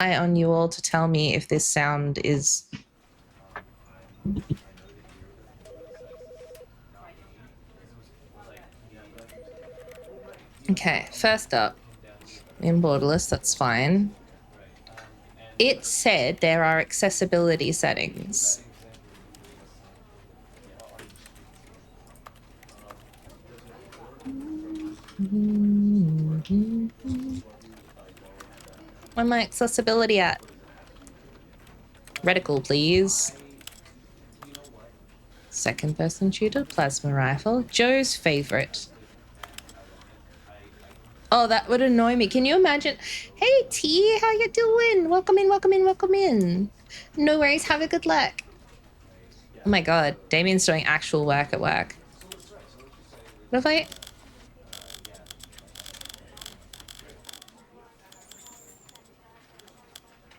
On you all to tell me if this sound is... Okay, first up, in borderless, that's fine. It said there are accessibility settings. Where's my accessibility at? Reticle, please. Second person shooter, plasma rifle. Joe's favorite. Oh, that would annoy me. Can you imagine? Hey, T, how you doing? Welcome in, welcome in, welcome in. No worries, have a good luck. Oh my god, Damien's doing actual work at work. What if I...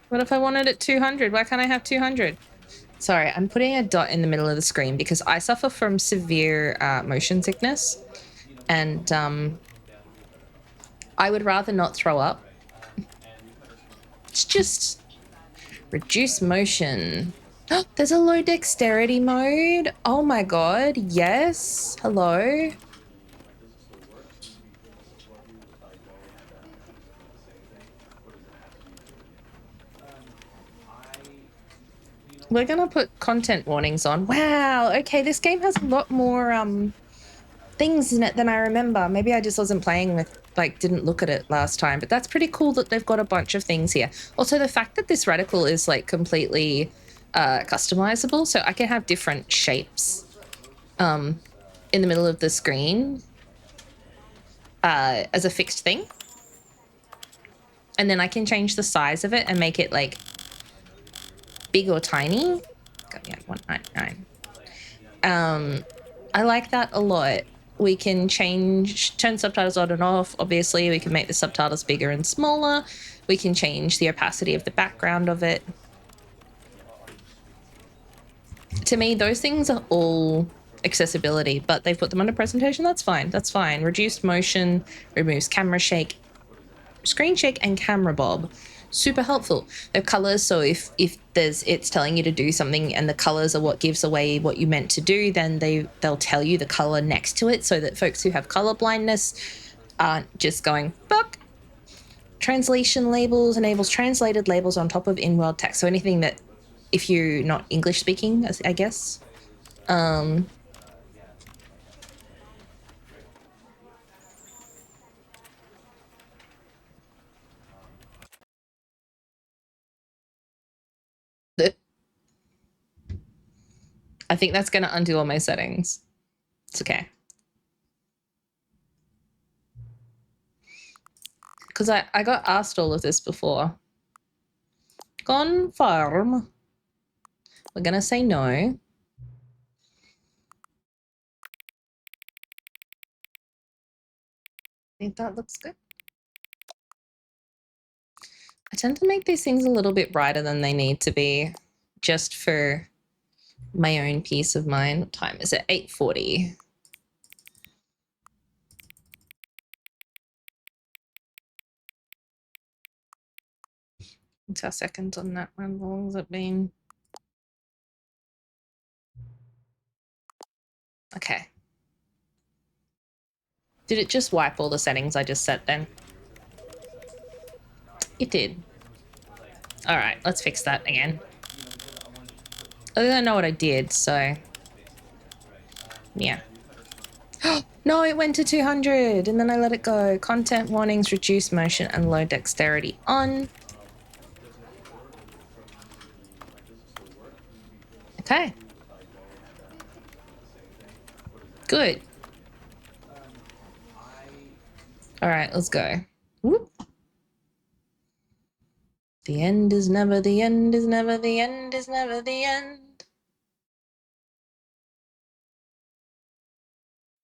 What if I wanted it 200? Why can't I have 200? Sorry, I'm putting a dot in the middle of the screen because I suffer from severe motion sickness. And I would rather not throw up. It's just reduce motion. There's a low dexterity mode. Oh my god, yes. Hello. We're gonna put content warnings on. Wow, okay, this game has a lot more things in it than I remember. Maybe I just wasn't playing with, like, didn't look at it last time, but that's pretty cool that they've got a bunch of things here. Also, the fact that this reticle is like completely customizable, so I can have different shapes in the middle of the screen as a fixed thing. And then I can change the size of it and make it like big or tiny. God, yeah, 199. I like that a lot. We can turn subtitles on and off. Obviously, we can make the subtitles bigger and smaller. We can change the opacity of the background of it. To me, those things are all accessibility, but they've put them under presentation. That's fine. That's fine. Reduced motion removes camera shake, screen shake, and camera bob. Super helpful. The colors, so if it's telling you to do something and the colors are what gives away what you meant to do, then they'll tell you the color next to it so that folks who have color blindness aren't just going fuck. Translation labels enables translated labels on top of in-world text. So anything that, if you're not English speaking, I guess. I think that's going to undo all my settings. It's okay. Because I got asked all of this before. Confirm. We're going to say no. I think that looks good. I tend to make these things a little bit brighter than they need to be, just for my own peace of mind. What time is it? 8:40. What's our seconds on that one? How long has it been? Okay. Did it just wipe all the settings I just set then? It did. All right, let's fix that again. I don't know what I did, so yeah. No, it went to 200 and then I let it go. Content warnings, reduce motion, and low dexterity on. Okay. Good. All right, let's go. Whoop. The end is never the end is never the end is never the end.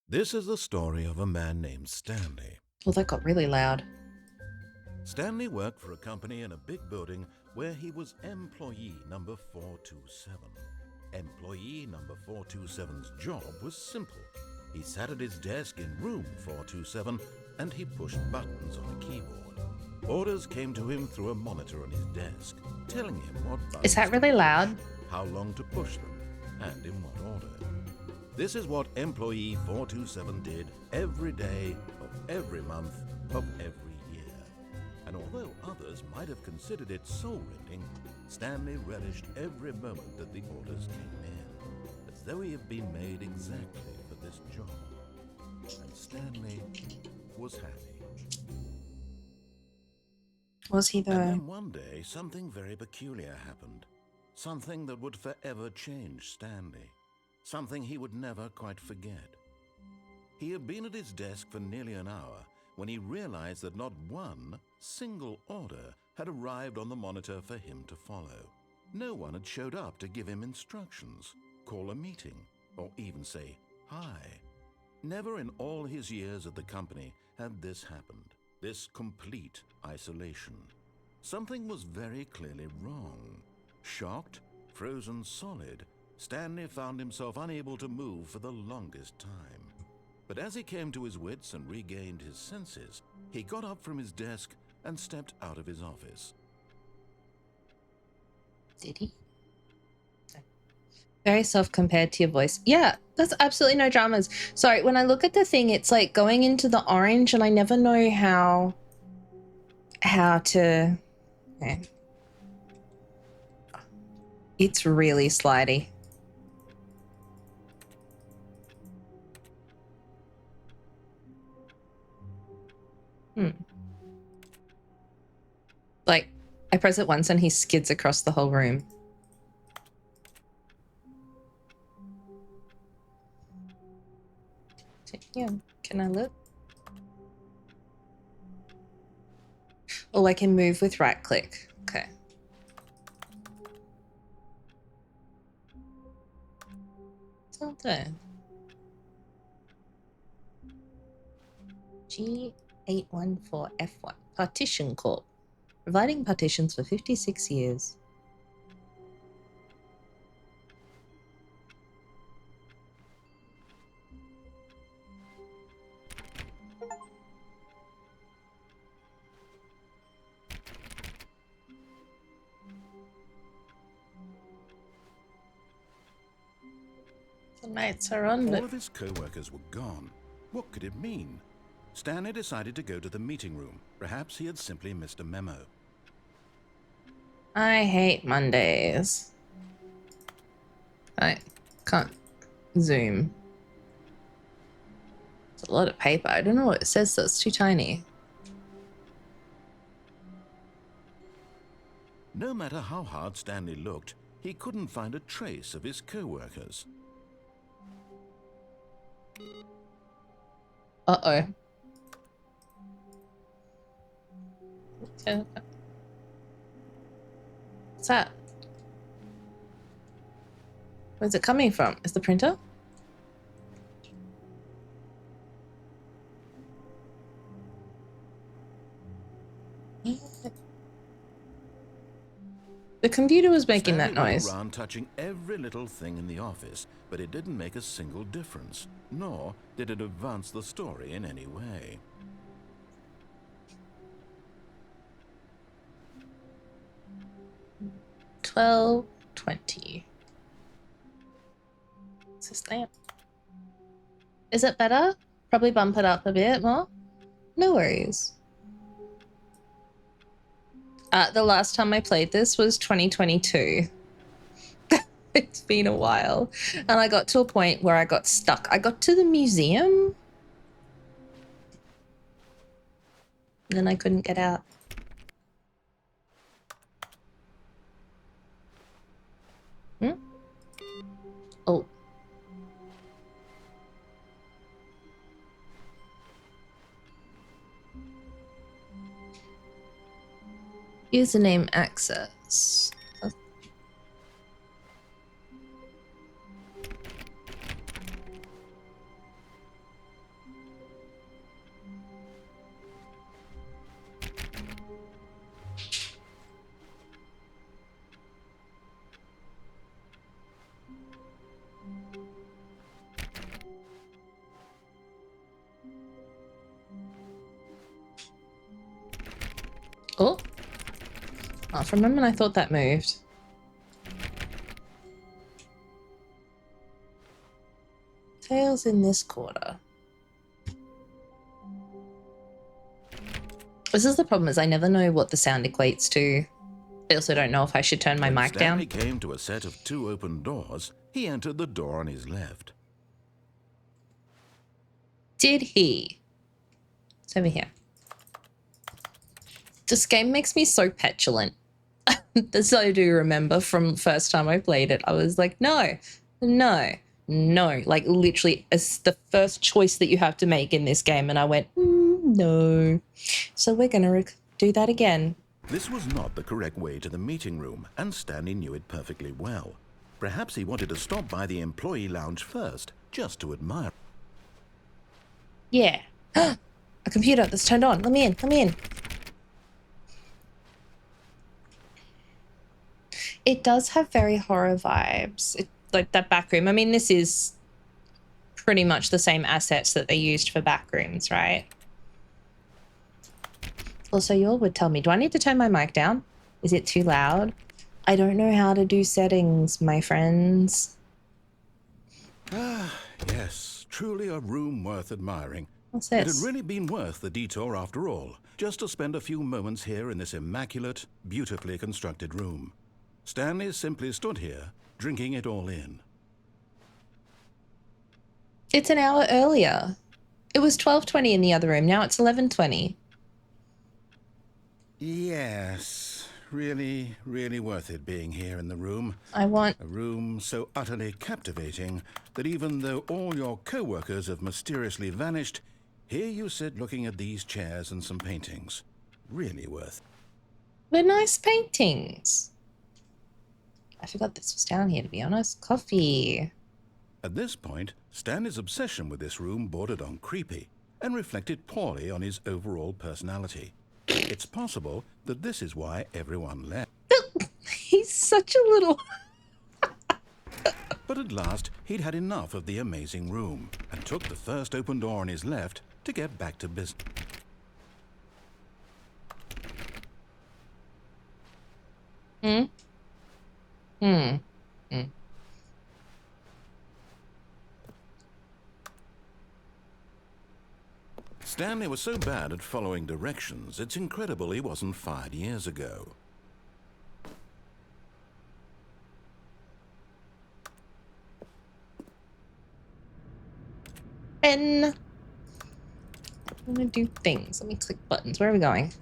This is the story of a man named Stanley. Well, that got really loud. Stanley worked for a company in a big building where he was employee number 427. Employee number 427's job was simple. He sat at his desk in room 427 and he pushed buttons on a keyboard. Orders came to him through a monitor on his desk, telling him what Is that buttons to really push, loud? how long to push them, and in what order. This is what employee 427 did every day of every month of every year. And although others might have considered it soul-rending, Stanley relished every moment that the orders came in, as though he had been made exactly for this job. And Stanley was happy. Was he And though? then one day, something very peculiar happened. Something that would forever change Stanley. Something he would never quite forget. He had been at his desk for nearly an hour when he realized that not one single order had arrived on the monitor for him to follow. No one had showed up to give him instructions, call a meeting, or even say hi. Never in all his years at the company had this happened, this complete isolation. Something was very clearly wrong. Shocked, frozen solid, Stanley found himself unable to move for the longest time. But as he came to his wits and regained his senses, he got up from his desk and stepped out of his office. Did he? Very self-compared to your voice. Yeah, that's absolutely no dramas. Sorry, when I look at the thing, it's like going into the orange and I never know how to... Okay. It's really slidey. Like, I press it once and he skids across the whole room. Yeah, can I look? Oh, I can move with right click. Okay. It's not there. G814F1. Partition Corp. Providing partitions for 56 years. The lights are on, All but of his co-workers were gone. What could it mean? Stanley decided to go to the meeting room. Perhaps he had simply missed a memo. I hate Mondays. I can't zoom. It's a lot of paper. I don't know what it says though. It's too tiny. No matter how hard Stanley looked, he couldn't find a trace of his co-workers. Uh-oh. What's that? Where's it coming from? Is the printer? The computer was making Stanley that noise. went around touching every little thing in the office, but it didn't make a single difference, nor did it advance the story in any way. $12.20. What's this lamp? Is it better? Probably bump it up a bit more. No worries. The last time I played this was 2022. It's been a while. And I got to a point where I got stuck. I got to the museum. And then I couldn't get out. Oh. Username access. Oh. Oh, from a moment I thought that moved. Tails in this quarter. This is the problem, is I never know what the sound equates to. I also don't know if I should turn my mic down. When Stanley came to a set of 2 open doors, he entered the door on his left. Did he? It's over here. This game makes me so petulant. This I do remember from first time I played it. I was like, no. Like literally it's the first choice that you have to make in this game. And I went, no. So we're going to do that again. This was not the correct way to the meeting room, and Stanley knew it perfectly well. Perhaps he wanted to stop by the employee lounge first, just to admire. Yeah. A computer that's turned on. Let me in. It does have very horror vibes. Like that back room. I mean, this is pretty much the same assets that they used for back rooms, right? Also, you all would tell me, do I need to turn my mic down? Is it too loud? I don't know how to do settings, my friends. Ah, yes, truly a room worth admiring. What's It this? had really been worth the detour after all, just to spend a few moments here in this immaculate, beautifully constructed room. Stanley simply stood here, drinking it all in. It's an hour earlier. It was 12:20 in the other room. Now it's 11:20. Yes, really worth it being here in the room. I want... A room so utterly captivating that even though all your co-workers have mysteriously vanished, here you sit looking at these chairs and some paintings. Really worth. They're nice paintings. I forgot this was down here, to be honest. Coffee. At this point, Stanley's obsession with this room bordered on creepy and reflected poorly on his overall personality. It's possible that this is why everyone left. He's such a little... But at last, he'd had enough of the amazing room and took the first open door on his left to get back to business. Stanley was so bad at following directions, it's incredible he wasn't fired years ago. I'm gonna do things. Let me click buttons. Where are we going?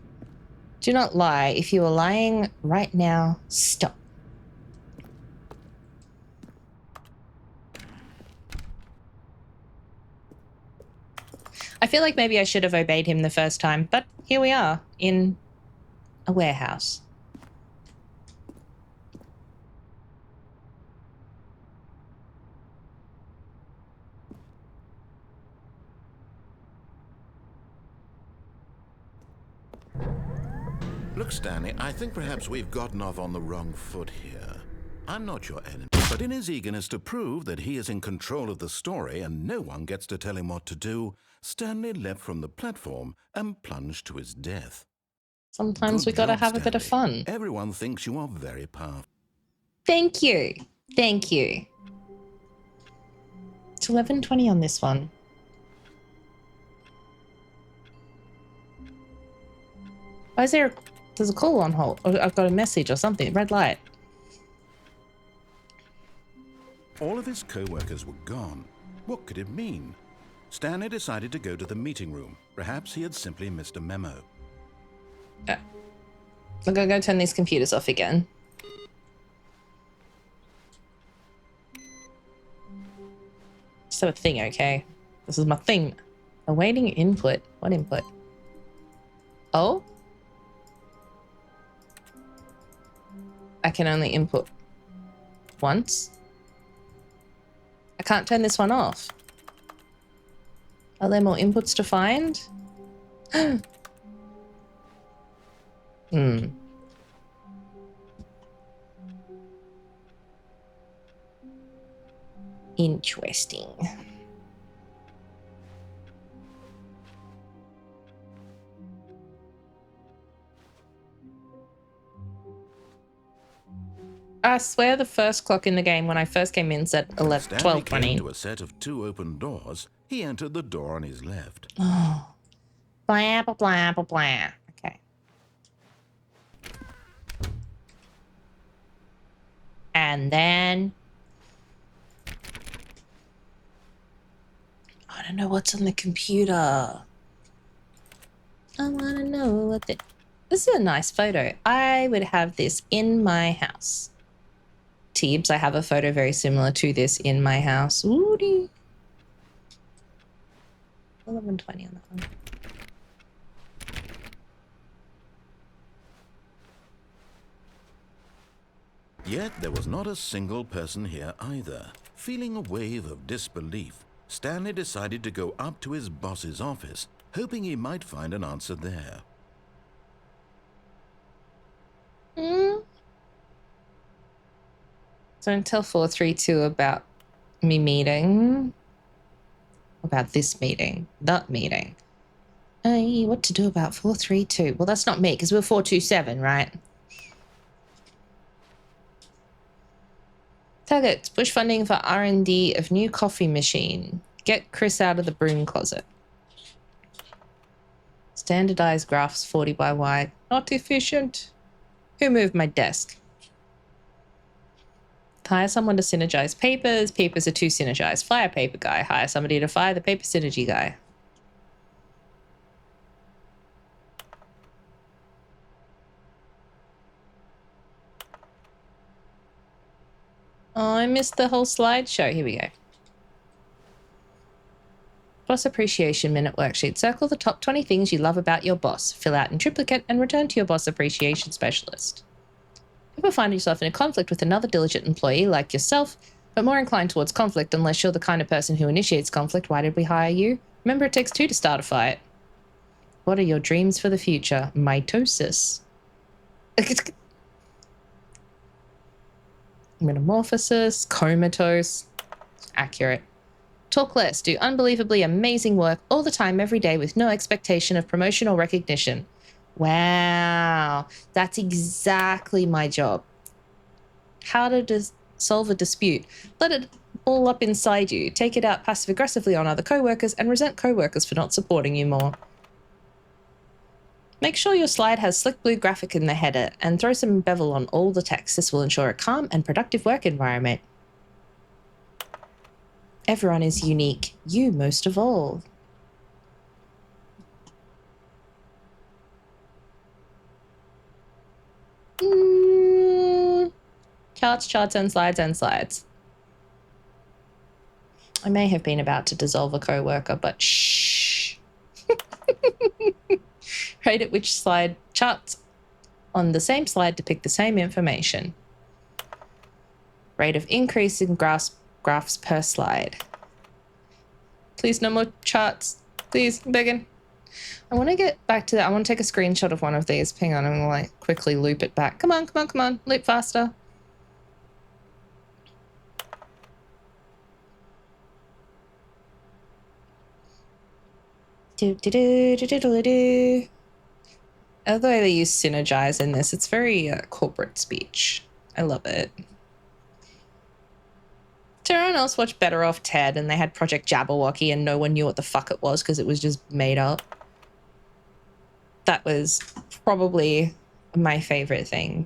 Do not lie. If you are lying right now, stop. I feel like maybe I should have obeyed him the first time, but here we are in a warehouse. Look, Stanley, I think perhaps we've gotten off on the wrong foot here. I'm not your enemy, but in his eagerness to prove that he is in control of the story and no one gets to tell him what to do, Stanley leapt from the platform and plunged to his death. Sometimes Good we gotta job, have a bit of Stanley. fun. Everyone thinks you are very powerful. Thank you. Thank you. It's 11:20 on this one. Why is there... There's a call on hold. Or I've got a message or something. Red light. All of his co-workers were gone. What could it mean? Stanley decided to go to the meeting room. Perhaps he had simply missed a memo. I'm gonna go turn these computers off again. Just have a thing, okay? This is my thing. Awaiting input. What input? Oh? I can only input once. I can't turn this one off. Are there more inputs to find? Interesting. I swear the first clock in the game when I first came in said When Stanley came 12:20. to a set of 2 open doors, he entered the door on his left. Oh. Blah, blah, blah, blah, blah. Okay. And then... I don't know what's on the computer. I want to know what the... This is a nice photo. I would have this in my house. Teebs, I have a photo very similar to this in my house. Woody. 11:20 on that one. Yet there was not a single person here either. Feeling a wave of disbelief, Stanley decided to go up to his boss's office, hoping he might find an answer there. So don't tell 432 about me meeting. About this meeting. That meeting. Hey, what to do about 432? Well, that's not me, because we're 427, right? Targets. Push funding for R&D of new coffee machine. Get Chris out of the broom closet. Standardized graphs 40 by wide. Not efficient. Who moved my desk? Hire someone to synergize papers. Papers are too synergized. Fire paper guy. Hire somebody to fire the paper synergy guy. Oh, I missed the whole slideshow. Here we go. Boss Appreciation Minute Worksheet. Circle the top 20 things you love about your boss. Fill out in triplicate and return to your Boss Appreciation Specialist. Ever find yourself in a conflict with another diligent employee like yourself, but more inclined towards conflict unless you're the kind of person who initiates conflict? Why did we hire you? Remember, it takes 2 to start a fight. What are your dreams for the future? Mitosis. Metamorphosis. Comatose. Accurate. Talk less. Do unbelievably amazing work all the time, every day, with no expectation of promotion or recognition. Wow. That's exactly my job. How to solve a dispute. Let it all up inside you. Take it out passive-aggressively on other co-workers and resent co-workers for not supporting you more. Make sure your slide has slick blue graphic in the header and throw some bevel on all the text. This will ensure a calm and productive work environment. Everyone is unique. You most of all. Charts, charts, and slides, and slides. I may have been about to dissolve a co-worker, but shh. Rate at which slide charts on the same slide depict the same information. Rate of increase in graphs per slide. Please, no more charts. Please, I'm begging. I want to get back to that. I want to take a screenshot of one of these. Hang on, I'm going to like quickly loop it back. Come on, come on, come on. Loop faster. Do. Although they use synergize in this, it's very corporate speech. I love it. Did everyone else watch Better Off Ted and they had Project Jabberwocky and no one knew what the fuck it was because it was just made up? That was probably my favorite thing.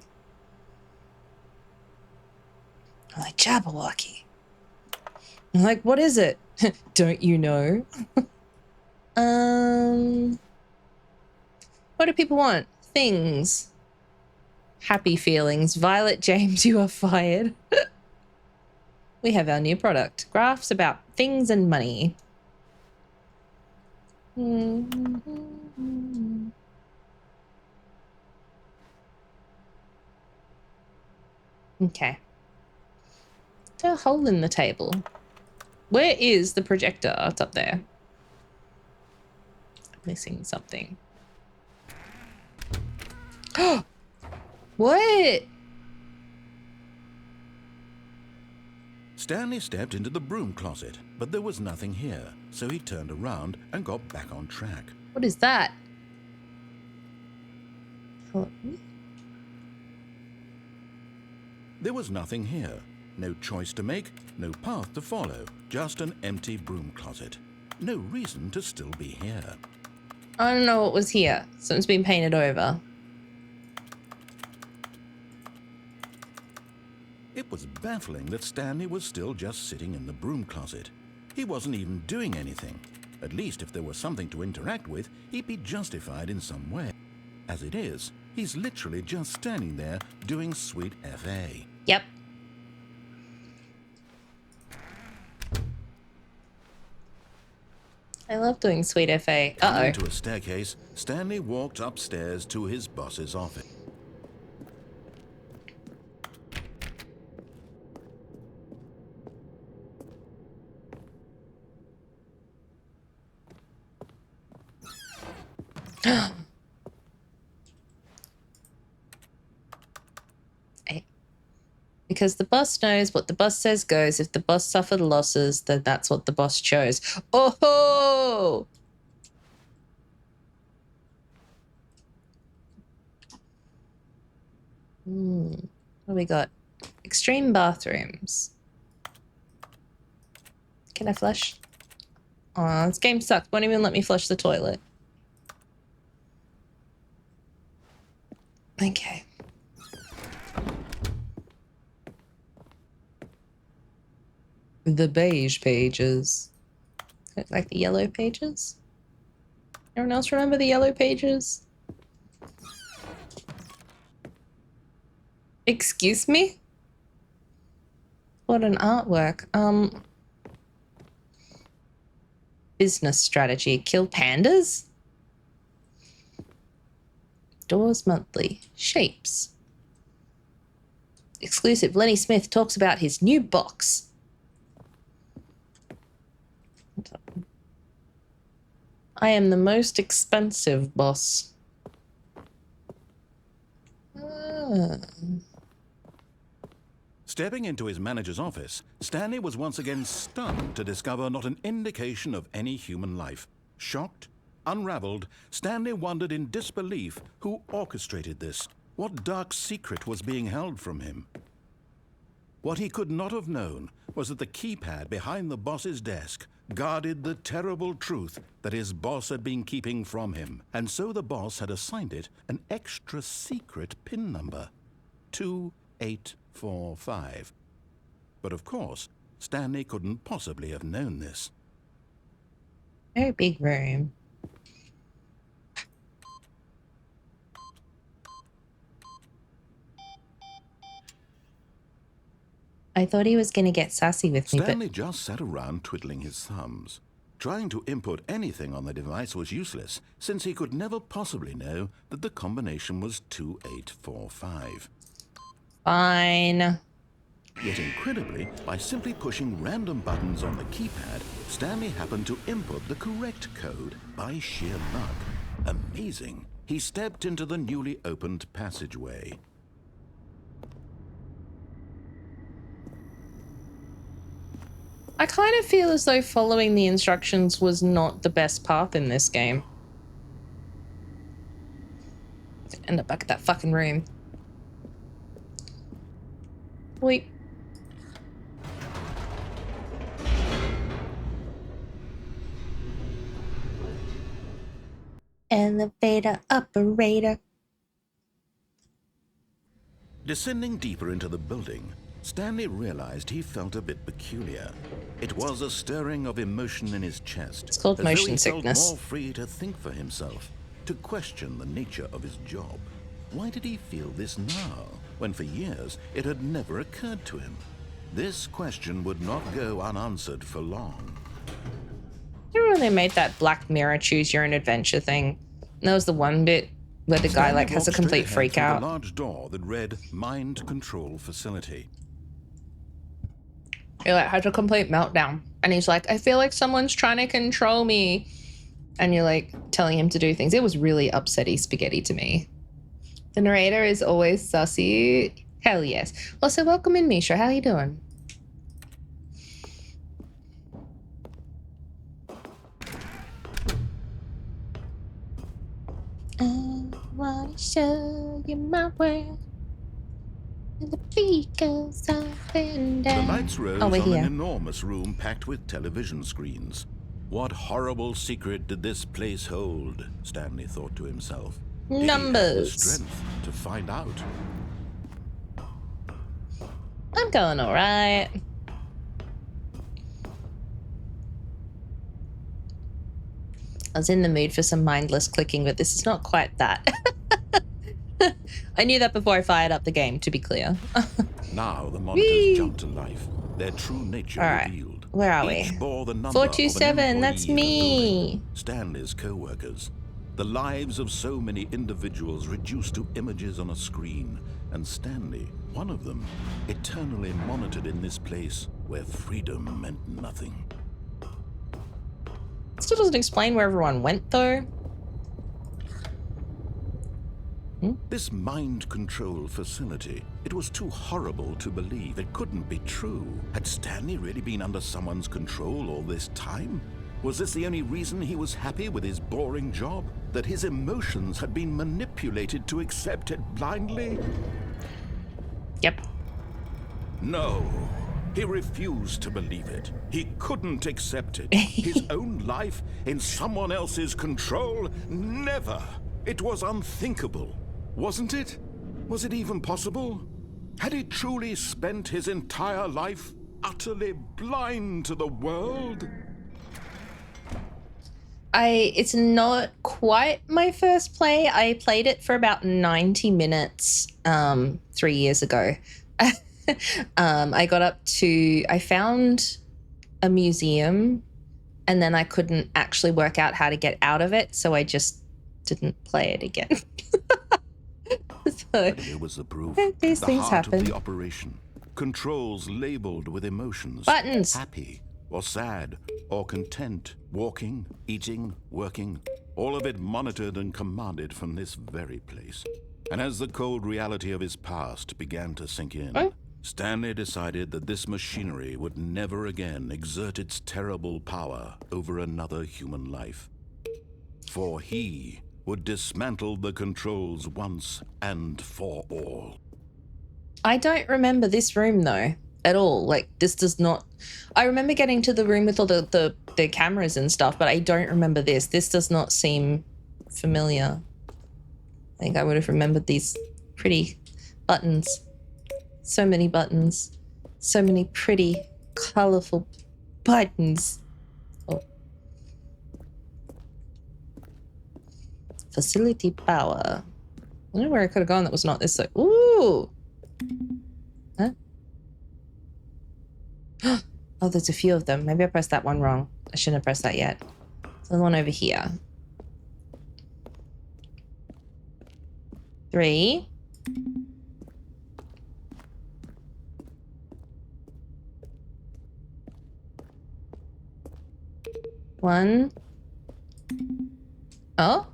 I'm like, Jabberwocky. I'm like, what is it? Don't you know? What do people want? Things. Happy feelings. Violet James, you are fired. We have our new product. Graphs about things and money. Okay. There's a hole in the table. Where is the projector? It's up there. I'm missing something. What? Stanley stepped into the broom closet, but there was nothing here, so he turned around and got back on track. What is that? Hello? There was nothing here. No choice to make, no path to follow, just an empty broom closet. No reason to still be here. I don't know what was here. Something's been painted over. It was baffling that Stanley was still just sitting in the broom closet. He wasn't even doing anything. At least if there was something to interact with, he'd be justified in some way. As it is, he's literally just standing there doing sweet FA. Yep. I love doing sweet FA. Uh-oh. Into a staircase, Stanley walked upstairs to his boss's office. Because the boss knows what the boss says goes. If the boss suffered losses, then that's what the boss chose. Oh ho! What do we got? Extreme bathrooms. Can I flush? Aw, this game sucks. Won't even let me flush the toilet. Okay. The beige pages. Like the yellow pages? Everyone else remember the yellow pages? Excuse me? What an artwork. Business strategy. Kill pandas? Doors Monthly. Shapes. Exclusive. Lenny Smith talks about his new box. I am the most expensive boss. Stepping into his manager's office, Stanley was once again stunned to discover not an indication of any human life. Shocked, unraveled, Stanley wondered in disbelief who orchestrated this. What dark secret was being held from him? What he could not have known was that the keypad behind the boss's desk guarded the terrible truth that his boss had been keeping from him, and so the boss had assigned it an extra secret PIN number, 2845. But of course, Stanley couldn't possibly have known this. Very big room. I thought he was going to get sassy with me, Stanley just sat around twiddling his thumbs. Trying to input anything on the device was useless, since he could never possibly know that the combination was 2845. Fine. Yet incredibly, by simply pushing random buttons on the keypad, Stanley happened to input the correct code by sheer luck. Amazing. He stepped into the newly opened passageway. I kind of feel as though following the instructions was not the best path in this game. End up back at that fucking room. Wait. Elevator operator. Descending deeper into the building, Stanley realized he felt a bit peculiar. It was a stirring of emotion in his chest. It's called as though motion he sickness. felt more free to think for himself, to question the nature of his job. Why did he feel this now, when for years it had never occurred to him? This question would not go unanswered for long. Remember when they made that Black Mirror choose your own adventure thing? And there was the one bit where the guy like has a complete freak out. A large door that read Mind Control Facility. He like has a complete meltdown, and he's like, I feel like someone's trying to control me, and you're like telling him to do things. It was really upsetty spaghetti to me. The narrator is always sussy. Hell yes. Also, welcome in, Misha. How you doing? I wanna show you my world. And the beat goes up and The down. lights rose Oh, we're on an here. enormous room packed with television screens. What horrible secret did this place hold? Stanley thought to himself. Did he have the Numbers. strength to find out? I'm going all right. I was in the mood for some mindless clicking, but this is not quite that. I knew that before I fired up the game, to be clear. Now the monitors Whee! jumped to life, their true nature All right. revealed. Where are Each we? bore the number 427, of an that's employee in the me. building, Stanley's co-workers. The lives of so many individuals reduced to images on a screen, and Stanley, one of them, eternally monitored in this place where freedom meant nothing. Still doesn't explain where everyone went, though. This mind control facility, it was too horrible to believe. It couldn't be true. Had Stanley really been under someone's control all this time? Was this the only reason he was happy with his boring job? That his emotions had been manipulated to accept it blindly? Yep. No. He refused to believe it. He couldn't accept it. His own life in someone else's control? Never. It was unthinkable. Wasn't it? Was it even possible? Had he truly spent his entire life utterly blind to the world? It's not quite my first play. I played it for about 90 minutes 3 years ago. I got up to, I found a museum and then I couldn't actually work out how to get out of it, so I just didn't play it again. So, But here was the proof. these The things heart happen. of the operation. Controls labeled with emotions. Buttons. Happy or sad or content. Walking, eating, working. All of it monitored and commanded from this very place. And as the cold reality of his past began to sink in, Oh. Stanley decided that this machinery would never again exert its terrible power over another human life. For he would dismantle the controls once and for all. I don't remember this room though at all. Like, this does not. I remember getting to the room with all the cameras and stuff, but I don't remember this. This does not seem familiar. I think I would have remembered these pretty buttons. So many buttons. So many pretty, colorful buttons. Oh. Facility power. I don't know where I could have gone that was not this. Like, ooh. Huh? Oh, there's a few of them. Maybe I pressed that one wrong. I shouldn't have pressed that yet. There's the one over here. 3. One. Oh.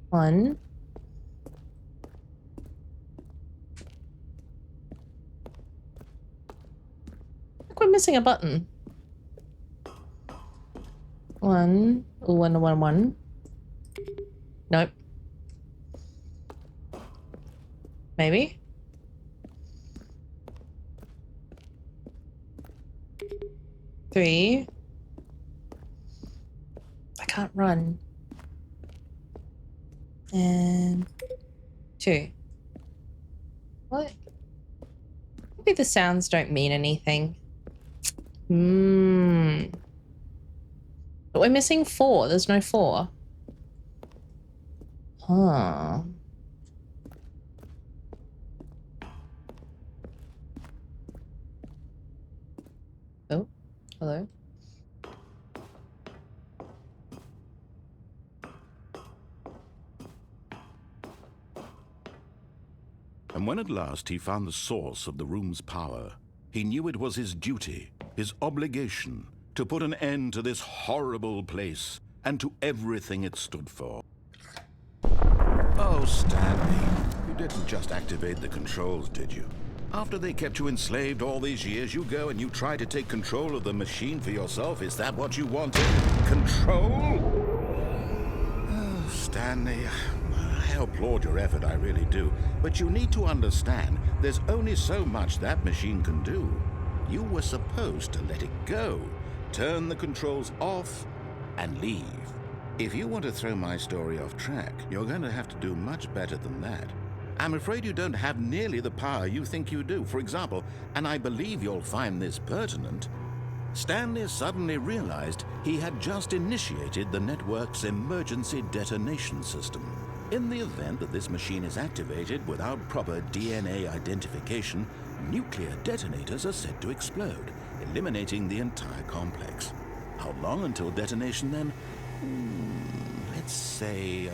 One. Look, we're missing a button. One. Ooh, one. Nope. Maybe. Three. I can't run. And 2. What? Maybe the sounds don't mean anything. But we're missing 4. There's no 4. Huh. Oh, hello. And when at last he found the source of the room's power, he knew it was his duty, his obligation, to put an end to this horrible place and to everything it stood for. Oh, Stanley, you didn't just activate the controls, did you? After they kept you enslaved all these years, you go and you try to take control of the machine for yourself. Is that what you wanted? Control? Oh, Stanley, applaud your effort, I really do. But you need to understand, there's only so much that machine can do. You were supposed to let it go, turn the controls off, and leave. If you want to throw my story off track, you're going to have to do much better than that. I'm afraid you don't have nearly the power you think you do. For example, and I believe you'll find this pertinent, Stanley suddenly realized he had just initiated the network's emergency detonation system. In the event that this machine is activated without proper DNA identification, nuclear detonators are said to explode, eliminating the entire complex. How long until detonation then? Let's say,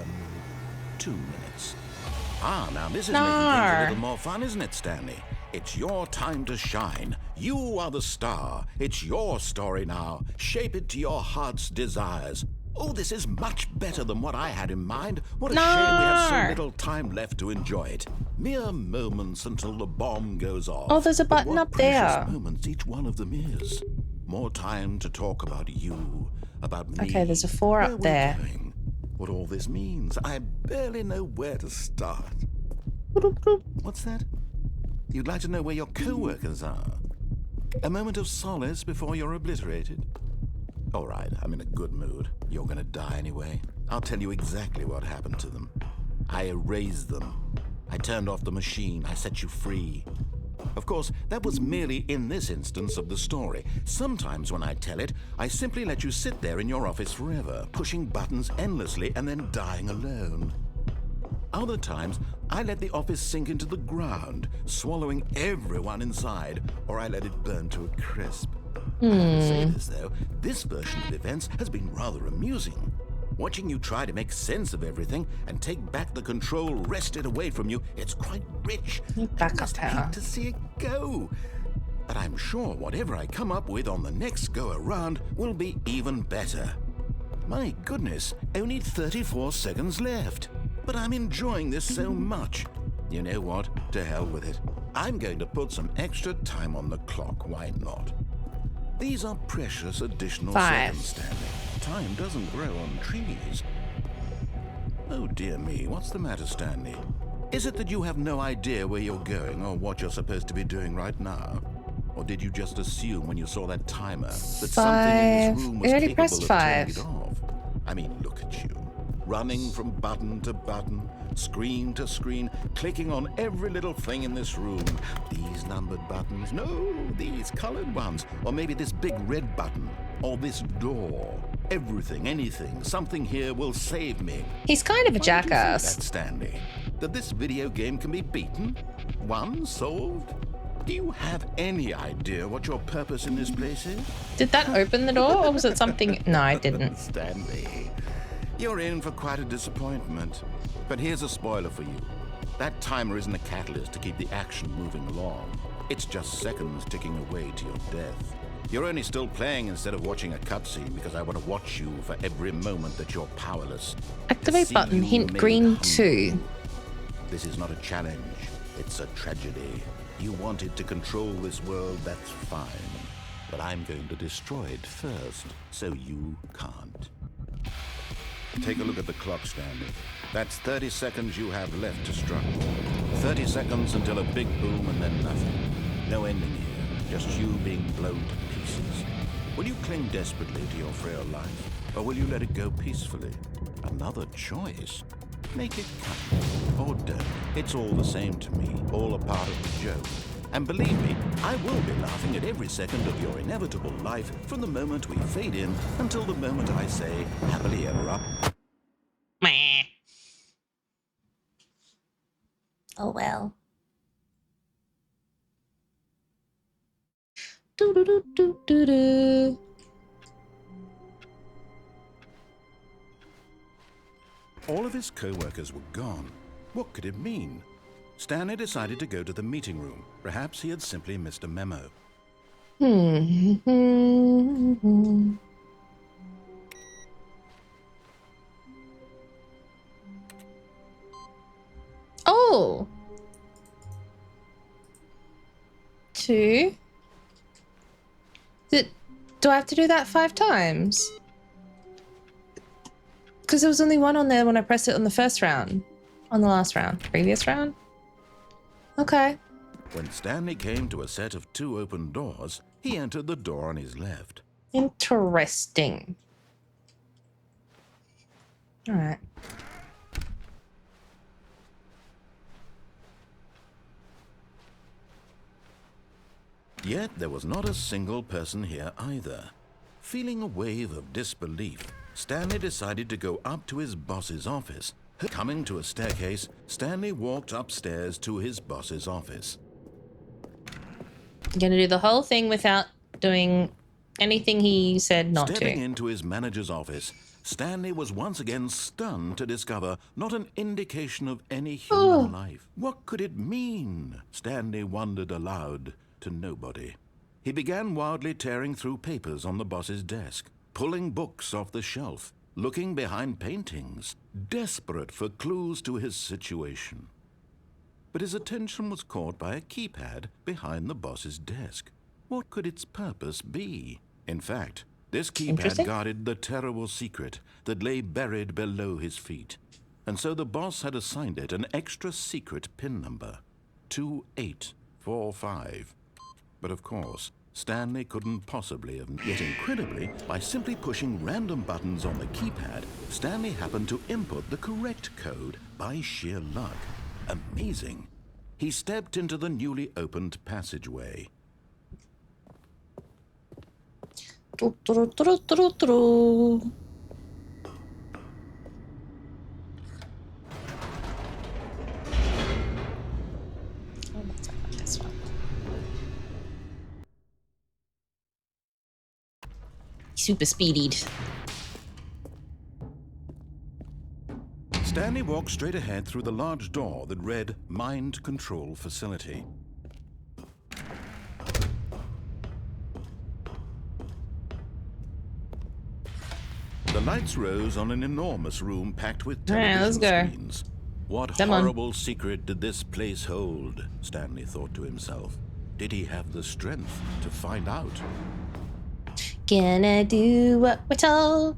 2 minutes. Now this is making things a little more fun, isn't it, Stanley? It's your time to shine. You are the star. It's your story now. Shape it to your heart's desires. Oh, this is much better than what I had in mind. What a shame we have so little time left to enjoy it. Mere moments until the bomb goes off. Oh, there's a button up there. What precious moments each one of them is. More time to talk about you, about me. Okay, there's a 4 up there. Going, what all this means. I barely know where to start. What's that? You'd like to know where your co-workers are? A moment of solace before you're obliterated? All right, I'm in a good mood. You're gonna die anyway. I'll tell you exactly what happened to them. I erased them. I turned off the machine. I set you free. Of course, that was merely in this instance of the story. Sometimes when I tell it, I simply let you sit there in your office forever, pushing buttons endlessly and then dying alone. Other times, I let the office sink into the ground, swallowing everyone inside, or I let it burn to a crisp. I have to say this, though, this version of events has been rather amusing. Watching you try to make sense of everything and take back the control wrested away from you, it's quite rich. Back I up just here. hate to see it go. But I'm sure whatever I come up with on the next go-around will be even better. My goodness, only 34 seconds left. But I'm enjoying this so much. You know what? To hell with it. I'm going to put some extra time on the clock. Why not? These are precious additional 5. seconds, Stanley. Time doesn't grow on trees. Oh dear me, what's the matter, Stanley? Is it that you have no idea where you're going or what you're supposed to be doing right now? Or did you just assume when you saw that timer that something in this room was We already capable pressed of 5. turning it off? I mean, look at you. Running from button to button, screen to screen, clicking on every little thing in this room. These numbered buttons, no, these colored ones. Or maybe this big red button, or this door. Everything, anything, something here will save me. He's kind of a Why do you think jackass. that, Stanley? That this video game can be beaten? Won? Solved? Do you have any idea what your purpose in this place is? Did that open the door, or was it something? No, I didn't. Stanley, you're in for quite a disappointment. But here's a spoiler for you. That timer isn't a catalyst to keep the action moving along. It's just seconds ticking away to your death. You're only still playing instead of watching a cutscene because I want to watch you for every moment that you're powerless. Activate See button, you hint made green humble. 2. This is not a challenge. It's a tragedy. You wanted to control this world, that's fine. But I'm going to destroy it first, so you can't. Take a look at the clock, Stanley. That's 30 seconds you have left to struggle. 30 seconds until a big boom and then nothing. No ending here, just you being blown to pieces. Will you cling desperately to your frail life, or will you let it go peacefully? Another choice. Make it count, or don't. It's all the same to me, all a part of the joke. And believe me, I will be laughing at every second of your inevitable life from the moment we fade in until the moment I say, happily ever up. Meh. Oh well. Do do do do do do. All of his co-workers were gone. What could it mean? Stanley decided to go to the meeting room. Perhaps he had simply missed a memo. Oh. 2. Do I have to do that 5 times? Because there was only 1 on there when I pressed it on the first round. On the last round. Previous round? Okay. When Stanley came to a set of 2 open doors, he entered the door on his left. Interesting. All right. Yet there was not a single person here either. Feeling a wave of disbelief, Stanley decided to go up to his boss's office. Coming to a staircase, Stanley walked upstairs to his boss's office. I'm gonna do the whole thing without doing anything he said not Stepping to. into his manager's office, Stanley was once again stunned to discover not an indication of any human life. What could it mean? Stanley wondered aloud to nobody. He began wildly tearing through papers on the boss's desk, pulling books off the shelf, looking behind paintings, desperate for clues to his situation. But his attention was caught by a keypad behind the boss's desk. What could its purpose be? In fact, this keypad guarded the terrible secret that lay buried below his feet. And so the boss had assigned it an extra secret PIN number, 2845. But of course, Stanley couldn't possibly have. Yet incredibly, by simply pushing random buttons on the keypad, Stanley happened to input the correct code by sheer luck. Amazing. He stepped into the newly opened passageway. Oh, that's not this one. Super speedied. Stanley walked straight ahead through the large door that read Mind Control Facility. The lights rose on an enormous room packed with television screens. What horrible secret did this place hold? Stanley thought to himself. Did he have the strength to find out? Gonna do what we're told.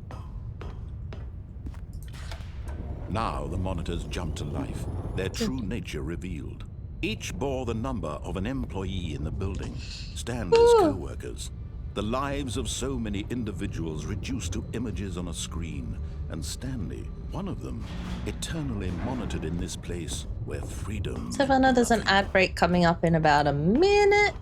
Now the monitors jumped to life, their true nature revealed. Each bore the number of an employee in the building, Stanley's co-workers. The lives of so many individuals reduced to images on a screen, and Stanley, one of them, eternally monitored in this place where freedom... So I know there's an ad break coming up in about a minute.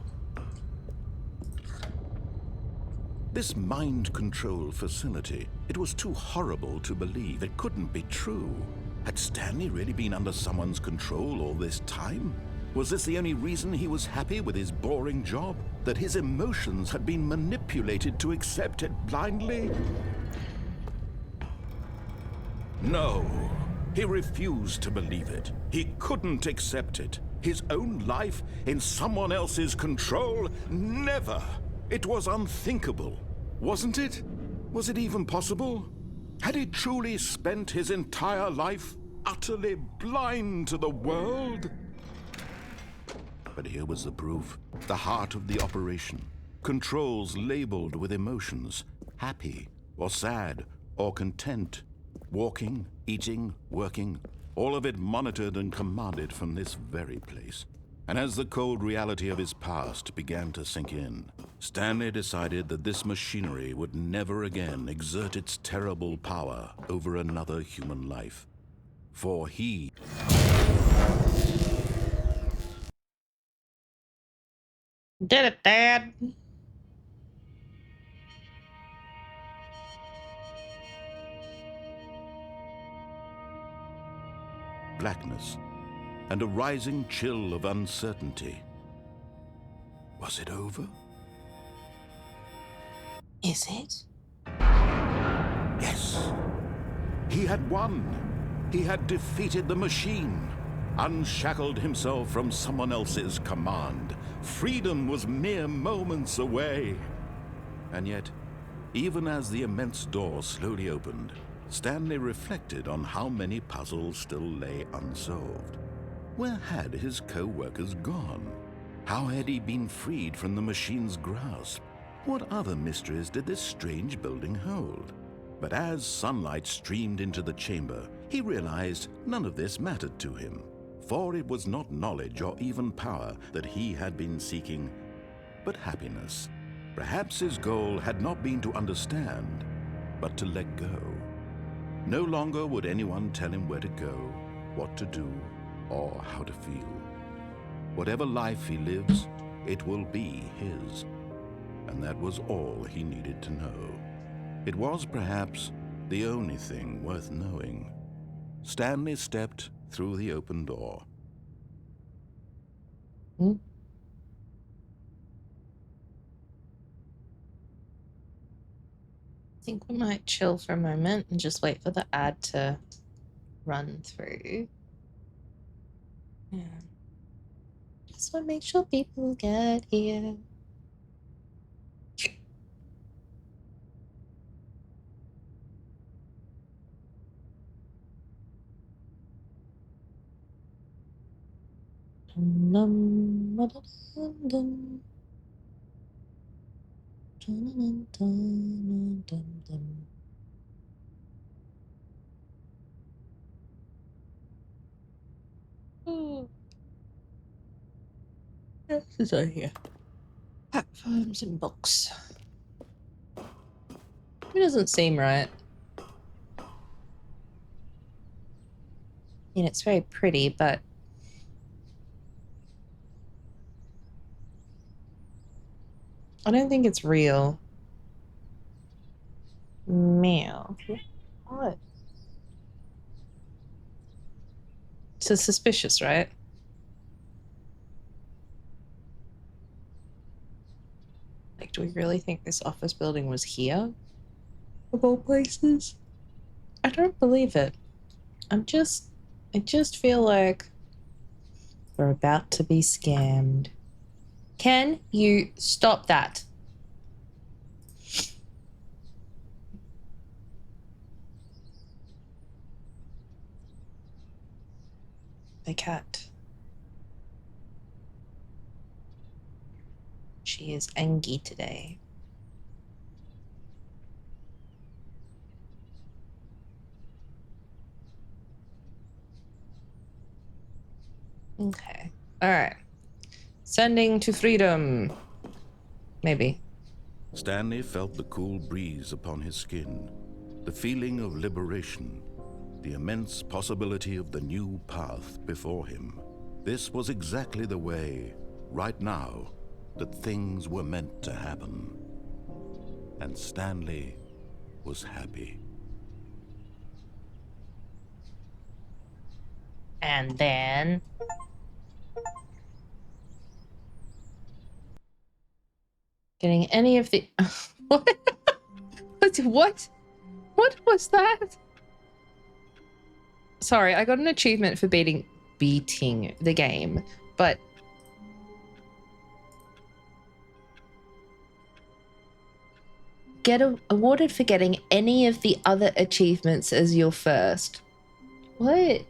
This mind control facility, it was too horrible to believe. It couldn't be true. Had Stanley really been under someone's control all this time? Was this the only reason he was happy with his boring job? That his emotions had been manipulated to accept it blindly? No, he refused to believe it. He couldn't accept it. His own life in someone else's control? Never! It was unthinkable, wasn't it? Was it even possible? Had he truly spent his entire life utterly blind to the world? But here was the proof, the heart of the operation. Controls labeled with emotions, happy or sad or content. Walking, eating, working, all of it monitored and commanded from this very place. And as the cold reality of his past began to sink in, Stanley decided that this machinery would never again exert its terrible power over another human life. For he... Did it, Dad. blackness and a rising chill of uncertainty. Was it over? Is it? Yes. He had won. He had defeated the machine, unshackled himself from someone else's command. Freedom was mere moments away. And yet, even as the immense door slowly opened, Stanley reflected on how many puzzles still lay unsolved. Where had his co-workers gone? How had he been freed from the machine's grasp? What other mysteries did this strange building hold? But as sunlight streamed into the chamber, He realized none of this mattered to him, for it was not knowledge or even power that he had been seeking, but happiness. Perhaps his goal had not been to understand, but to let go. No longer would anyone tell him where to go, what to do, or how to feel. Whatever life he lives, it will be his. And that was all he needed to know. It was perhaps the only thing worth knowing. Stanley stepped through the open door. Hmm? I think we might chill for a moment and just wait for the ad to run through. Yeah. Just want to make sure people get here. Dum, dum, dum, dum, dum, dum, dum. Oh. This is over here. Platforms and books. It doesn't seem right. I mean, it's very pretty, but I don't think it's real. Meow. What? So suspicious, right? Like, do we really think this office building was here? Of all places? I don't believe it. I just feel like we're about to be scammed. Can you stop that? The cat. She is angry today. Okay. All right. Sending to freedom. Maybe. Stanley felt the cool breeze upon his skin, the feeling of liberation, the immense possibility of the new path before him. This was exactly the way, right now, that things were meant to happen. And Stanley was happy. And then getting any of the what? What was that? Sorry, I got an achievement for beating the game, but get awarded for getting any of the other achievements as your first. What?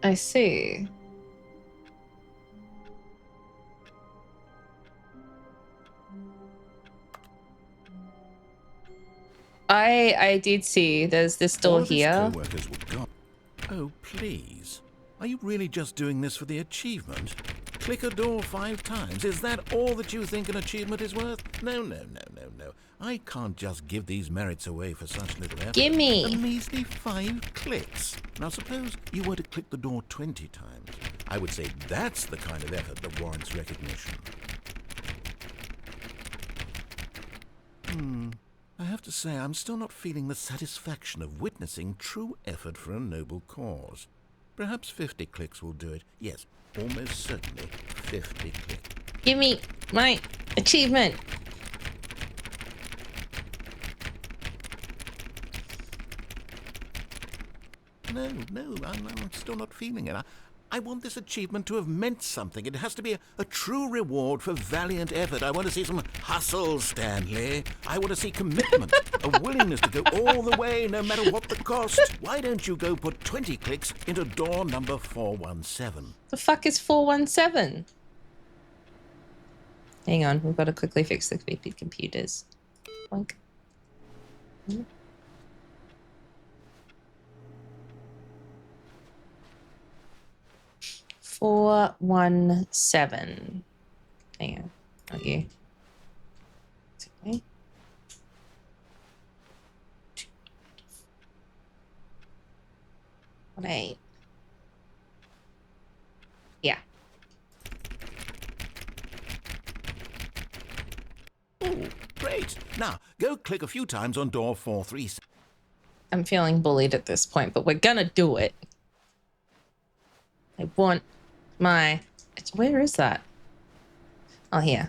I see. I did see there's this door here. Co-workers were gone. Oh, please. Are you really just doing this for the achievement? Click a door 5 times. Is that all that you think an achievement is worth? No. I can't just give these merits away for such little effort. Gimme. A measly 5 clicks. Now suppose you were to click the door 20 times. I would say that's the kind of effort that warrants recognition. I have to say, I'm still not feeling the satisfaction of witnessing true effort for a noble cause. Perhaps 50 clicks will do it. Yes, almost certainly 50 clicks. Give me my achievement. No, I'm still not feeling it. I want this achievement to have meant something. It has to be a true reward for valiant effort. I want to see some hustle, Stanley. I want to see commitment. A willingness to go all the way, no matter what the cost. Why don't you go put 20 clicks into door number 417? The fuck is 417? Hang on, we've got to quickly fix the creepy computers. Boink. 417. Hang on, not you. Okay. Eight. Yeah. Ooh, great. Now, go click a few times on door 43. I'm feeling bullied at this point, but we're gonna do it. I want my... Where is that? Oh, here.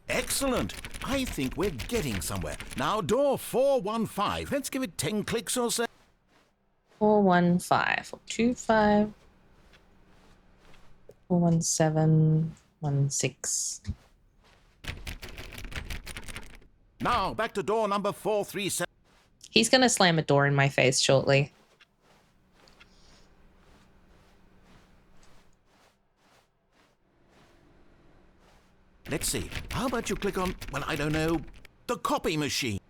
Excellent. I think we're getting somewhere. Now, door 415. Let's give it 10 clicks or so. 415, 425, 417, 16. Now, back to door number 437. He's gonna slam a door in my face shortly. Let's see. How about you click on, well, I don't know, the copy machine?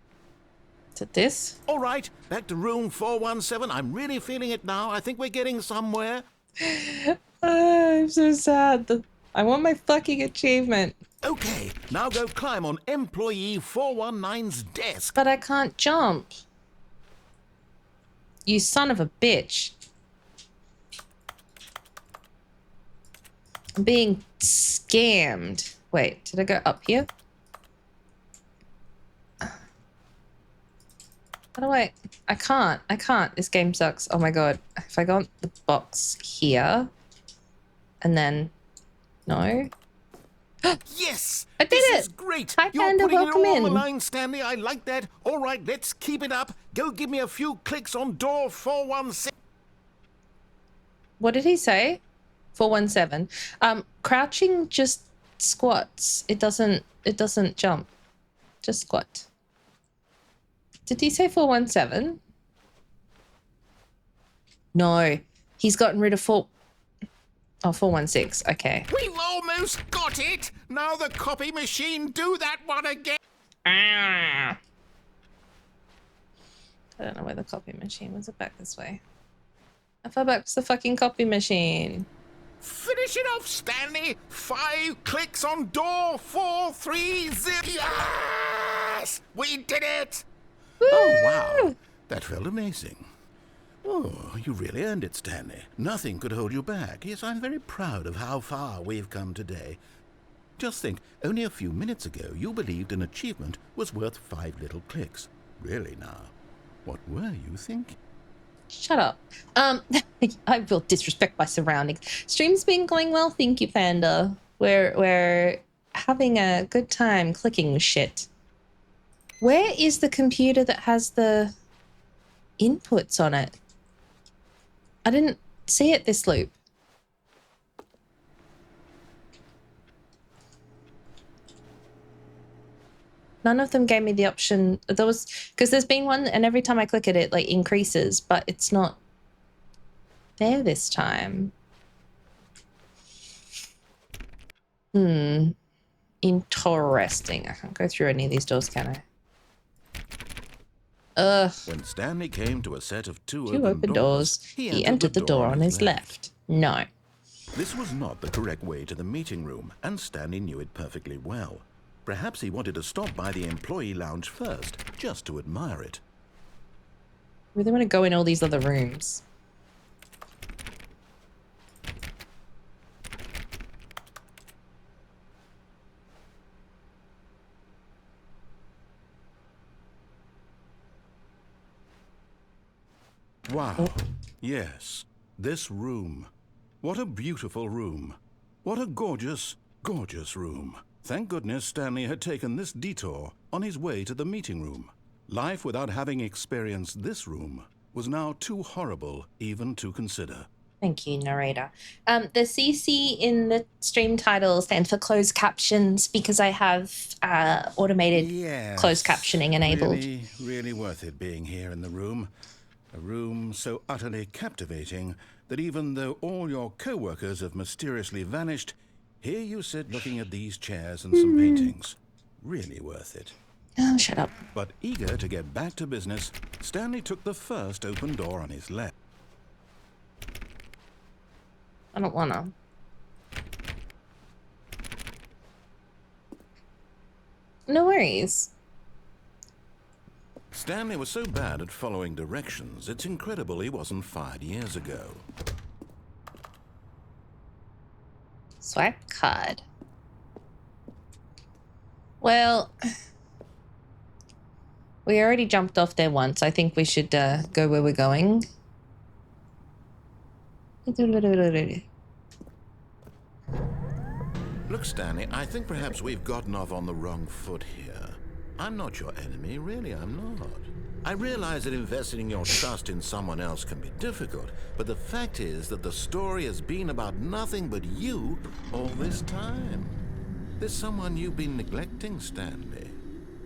Is it this? All right, back to room 417. I'm really feeling it now. I think we're getting somewhere. I'm so sad. I want my fucking achievement. Okay, now go climb on employee 419's desk. But I can't jump. You son of a bitch. I'm being scammed. Wait, did I go up here? How do I can't. This game sucks. Oh my god. If I go on the box here and then no. Yes! I did this it! Is great. Hi, You're Panda, putting welcome it all on the in. line, Stanley. I like that. All right, let's keep it up. Go give me a few clicks on door 416. What did he say? 417. Crouching just squats. It doesn't jump. Just squat. Did he say 417? No. He's gotten rid of 416. Okay. We've almost got it. Now the copy machine, do that one again. Ah. I don't know where the copy machine was. It back this way. I fell back to the fucking copy machine. Finish it off, Stanley. 5 clicks on door 430. Yes! We did it! Woo! Oh, wow. That felt amazing. Oh, you really earned it, Stanley. Nothing could hold you back. Yes, I'm very proud of how far we've come today. Just think, only a few minutes ago, you believed an achievement was worth 5 little clicks. Really now, what were you thinking? Shut up. I will disrespect my surroundings. Stream's been going well, thank you, Panda. We're having a good time clicking shit. Where is the computer that has the inputs on it? I didn't see it this loop. None of them gave me the option. There was, because there's been one, and every time I click it, it like increases, but it's not there this time. Interesting. I can't go through any of these doors, can I? Ugh. When Stanley came to a set of two open doors. He entered the door on his left. No. This was not the correct way to the meeting room, and Stanley knew it perfectly well. Perhaps he wanted to stop by the employee lounge first, just to admire it. I really want to go in all these other rooms. Wow. Yes, this room. What a beautiful room. What a gorgeous, gorgeous room. Thank goodness Stanley had taken this detour on his way to the meeting room. Life without having experienced this room was now too horrible even to consider. Thank you, narrator. The CC in the stream title stands for closed captions because I have automated closed captioning enabled. Really worth it being here in the room. A room so utterly captivating that even though all your co-workers have mysteriously vanished, here you sit looking at these chairs and some paintings. Really worth it. Oh, shut up. But eager to get back to business, Stanley took the first open door on his left. I don't wanna. No worries. Stanley was so bad at following directions, it's incredible he wasn't fired years ago. Swipe card. Well, we already jumped off there once. I think we should go where we're going. Look, Stanley, I think perhaps we've gotten off on the wrong foot here. I'm not your enemy, really, I'm not. I realize that investing your trust in someone else can be difficult, but the fact is that the story has been about nothing but you all this time. There's someone you've been neglecting, Stanley.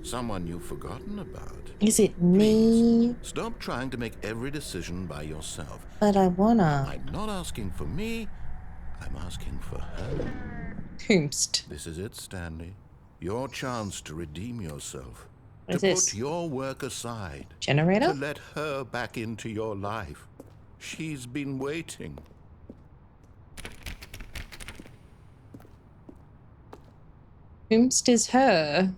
Someone you've forgotten about. Is it me? Please, stop trying to make every decision by yourself. But I wanna. I'm not asking for me, I'm asking for her. Whomst. This is it, Stanley. Your chance to redeem yourself. What is to this? put your work aside. Generator? To let her back into your life. She's been waiting. Whomst is her?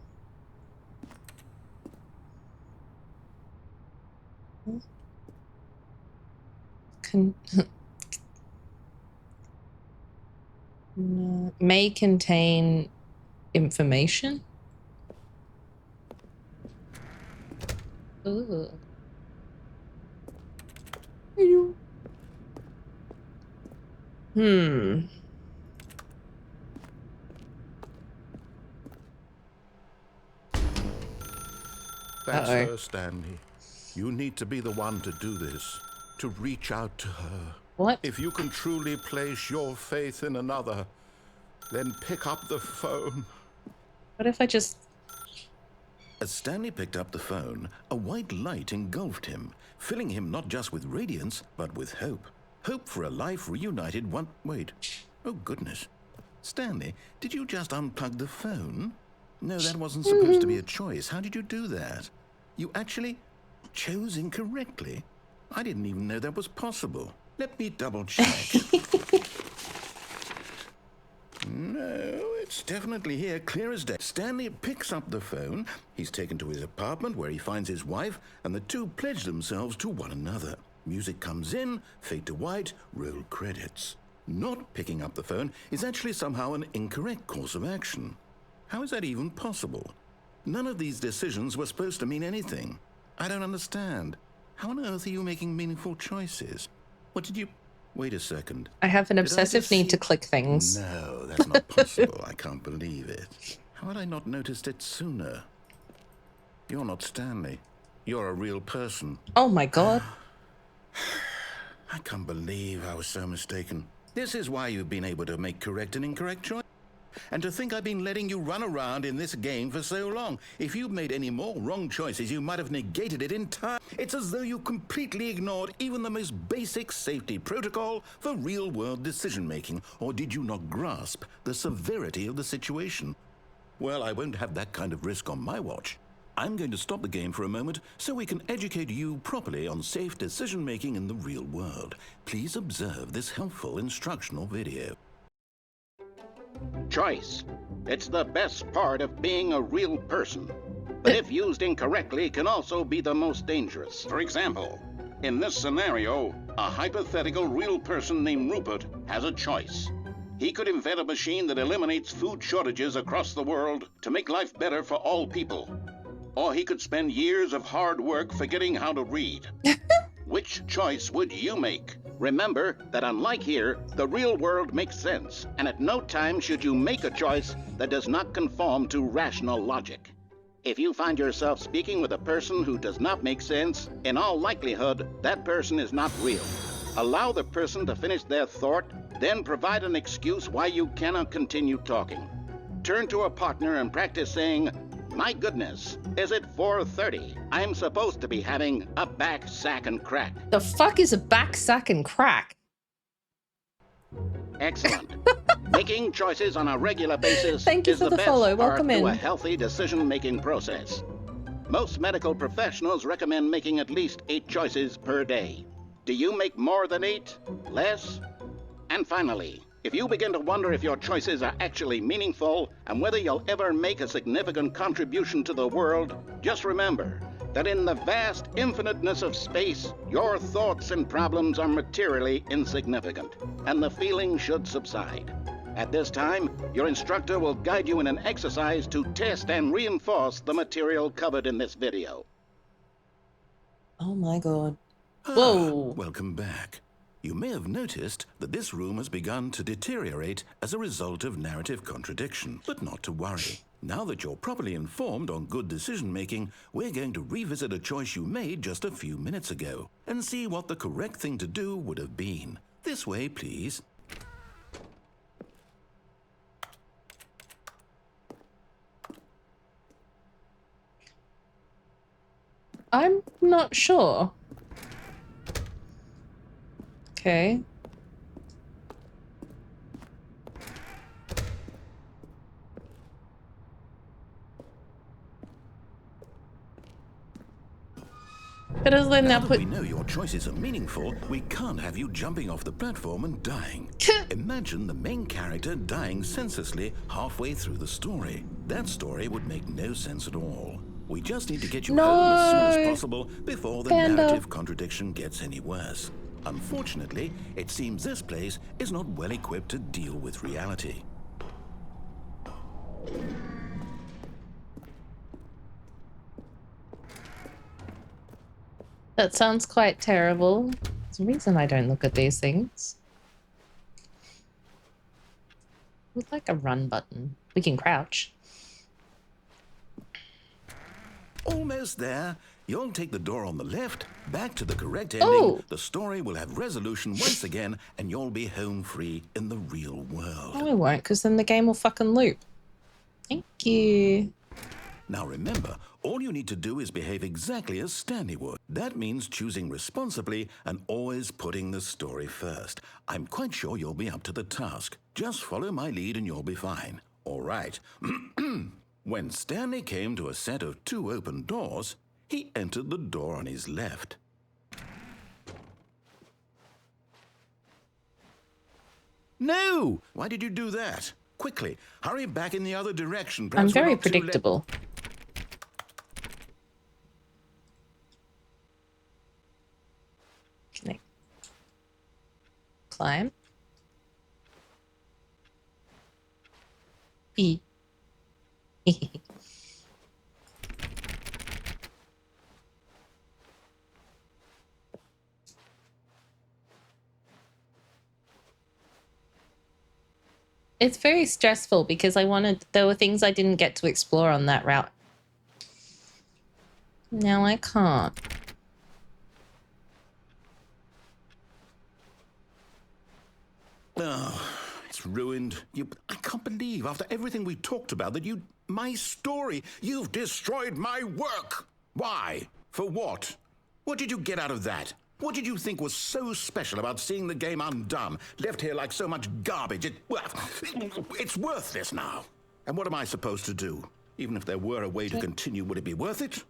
May contain information. Ooh. That's her, Stanley. You need to be the one to do this. To reach out to her. What? If you can truly place your faith in another, then pick up the phone. What if I just... As Stanley picked up the phone, a white light engulfed him, filling him not just with radiance, but with hope. Hope for a life reunited one... Wait. Oh, goodness. Stanley, did you just unplug the phone? No, that wasn't supposed to be a choice. How did you do that? You actually chose incorrectly. I didn't even know that was possible. Let me double check. No, it's definitely here, clear as day. Stanley picks up the phone. He's taken to his apartment where he finds his wife, and the two pledge themselves to one another. Music comes in, fade to white, roll credits. Not picking up the phone is actually somehow an incorrect course of action. How is that even possible? None of these decisions were supposed to mean anything. I don't understand. How on earth are you making meaningful choices? What did you... Wait a second. I have an obsessive need to click things. No, that's not possible. I can't believe it. How had I not noticed it sooner? You're not Stanley. You're a real person. Oh my god. I can't believe I was so mistaken. This is why you've been able to make correct and incorrect choices. And to think I've been letting you run around in this game for so long. If you'd made any more wrong choices, you might have negated it entirely. It's as though you completely ignored even the most basic safety protocol for real-world decision-making. Or did you not grasp the severity of the situation? Well, I won't have that kind of risk on my watch. I'm going to stop the game for a moment so we can educate you properly on safe decision-making in the real world. Please observe this helpful instructional video. Choice. It's the best part of being a real person. But if used incorrectly, can also be the most dangerous. For example, in this scenario, a hypothetical real person named Rupert has a choice. He could invent a machine that eliminates food shortages across the world to make life better for all people. Or he could spend years of hard work forgetting how to read. Which choice would you make? Remember that unlike here, the real world makes sense, and at no time should you make a choice that does not conform to rational logic. If you find yourself speaking with a person who does not make sense, in all likelihood, that person is not real. Allow the person to finish their thought, then provide an excuse why you cannot continue talking. Turn to a partner and practice saying, "My goodness, is it 4:30? I'm supposed to be having a back sack and crack." The fuck is a back sack and crack? Excellent. Making choices on a regular basis Thank you is for the best follow. part Welcome to a in. healthy decision-making process. Most medical professionals recommend making at least 8 choices per day. Do you make more than 8? Less? And finally, if you begin to wonder if your choices are actually meaningful and whether you'll ever make a significant contribution to the world, just remember that in the vast infiniteness of space, your thoughts and problems are materially insignificant, and the feeling should subside. At this time, your instructor will guide you in an exercise to test and reinforce the material covered in this video. Oh my god. Whoa. Welcome back. You may have noticed that this room has begun to deteriorate as a result of narrative contradiction, but not to worry. Now that you're properly informed on good decision-making, we're going to revisit a choice you made just a few minutes ago and see what the correct thing to do would have been. This way, please. I'm not sure. Okay. But as then Now now that put we know your choices are meaningful, we can't have you jumping off the platform and dying. Imagine the main character dying senselessly halfway through the story. That story would make no sense at all. We just need to get you home as soon as possible before the narrative contradiction gets any worse. Unfortunately, it seems this place is not well equipped to deal with reality. That sounds quite terrible. There's a reason I don't look at these things. With like a run button. We can crouch. Almost there. You'll take the door on the left, back to the correct ending. Oh. The story will have resolution once again, and you'll be home free in the real world. No, we won't, because then the game will fucking loop. Thank you. Now remember, all you need to do is behave exactly as Stanley would. That means choosing responsibly and always putting the story first. I'm quite sure you'll be up to the task. Just follow my lead and you'll be fine. All right. When Stanley came to a set of 2 open doors, he entered the door on his left. No! Why did you do that? Quickly, hurry back in the other direction. I'm Perhaps we're very not too predictable. Can I climb? E. It's very stressful because there were things I didn't get to explore on that route. Now I can't. Oh, it's ruined. I can't believe after everything we talked about that my story, you've destroyed my work. Why? For what? What did you get out of that? What did you think was so special about seeing the game undone, left here like so much garbage? It's worthless now. And what am I supposed to do? Even if there were a way to continue, would it be worth it?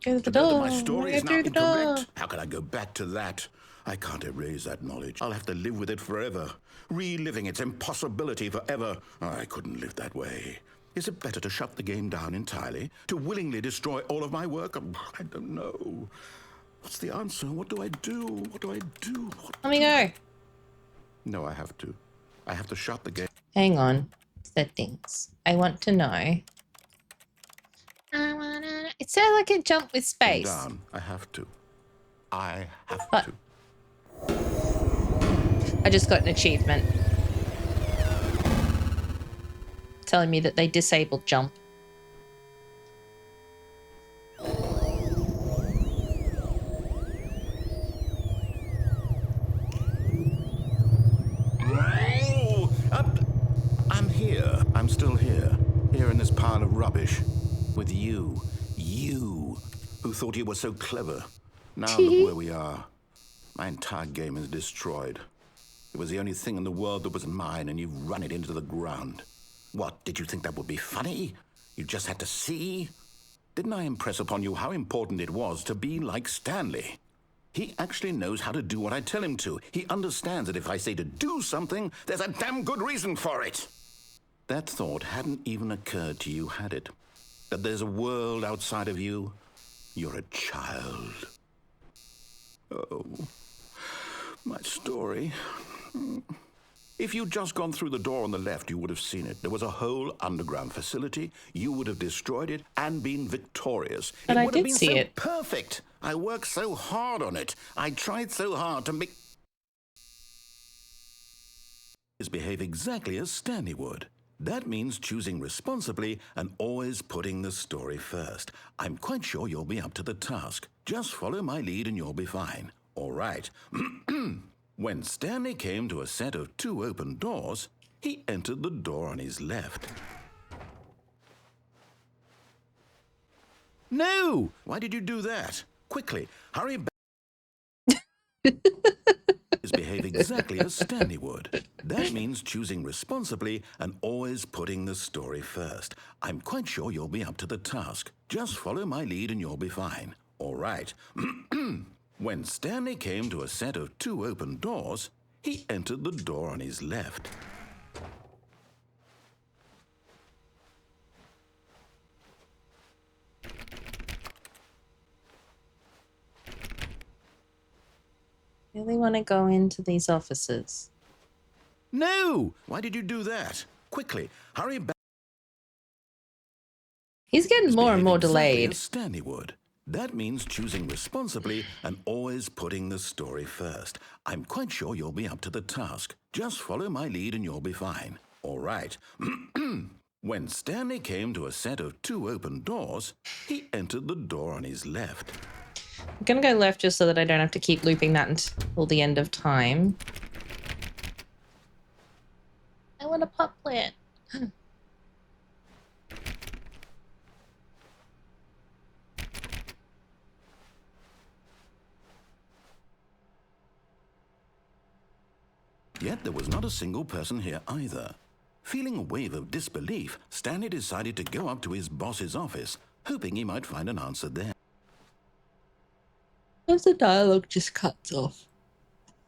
Go to the To know door. that my story is Go now through the door. incorrect? How can I go back to that? I can't erase that knowledge. I'll have to live with it forever, reliving its impossibility forever. I couldn't live that way. Is it better to shut the game down entirely? To willingly destroy all of my work? I don't know. What's the answer? What do I do? What do I do? Let me go. No, I have to. I have to shut the game. Hang on. Settings. I want to know. It sounds like a jump with space. Down. I have to. I have But- to. I just got an achievement. Telling me that they disabled jump. pile of rubbish. With you, who thought you were so clever. Now look where we are. My entire game is destroyed. It was the only thing in the world that was mine, and you've run it into the ground. What, did you think that would be funny? You just had to see? Didn't I impress upon you how important it was to be like Stanley? He actually knows how to do what I tell him to. He understands that if I say to do something, there's a damn good reason for it. That thought hadn't even occurred to you, had it? That there's a world outside of you? You're a child. Oh, my story. If you'd just gone through the door on the left, you would have seen it. There was a whole underground facility. You would have destroyed it and been victorious. But it I would have did been see so it. perfect. I worked so hard on it. I tried so hard to make behave exactly as Stanley would. That means choosing responsibly and always putting the story first. I'm quite sure you'll be up to the task. Just follow my lead and you'll be fine. All right. When Stanley came to a set of 2 open doors, he entered the door on his left. No! Why did you do that? Quickly, hurry back. Behave exactly as Stanley would. That means choosing responsibly and always putting the story first. I'm quite sure you'll be up to the task. Just follow my lead and you'll be fine. All right. When Stanley came to a set of 2 open doors, he entered the door on his left. Really want to go into these offices. No! Why did you do that? Quickly, hurry back. He's getting more and more Exactly delayed. as Stanley would. That means choosing responsibly and always putting the story first. I'm quite sure you'll be up to the task. Just follow my lead and you'll be fine. All right. When Stanley came to a set of 2 open doors, he entered the door on his left. I'm going to go left just so that I don't have to keep looping that until the end of time. I want a pot plant. Yet there was not a single person here either. Feeling a wave of disbelief, Stanley decided to go up to his boss's office, hoping he might find an answer there. If the dialogue just cuts off.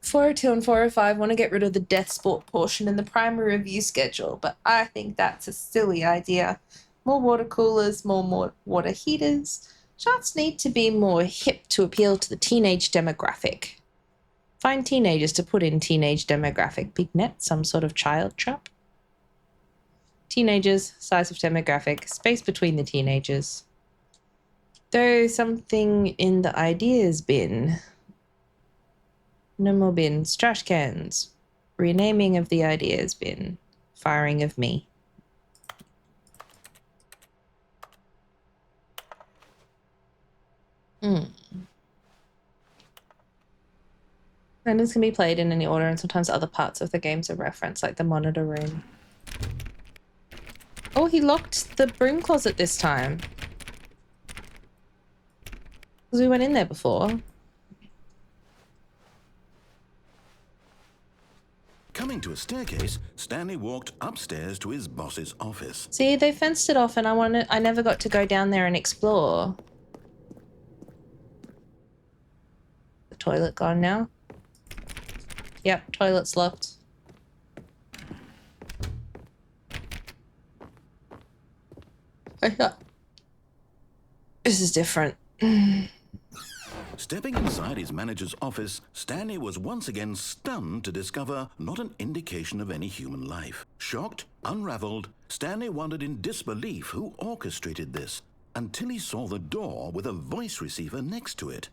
402 and 405 want to get rid of the death sport portion in the primary review schedule, but I think that's a silly idea. More water coolers, more water heaters. Shots need to be more hip to appeal to the teenage demographic. Find teenagers to put in teenage demographic. Big net, some sort of child trap. Teenagers, size of demographic, space between the teenagers. Throw something in the ideas bin. No more bins. Trash cans. Renaming of the ideas bin. Firing of me. Menus can be played in any order, and sometimes other parts of the games are referenced, like the monitor room. Oh, he locked the broom closet this time. Because we went in there before. Coming to a staircase, Stanley walked upstairs to his boss's office. See, they fenced it off and I never got to go down there and explore. The toilet gone now? Yep, toilet's locked. This is different. Stepping inside his manager's office, Stanley was once again stunned to discover not an indication of any human life. Shocked, unraveled, Stanley wondered in disbelief who orchestrated this, until he saw the door with a voice receiver next to it.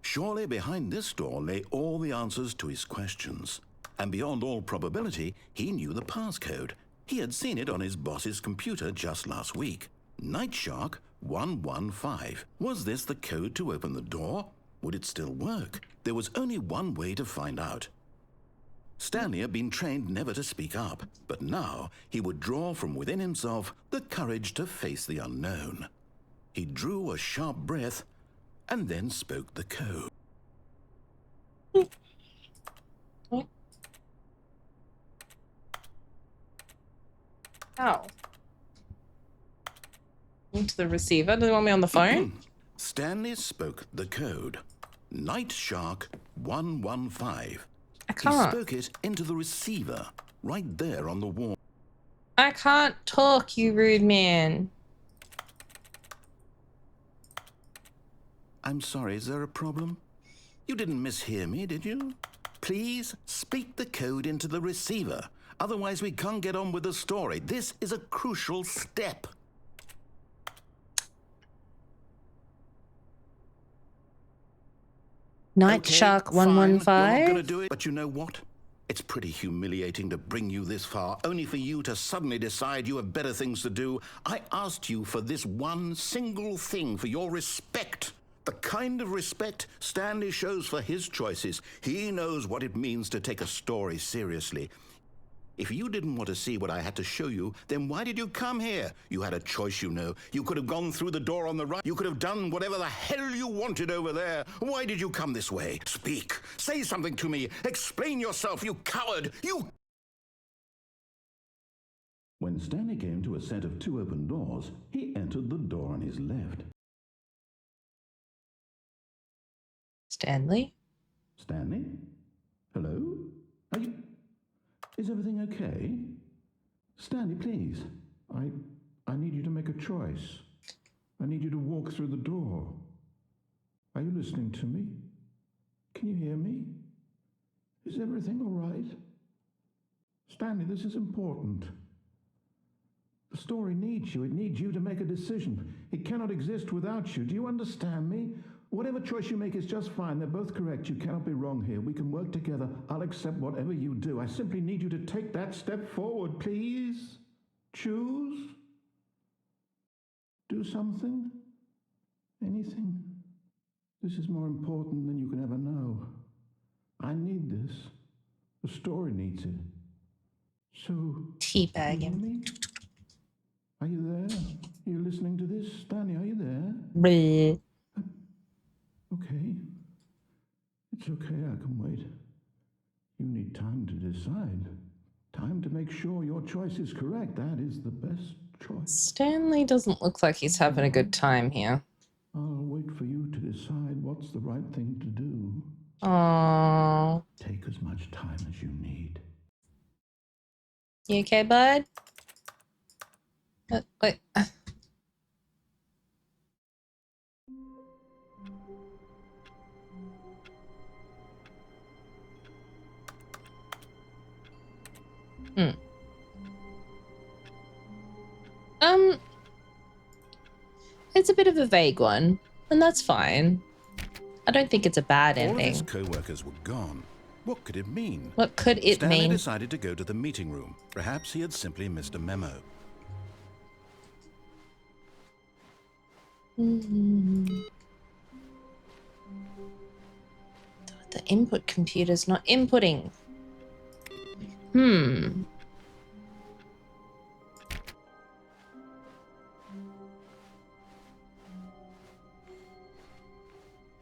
Surely behind this door lay all the answers to his questions. And beyond all probability, he knew the passcode. He had seen it on his boss's computer just last week. Night Shark 115. Was this the code to open the door? Would it still work? There was only one way to find out. Stanley had been trained never to speak up, but now he would draw from within himself the courage to face the unknown. He drew a sharp breath and then spoke the code. Ow. Into the receiver. Do they want me on the phone? Stanley spoke the code. Night Shark 115. I can't. He spoke it into the receiver, right there on the wall. I can't talk, you rude man. I'm sorry, is there a problem? You didn't mishear me, did you? Please speak the code into the receiver. Otherwise, we can't get on with the story. This is a crucial step. Night Shark fine, you're not 115. gonna do it, but you know what? It's pretty humiliating to bring you this far, only for you to suddenly decide you have better things to do. I asked you for this one single thing, for your respect. The kind of respect Stanley shows for his choices. He knows what it means to take a story seriously. If you didn't want to see what I had to show you, then why did you come here? You had a choice, you know. You could have gone through the door on the right. You could have done whatever the hell you wanted over there. Why did you come this way? Speak. Say something to me. Explain yourself, you coward. You... When Stanley came to a set of 2 open doors, he entered the door on his left. Stanley? Stanley? Hello? Are you... Is everything okay? Stanley, please. I need you to make a choice. I need you to walk through the door. Are you listening to me? Can you hear me? Is everything all right? Stanley, this is important. The story needs you. It needs you to make a decision. It cannot exist without you. Do you understand me? Whatever choice you make is just fine. They're both correct. You cannot be wrong here. We can work together. I'll accept whatever you do. I simply need you to take that step forward, please. Choose. Do something. Anything. This is more important than you can ever know. I need this. The story needs it. So... Teabag him. me? Are you there? Are you listening to this? Stanley, are you there? Bleh. Okay. It's okay, I can wait. You need time to decide. Time to make sure your choice is correct. That is the best choice. Stanley doesn't look like he's having a good time here. I'll wait for you to decide what's the right thing to do. Aww. Take as much time as you need. You okay, bud? Wait. It's a bit of a vague one, and that's fine. I don't think it's a bad All of his ending. co-workers were gone. What could it mean? What could it Stanley mean? decided to go to the meeting room. Perhaps he had simply missed a memo. The input computer's not inputting.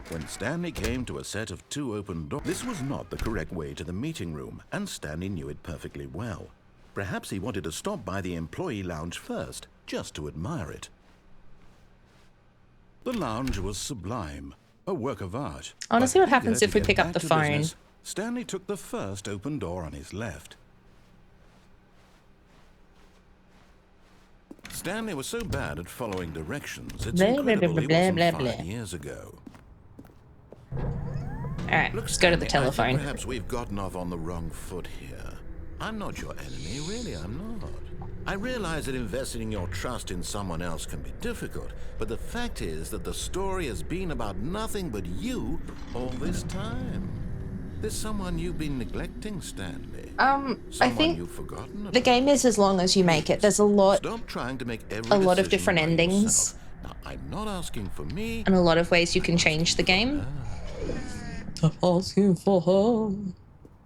When Stanley came to a set of 2 open doors, this was not the correct way to the meeting room, and Stanley knew it perfectly well. Perhaps he wanted to stop by the employee lounge first, just to admire it. The lounge was sublime, a work of art. I want to But see what eager happens to if we get pick up back the to phone. business, Stanley took the first open door on his left. Stanley was so bad at following directions, it's Blah, blah, blah, incredible he blah, wasn't blah, 5 blah. years ago. Alright, Look, let's go to the Stanley, I telephone. think perhaps we've gotten off on the wrong foot here. I'm not your enemy, really, I'm not. I realize that investing your trust in someone else can be difficult, but the fact is that the story has been about nothing but you all this time. There's someone you've been neglecting, Stanley. I Someone think you've forgotten about. the game is as long as you make it. There's a lot Stop trying to make every a lot of decision different by endings. yourself. Now, I'm not asking for me. and a lot of ways you can change the game. Asking for her.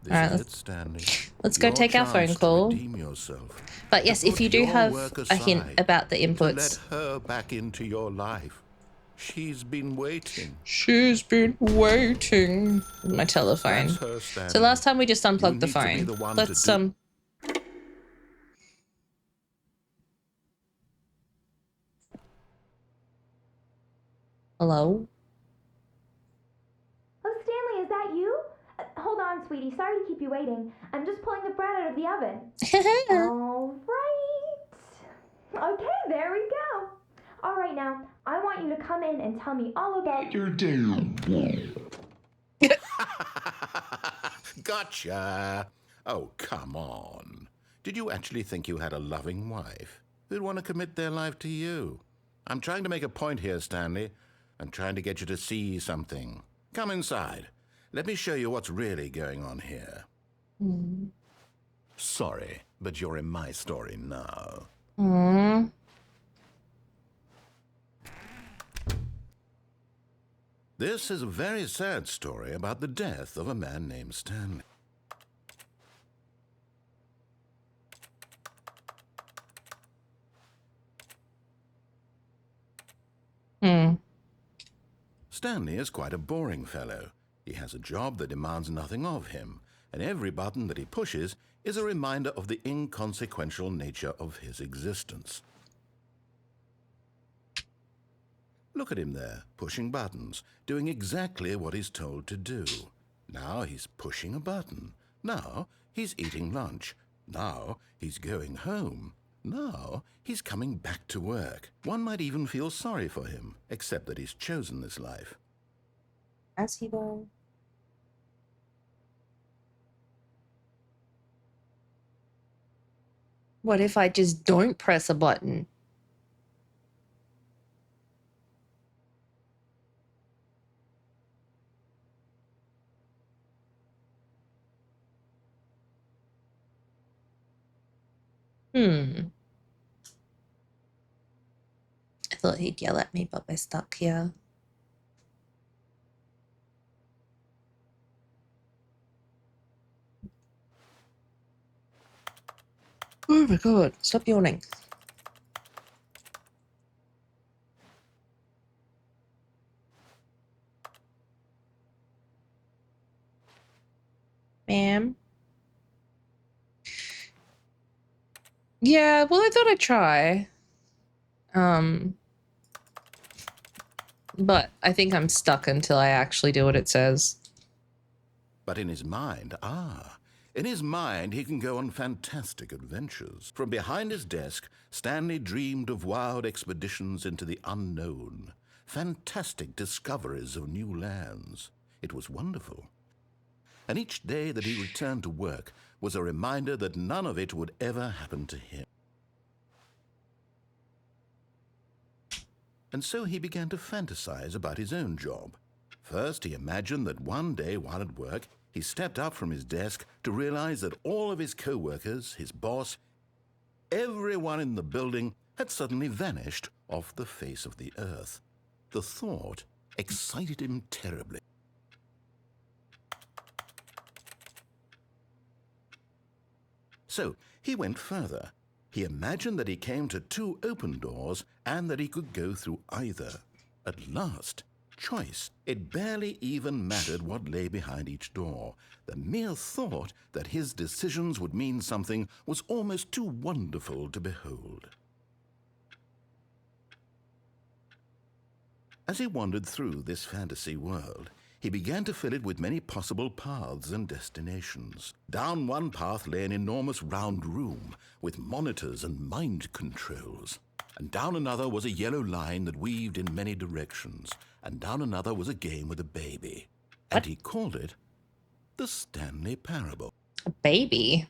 This All right, is it, Stanley. let's go Your take our phone chance to call. redeem yourself. But yes, To if put you do your have work a hint aside, about the to let inputs. her back into your life. She's been waiting. She's been waiting. My telephone. That's her, Stanley. So last time we just You unplugged the need to be phone. the one Let's to do. Hello? Oh, Stanley, is that you? Hold on, sweetie. Sorry to keep you waiting. I'm just pulling the bread out of the oven. All right. Okay, there we go. All right, now, I want you to come in and tell me all about your day. Gotcha. Oh, come on. Did you actually think you had a loving wife who'd want to commit their life to you? I'm trying to make a point here, Stanley. I'm trying to get you to see something. Come inside. Let me show you what's really going on here. Sorry, but you're in my story now. This is a very sad story about the death of a man named Stanley. Stanley is quite a boring fellow. He has a job that demands nothing of him, and every button that he pushes is a reminder of the inconsequential nature of his existence. Look at him there, pushing buttons, doing exactly what he's told to do. Now he's pushing a button. Now he's eating lunch. Now he's going home. Now he's coming back to work. One might even feel sorry for him, except that he's chosen this life. Has he though? What if I just don't press a button? I thought he'd yell at me, but we're stuck here. Oh my god, stop yawning. Ma'am? Yeah, well, I thought I'd try. But I think I'm stuck until I actually do what it says. But in his mind, in his mind he can go on fantastic adventures. From behind his desk, Stanley dreamed of wild expeditions into the unknown, fantastic discoveries of new lands. It was wonderful. And each day that he returned to work was a reminder that none of it would ever happen to him. And so he began to fantasize about his own job. First, he imagined that one day while at work, he stepped up from his desk to realize that all of his co-workers, his boss, everyone in the building had suddenly vanished off the face of the earth. The thought excited him terribly. So he went further. He imagined that he came to 2 open doors and that he could go through either. At last, choice. It barely even mattered what lay behind each door. The mere thought that his decisions would mean something was almost too wonderful to behold. As he wandered through this fantasy world, he began to fill it with many possible paths and destinations. Down one path lay an enormous round room with monitors and mind controls. And down another was a yellow line that weaved in many directions. And down another was a game with a baby. And he called it the Stanley Parable. A baby?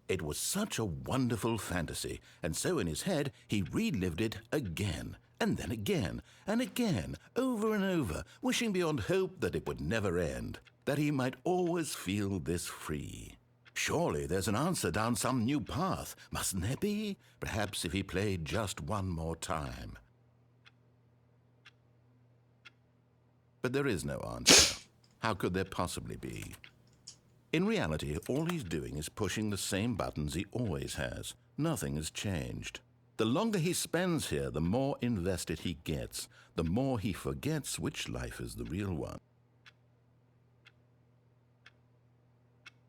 It was such a wonderful fantasy, and so in his head he relived it again, and then again, and again, over and over, wishing beyond hope that it would never end, that he might always feel this free. Surely there's an answer down some new path, mustn't there be? Perhaps if he played just one more time. But there is no answer. How could there possibly be? In reality, all he's doing is pushing the same buttons he always has. Nothing has changed. The longer he spends here, the more invested he gets, the more he forgets which life is the real one.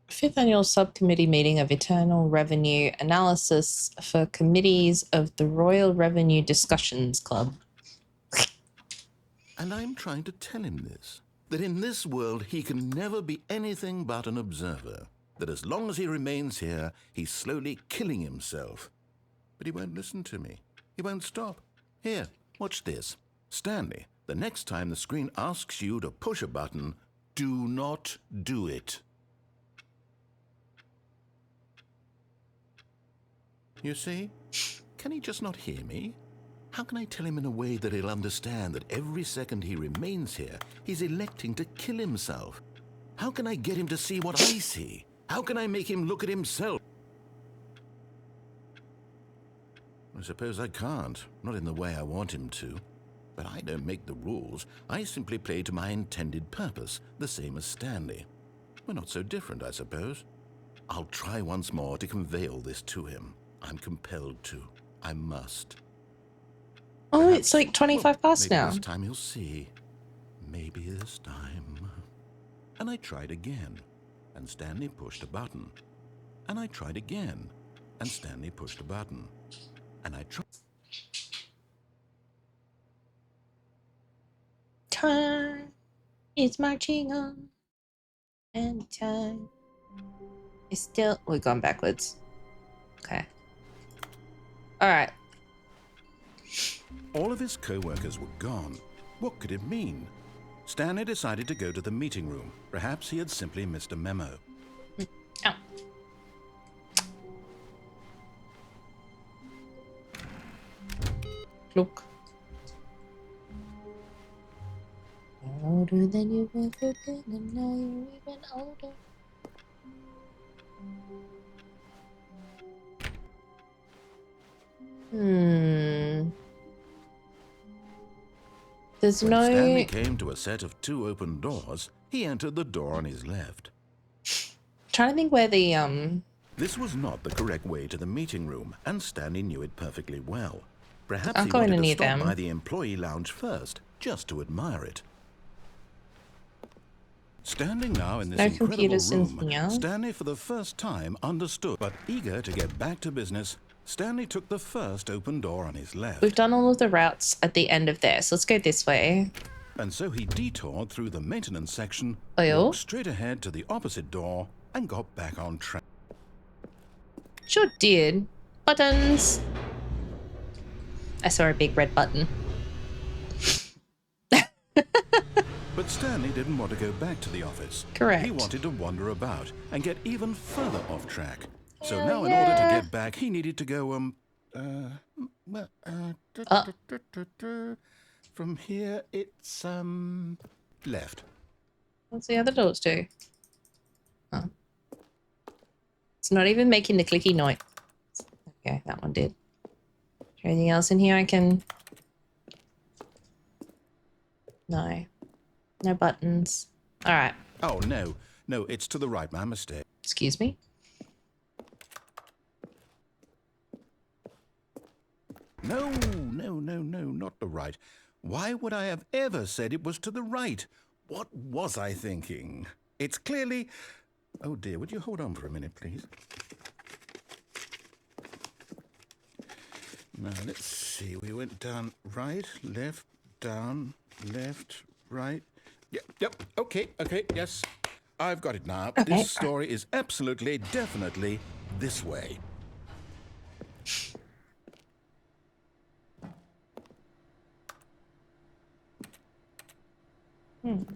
5th Annual Subcommittee Meeting of Internal Revenue Analysis for Committees of the Royal Revenue Discussions Club. And I'm trying to tell him this, that in this world he can never be anything but an observer, that as long as he remains here, he's slowly killing himself. But he won't listen to me. He won't stop. Here, watch this. Stanley, the next time the screen asks you to push a button, do not do it. You see? Can he just not hear me? How can I tell him in a way that he'll understand that every second he remains here, he's electing to kill himself? How can I get him to see what I see? How can I make him look at himself? I suppose I can't, not in the way I want him to. But I don't make the rules. I simply play to my intended purpose, the same as Stanley. We're not so different, I suppose. I'll try once more to convey all this to him. I'm compelled to. I must. Oh, Perhaps, it's like 25 past maybe now. This time he'll see. Maybe this time. And I tried again, and Stanley pushed a button. And I tried again, and Stanley pushed a button. And I tried. Time is marching on, and time is still. We're going backwards. Okay. All right. All of his co-workers were gone. What could it mean? Stanley decided to go to the meeting room. Perhaps he had simply missed a memo. Oh. Look. Older than you've ever been, and now you're even older. There's When no... Stanley came to a set of 2 open doors, he entered the door on his left. Trying to think where the This was not the correct way to the meeting room, and Stanley knew it perfectly well. Perhaps I'm he going wanted to to need stop them. by the employee lounge first, just to admire it. Standing now in this No incredible computers in room, here. Stanley for the first time understood. But eager to get back to business, Stanley took the first open door on his left. We've done all of the routes at the end of there, so let's go this way. And so he detoured through the maintenance section, Oil. walked straight ahead to the opposite door, and got back on track. Sure did. Buttons. I saw a big red button. But Stanley didn't want to go back to the office. Correct. He wanted to wander about and get even further off track. So Hell now in order to yeah. get back, he needed to go, from here it's, left. What's the other doors do? Oh. It's not even making the clicky noise. Okay, that one did. Is there anything else in here I can... No. No buttons. All right. Oh, no, it's to the right, my mistake. Excuse me. No, not the right. Why would I have ever said it was to the right? What was I thinking? It's clearly... Oh dear, would you hold on for a minute, please? Now, let's see. We went down right, left, down, left, right. Yep, okay, yes. I've got it now. Okay. This story is absolutely, definitely this way. Can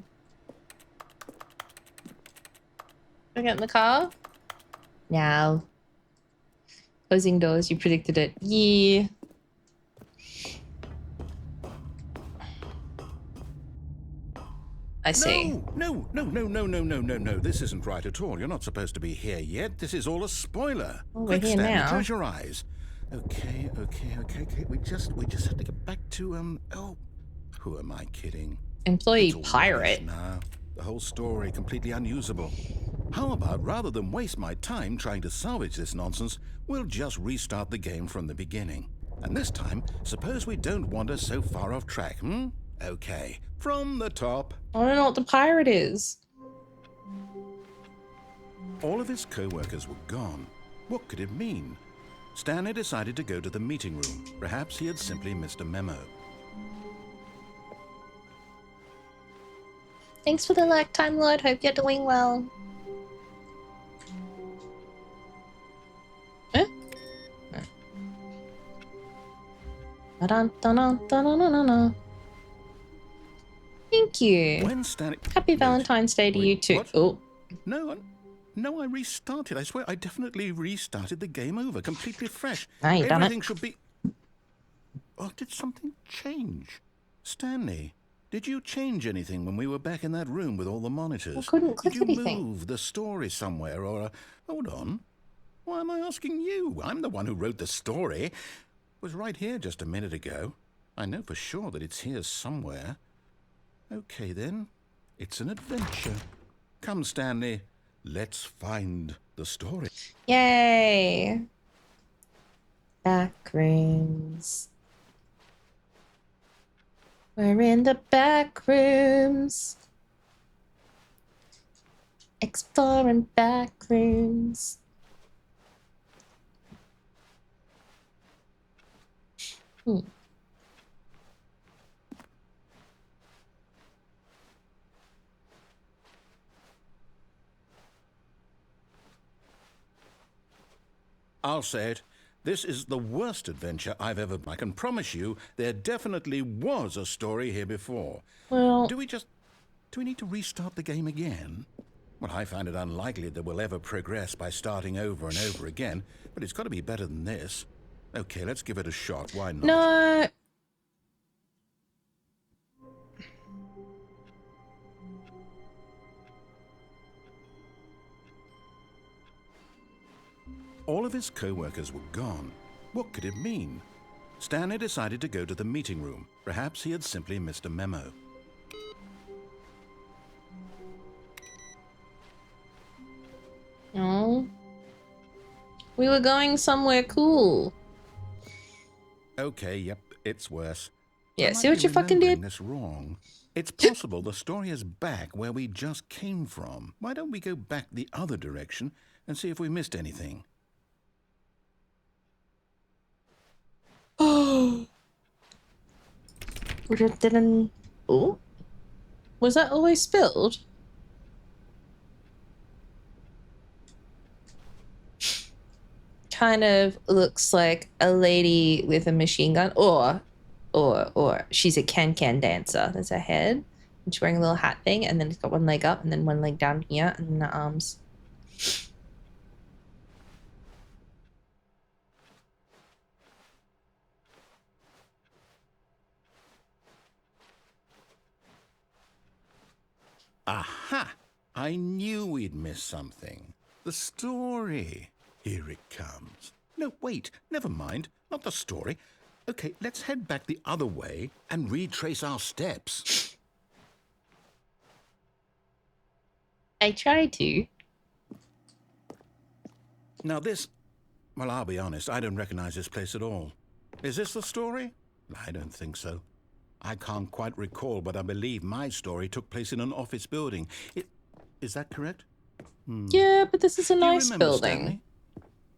I get in the car? No. Closing doors, you predicted it. Yeah. I see. No. This isn't right at all. You're not supposed to be here yet. This is all a spoiler. Oh, we're Quick, here Stanley, now. close your eyes. Okay. We just have to get back to, oh, who am I kidding? Employee It's all pirate. rubbish now. The whole story completely unusable. How about, rather than waste my time trying to salvage this nonsense, we'll just restart the game from the beginning. And this time, suppose we don't wander so far off track, hmm? Okay, from the top. I don't know what the pirate is. All of his co-workers were gone. What could it mean? Stanley decided to go to the meeting room. Perhaps he had simply missed a memo. Thanks for the like, Time Lord. Hope you're doing well. Huh? Dun-dun-dun-dun-dun-dun-dun. Thank you. When Stanley... Happy Valentine's Day to you too. What? Oh. No, I restarted. I swear, I definitely restarted the game over, completely fresh. Ah, you done it. Everything should be... Oh, did something change? Stanley, did you change anything when we were back in that room with all the monitors? I couldn't click did you anything. move the story somewhere, or... Hold on. Why am I asking you? I'm the one who wrote the story. It was right here just a minute ago. I know for sure that it's here somewhere. Okay, then. It's an adventure. Come, Stanley. Let's find the story. Yay. Back rooms. We're in the back rooms. Exploring back rooms. I'll say it. This is the worst adventure I've ever... I can promise you there definitely was a story here before. Well, Do we need to restart the game again? Well, I find it unlikely that we'll ever progress by starting over and over again, but it's got to be better than this. Okay, let's give it a shot. Why not? no. All of his co-workers were gone. What could it mean? Stanley decided to go to the meeting room. Perhaps he had simply missed a memo. Oh. We were going somewhere cool. Okay, yep, it's worse. Yeah, I see might what be you fucking remembering did? this wrong. It's possible the story is back where we just came from. Why don't we go back the other direction and see if we missed anything? Oh. Didn't. Oh. Was that always spilled? Kind of looks like a lady with a machine gun, or she's a can dancer. There's her head, and she's wearing a little hat thing, and then it's got one leg up, and then one leg down here, and then the arms. Aha! I knew we'd miss something. The story. Here it comes. No, wait, never mind. Not the story. Okay, let's head back the other way and retrace our steps. I tried to. Now this... Well, I'll be honest, I don't recognize this place at all. Is this the story? I don't think so. I can't quite recall, but I believe my story took place in an office building. Is that correct? Yeah, but this is a Do you nice remember, building. Stanley?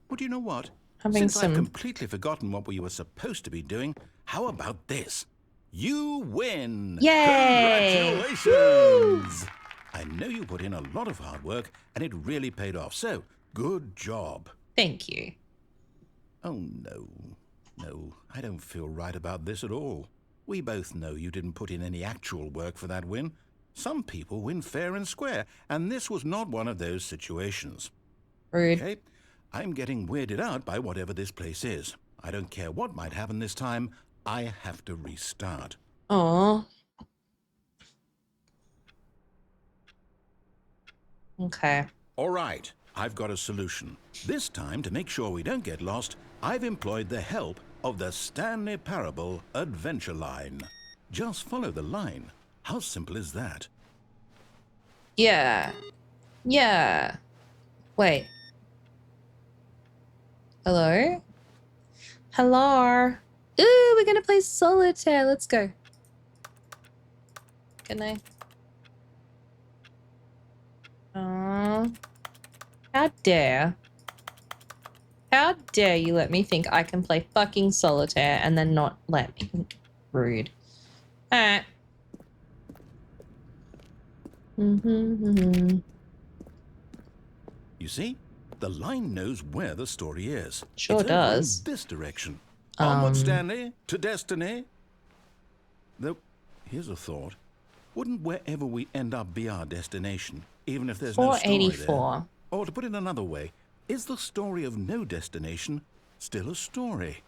Well, do you know what? Having Since some- I've completely forgotten what we were supposed to be doing, how about this? You win! Yay! Congratulations! I know you put in a lot of hard work, and it really paid off, so good job. Thank you. Oh, no. No, I don't feel right about this at all. We both know you didn't put in any actual work for that win. Some people win fair and square, and this was not one of those situations. Rude. Okay? I'm getting weirded out by whatever this place is. I don't care what might happen this time. I have to restart. Aw. Okay. All right, I've got a solution. This time, to make sure we don't get lost, I've employed the help of the Stanley Parable adventure line. Just follow the line. How simple is that? Yeah. Yeah. Wait. Hello? Hello? Ooh, we're gonna play solitaire. Let's go. Can I? How dare. How dare you let me think I can play fucking solitaire and then not let me? Rude. Alright. You see, the line knows where the story is. Sure it's over in does. this direction. Onward, Stanley, to destiny. Though, here's a thought. Wouldn't wherever we end up be our destination, even if there's no story there? 484. Or to put it another way, is the story of no destination still a story?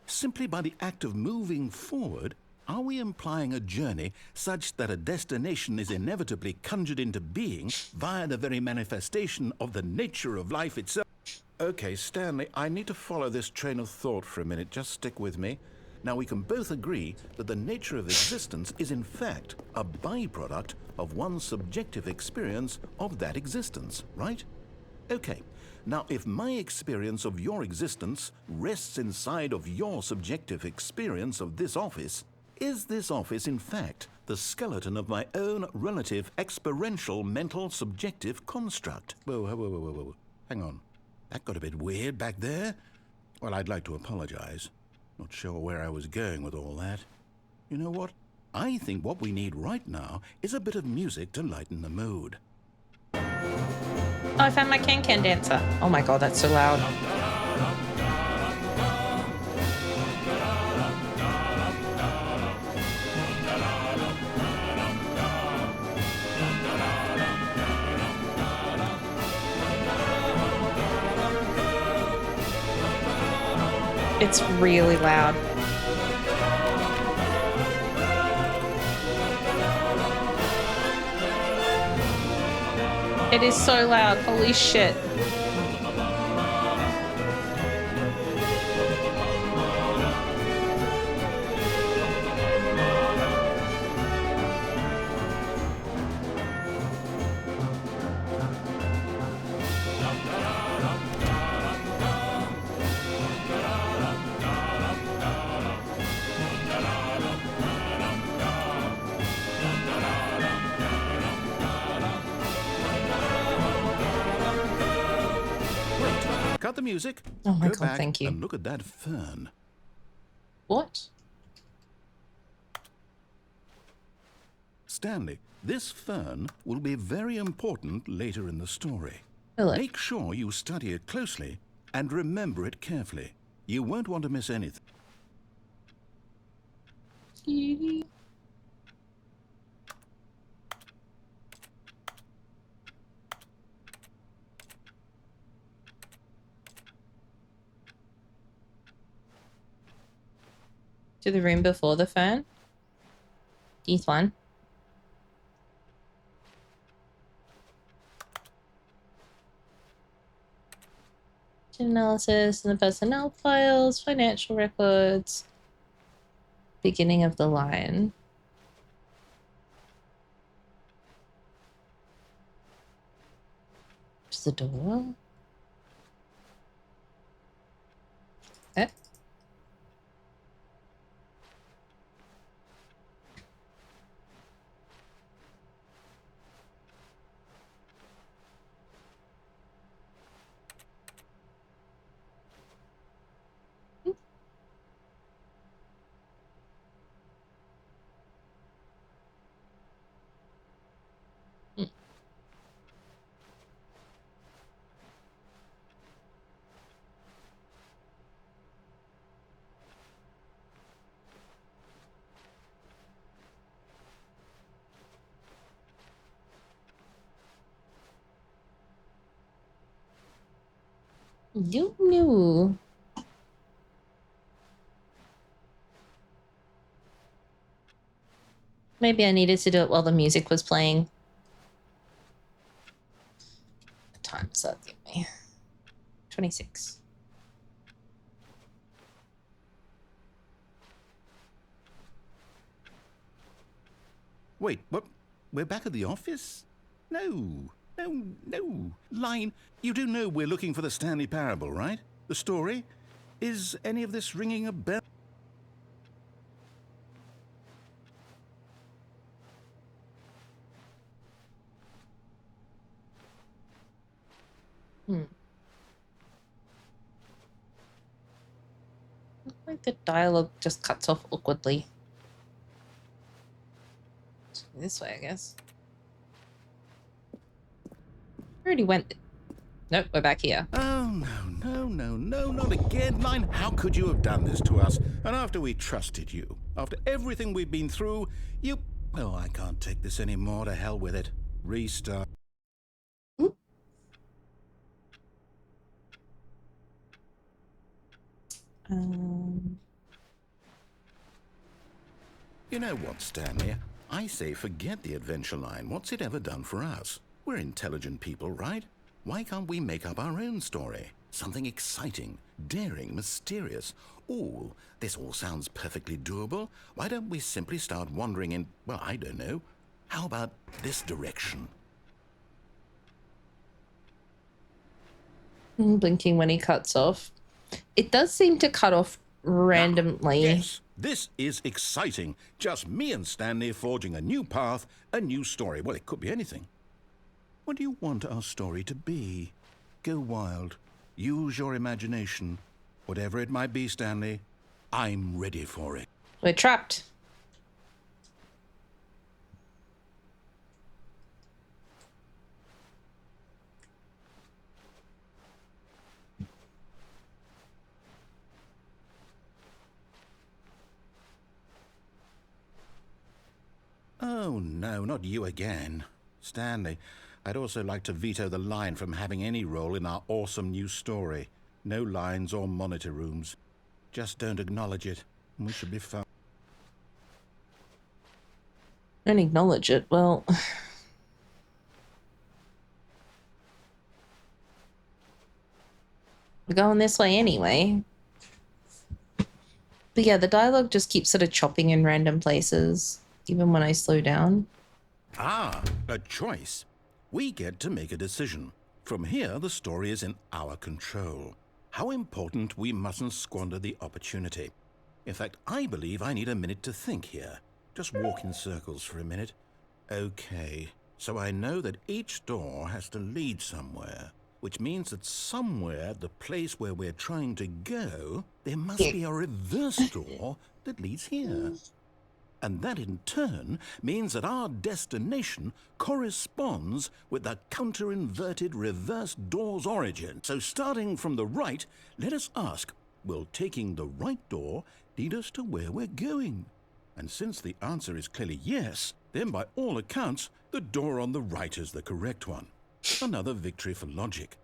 Simply by the act of moving forward, are we implying a journey such that a destination is inevitably conjured into being via the very manifestation of the nature of life itself? Okay, Stanley, I need to follow this train of thought for a minute. Just stick with me. Now, we can both agree that the nature of existence is in fact a byproduct of one's subjective experience of that existence, right? Okay, now if my experience of your existence rests inside of your subjective experience of this office, is this office in fact the skeleton of my own relative experiential mental subjective construct? Whoa. Hang on. That got a bit weird back there. Well, I'd like to apologize. Not sure where I was going with all that. You know what? I think what we need right now is a bit of music to lighten the mood. Oh, I found my can-can dancer. Oh my god, that's so loud. It's really loud. It is so loud. Holy shit. Cut the music. Oh my Go god, back thank you. and look at that fern. What? Stanley, this fern will be very important later in the story. Really? Make sure you study it closely and remember it carefully. You won't want to miss anything. To the room before the phone? This one. Analysis in the personnel files, financial records. Beginning of the line. To the door. Eh? You knew. Maybe I needed to do it while the music was playing. What time does that give me? 26. Wait, what? We're back at the office? No, no. Line, you do know we're looking for the Stanley Parable, right? The story? Is any of this ringing a bell? Like the dialogue just cuts off awkwardly. This way, I guess. Already went. Nope, we're back here. Oh, no, not again. Line, how could you have done this to us? And after we trusted you, after everything we've been through, you... Oh, I can't take this anymore. To hell with it. Restart. You know what, Stanley? I say forget the adventure line. What's it ever done for us? We're intelligent people, right? Why can't we make up our own story? Something exciting, daring, mysterious. Ooh, this all sounds perfectly doable. Why don't we simply start wandering in, well, I don't know. How about this direction? Blinking when he cuts off. It does seem to cut off randomly. Yes, this is exciting. Just me and Stanley forging a new path, a new story. Well, it could be anything. What do you want our story to be? Go wild. Use your imagination. Whatever it might be, Stanley, I'm ready for it. We're trapped. Oh, no, not you again. Stanley, I'd also like to veto the line from having any role in our awesome new story. No lines or monitor rooms. Just don't acknowledge it, and we should be fine. Don't acknowledge it. Well, we're going this way anyway. But yeah, the dialogue just keeps sort of chopping in random places, even when I slow down. Ah, a choice. We get to make a decision. From here, the story is in our control. How important we mustn't squander the opportunity. In fact, I believe I need a minute to think here. Just walk in circles for a minute. Okay, so I know that each door has to lead somewhere, which means that somewhere, the place where we're trying to go, there must be a reverse door that leads here. And that in turn means that our destination corresponds with the counter-inverted reverse door's origin. So starting from the right, let us ask, will taking the right door lead us to where we're going? And since the answer is clearly yes, then by all accounts, the door on the right is the correct one. Another victory for logic.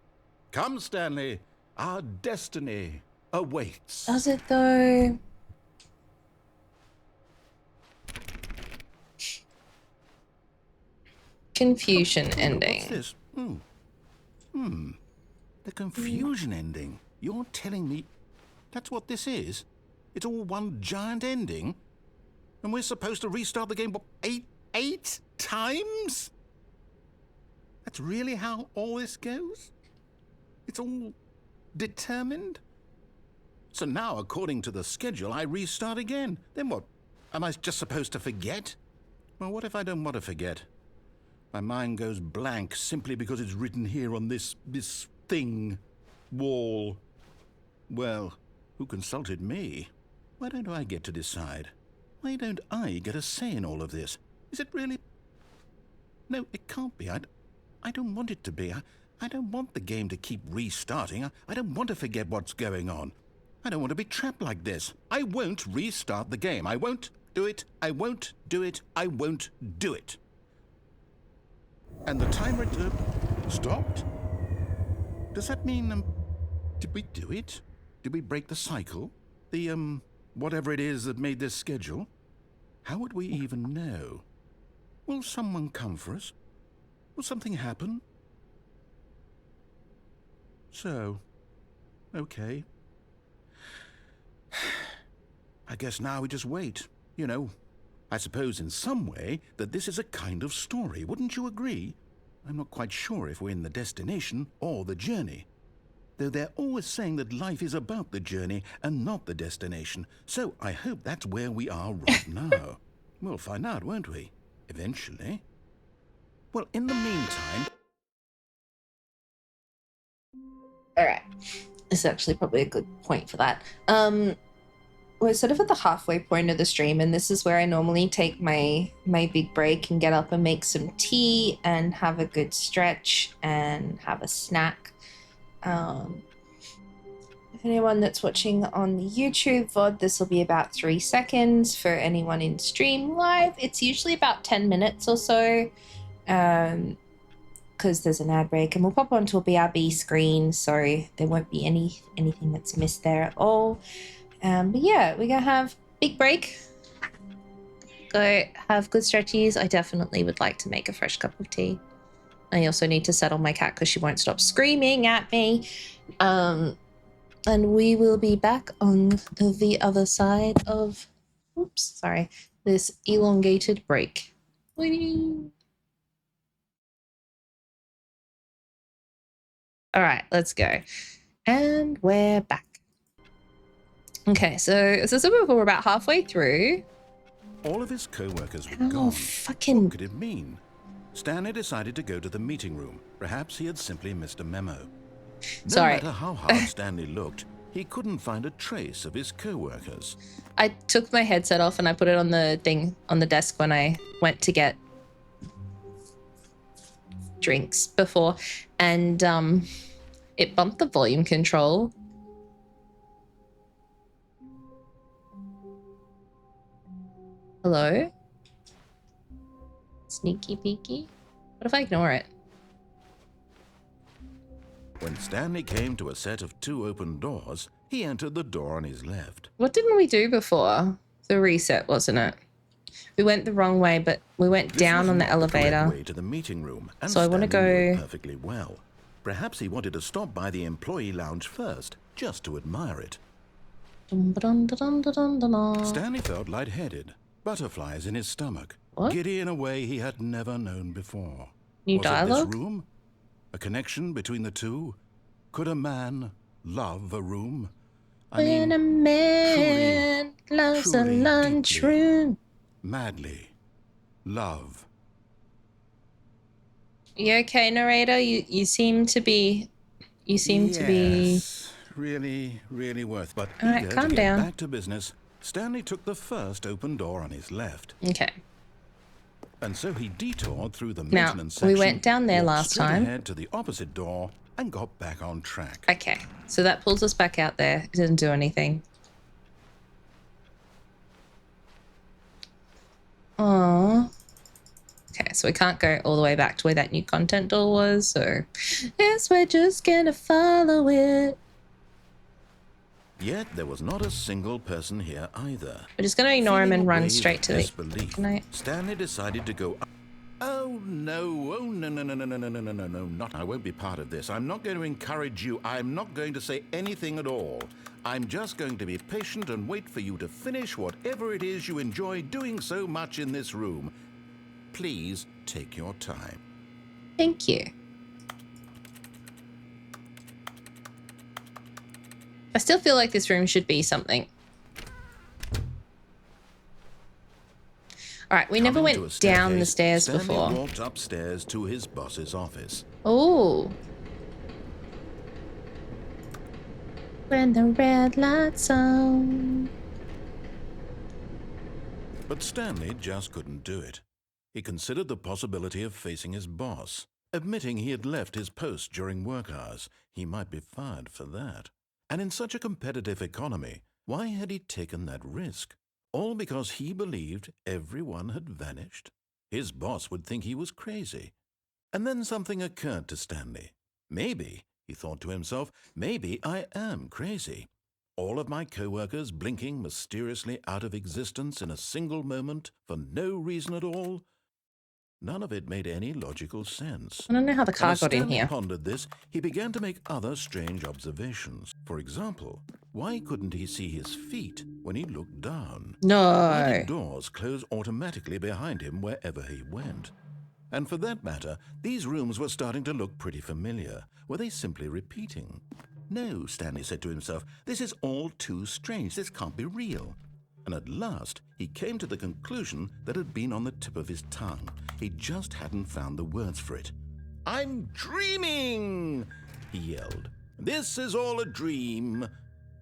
Come, Stanley, our destiny awaits. Does it though? Confusion ending. What's this? The confusion ending. You're telling me that's what this is? It's all one giant ending? And we're supposed to restart the game, what, eight times? That's really how all this goes? It's all determined? So now, according to the schedule, I restart again. Then what? Am I just supposed to forget? Well, what if I don't want to forget? My mind goes blank simply because it's written here on this thing, wall. Well, who consulted me? Why don't I get to decide? Why don't I get a say in all of this? Is it really? No, it can't be. I don't want it to be. I don't want the game to keep restarting. I don't want to forget what's going on. I don't want to be trapped like this. I won't restart the game. I won't do it. I won't do it. I won't do it. And the timer stopped? Does that mean, did we do it? Did we break the cycle? The, whatever it is that made this schedule? How would we even know? Will someone come for us? Will something happen? So, okay. I guess now we just wait, I suppose in some way that this is a kind of story, wouldn't you agree? I'm not quite sure if we're in the destination or the journey. Though they're always saying that life is about the journey and not the destination, so I hope that's where we are right now. We'll find out, won't we? Eventually. Well, in the meantime... All right. This is actually probably a good point for that. We're sort of at the halfway point of the stream, and this is where I normally take my big break and get up and make some tea and have a good stretch and have a snack. Anyone that's watching on the YouTube VOD, this will be about 3 seconds. For anyone in stream live, it's usually about 10 minutes or so, because there's an ad break, and we'll pop onto a BRB screen, so there won't be anything that's missed there at all. But yeah, we're gonna have big break. Go have good stretchies. I definitely would like to make a fresh cup of tea. I also need to settle my cat because she won't stop screaming at me. And we will be back on the other side of, this elongated break. Whee! All right, let's go. And we're back. Okay, so we're about halfway through. All of his co-workers were Oh, gone. fucking... What could it mean? Stanley decided to go to the meeting room. Perhaps he had simply missed a memo. Sorry. No matter how hard Stanley looked, he couldn't find a trace of his co-workers. I took my headset off and I put it on the thing on the desk when I went to get drinks before, and it bumped the volume control. Hello? Sneaky peeky? What if I ignore it? When Stanley came to a set of 2 open doors, he entered the door on his left. What didn't we do before? The reset, wasn't it? We went the wrong way, but we went down on the elevator. Way to the meeting room, and so I want to Stanley knew go it perfectly well. Perhaps he wanted to stop by the employee lounge first, just to admire it. Stanley felt lightheaded, butterflies in his stomach, What? giddy in a way he had never known before. New Was dialogue? it this room? A connection between the two? Could a man love a room? When a man loves a truly, lunchroom. Madly. Love. You okay, narrator? You seem to be... You seem to be... Yes, really, really worth. But All right, eager calm to get down. back to business, Stanley took the first open door on his left. Okay. And so he detoured through the Now, maintenance section. we went down there walked last straight time. ahead to the opposite door and got back on track. Okay, so that pulls us back out there. It didn't do anything. Oh. Okay, so we can't go all the way back to where that new content door was, so yes, we're just gonna follow it. Yet there was not a single person here either. We're just gonna ignore him Feeling and a run wave straight of to the... disbelief, Can I... Stanley decided to go up. Oh no, no, not. I won't be part of this. I'm not going to encourage you. I'm not going to say anything at all. I'm just going to be patient and wait for you to finish whatever it is you enjoy doing so much in this room. Please take your time. Thank you. I still feel like this room should be something. All right, we never Coming to a went down the staircase, stairs Stanley before. walked upstairs to his boss's office. Oh. When the red light's on. But Stanley just couldn't do it. He considered the possibility of facing his boss. Admitting he had left his post during work hours, he might be fired for that. And in such a competitive economy, why had he taken that risk? All because he believed everyone had vanished? His boss would think he was crazy. And then something occurred to Stanley. Maybe, he thought to himself, maybe I am crazy. All of my co-workers blinking mysteriously out of existence in a single moment for no reason at all? None of it made any logical sense. I don't know how the car And as got in Stanley here. pondered this, he began to make other strange observations. For example, why couldn't he see his feet when he looked down? Why No. did doors close automatically behind him wherever he went? And for that matter, these rooms were starting to look pretty familiar. Were they simply repeating? No, Stanley said to himself, this is all too strange. This can't be real. And at last, he came to the conclusion that had been on the tip of his tongue. He just hadn't found the words for it. "I'm dreaming!" he yelled. "This is all a dream."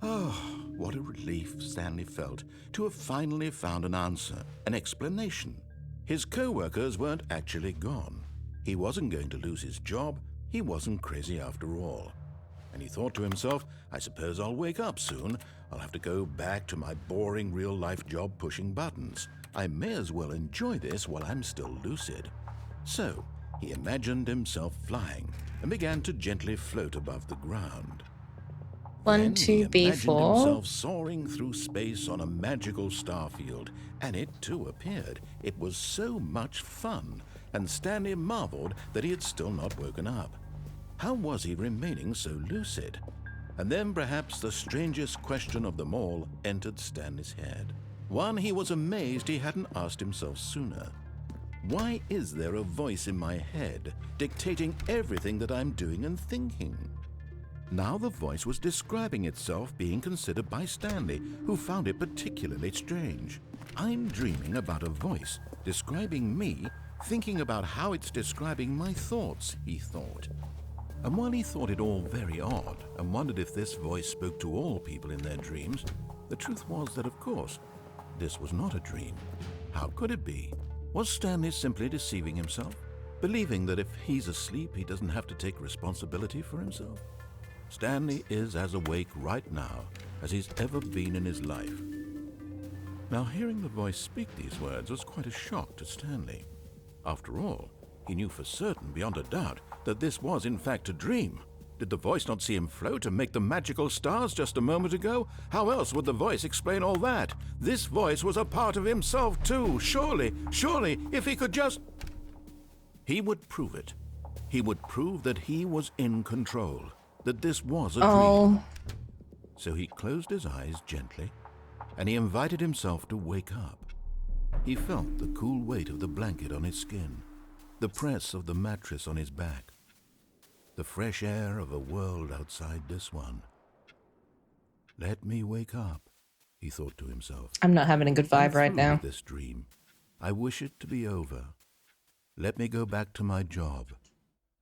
Oh, what a relief Stanley felt to have finally found an answer, an explanation. His co-workers weren't actually gone. He wasn't going to lose his job. He wasn't crazy after all. And he thought to himself, I suppose I'll wake up soon. I'll have to go back to my boring real-life job pushing buttons. I may as well enjoy this while I'm still lucid. So he imagined himself flying and began to gently float above the ground. 1, 2, He imagined B4. himself soaring through space on a magical star field, and it too appeared. It was so much fun, and Stanley marveled that he had still not woken up. How was he remaining so lucid? And then perhaps the strangest question of them all entered Stanley's head. One he was amazed he hadn't asked himself sooner. Why is there a voice in my head dictating everything that I'm doing and thinking? Now the voice was describing itself being considered by Stanley, who found it particularly strange. I'm dreaming about a voice describing me, thinking about how it's describing my thoughts, he thought. And while he thought it all very odd and wondered if this voice spoke to all people in their dreams, the truth was that, of course, this was not a dream. How could it be? Was Stanley simply deceiving himself, believing that if he's asleep, he doesn't have to take responsibility for himself? Stanley is as awake right now as he's ever been in his life. Now, hearing the voice speak these words was quite a shock to Stanley. After all, he knew for certain, beyond a doubt, that this was in fact a dream. Did the voice not see him float and make the magical stars just a moment ago? How else would the voice explain all that? This voice was a part of himself too. Surely, if he could just... He would prove it. He would prove that he was in control, that this was a dream. So he closed his eyes gently, and he invited himself to wake up. He felt the cool weight of the blanket on his skin, the press of the mattress on his back, the fresh air of a world outside this one. Let me wake up, he thought to himself. I'm not having a good vibe right now. This dream. I wish it to be over. Let me go back to my job.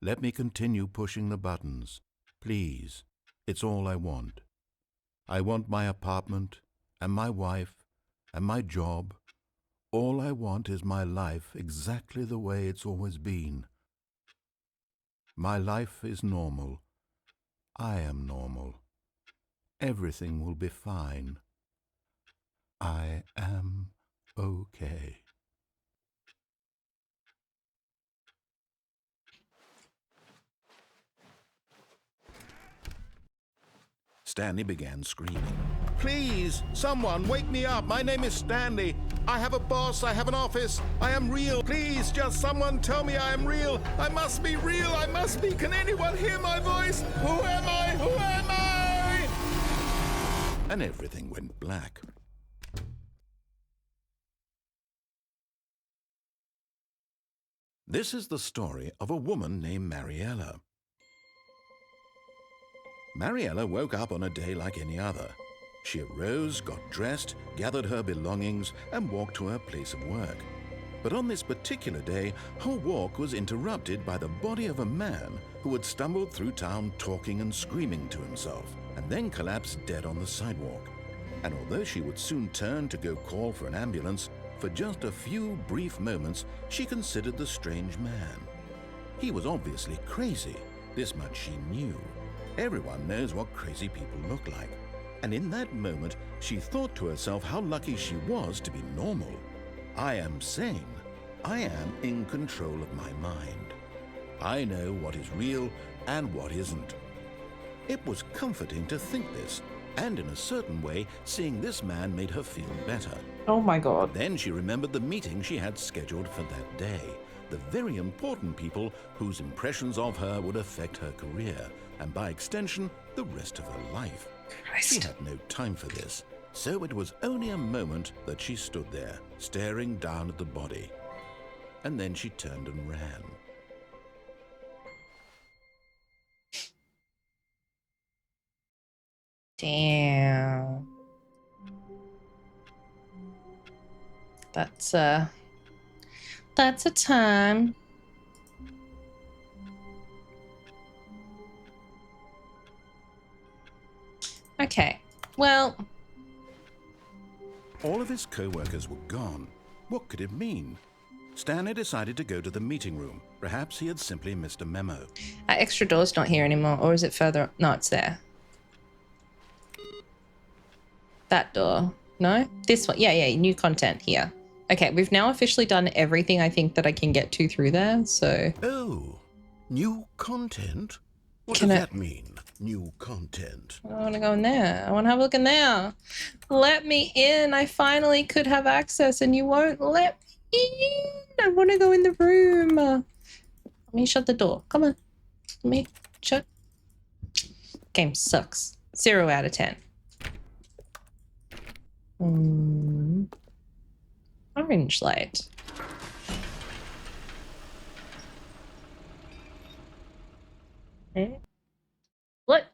Let me continue pushing the buttons. Please, it's all I want. I want my apartment and my wife and my job. All I want is my life exactly the way it's always been. My life is normal. I am normal. Everything will be fine. I am okay. Stanley began screaming. Please, someone, wake me up. My name is Stanley. I have a boss. I have an office. I am real. Please, just someone tell me I am real. I must be real. I must be. Can anyone hear my voice? Who am I? Who am I? And everything went black. This is the story of a woman named Mariella. Mariella woke up on a day like any other. She arose, got dressed, gathered her belongings, and walked to her place of work. But on this particular day, her walk was interrupted by the body of a man who had stumbled through town talking and screaming to himself, and then collapsed dead on the sidewalk. And although she would soon turn to go call for an ambulance, for just a few brief moments, she considered the strange man. He was obviously crazy. This much she knew. Everyone knows what crazy people look like. And in that moment, she thought to herself how lucky she was to be normal. I am sane. I am in control of my mind. I know what is real and what isn't. It was comforting to think this, and in a certain way, seeing this man made her feel better. Oh my God. Then she remembered the meeting she had scheduled for that day. The very important people whose impressions of her would affect her career, and by extension, the rest of her life. She had no time for this, so it was only a moment that she stood there, staring down at the body. and then she turned and ran. Damn. That's a time. Okay. Well, All of his co-workers were gone. What could it mean? Stanley decided to go to the meeting room. Perhaps he had simply missed a memo. our extra door's not here anymore, or is it further? No, it's there. That door. No? This one. Yeah, new content here. Okay, we've now officially done everything I think that I can get to through there, so... Oh, new content? What Can does I- that mean, new content? I want to go in there. I want to have a look in there. Let me in. I finally could have access and you won't let me in. I want to go in the room. Let me shut the door. Come on. Let me shut. Game sucks. 0 out of 10. Orange light. Okay. What?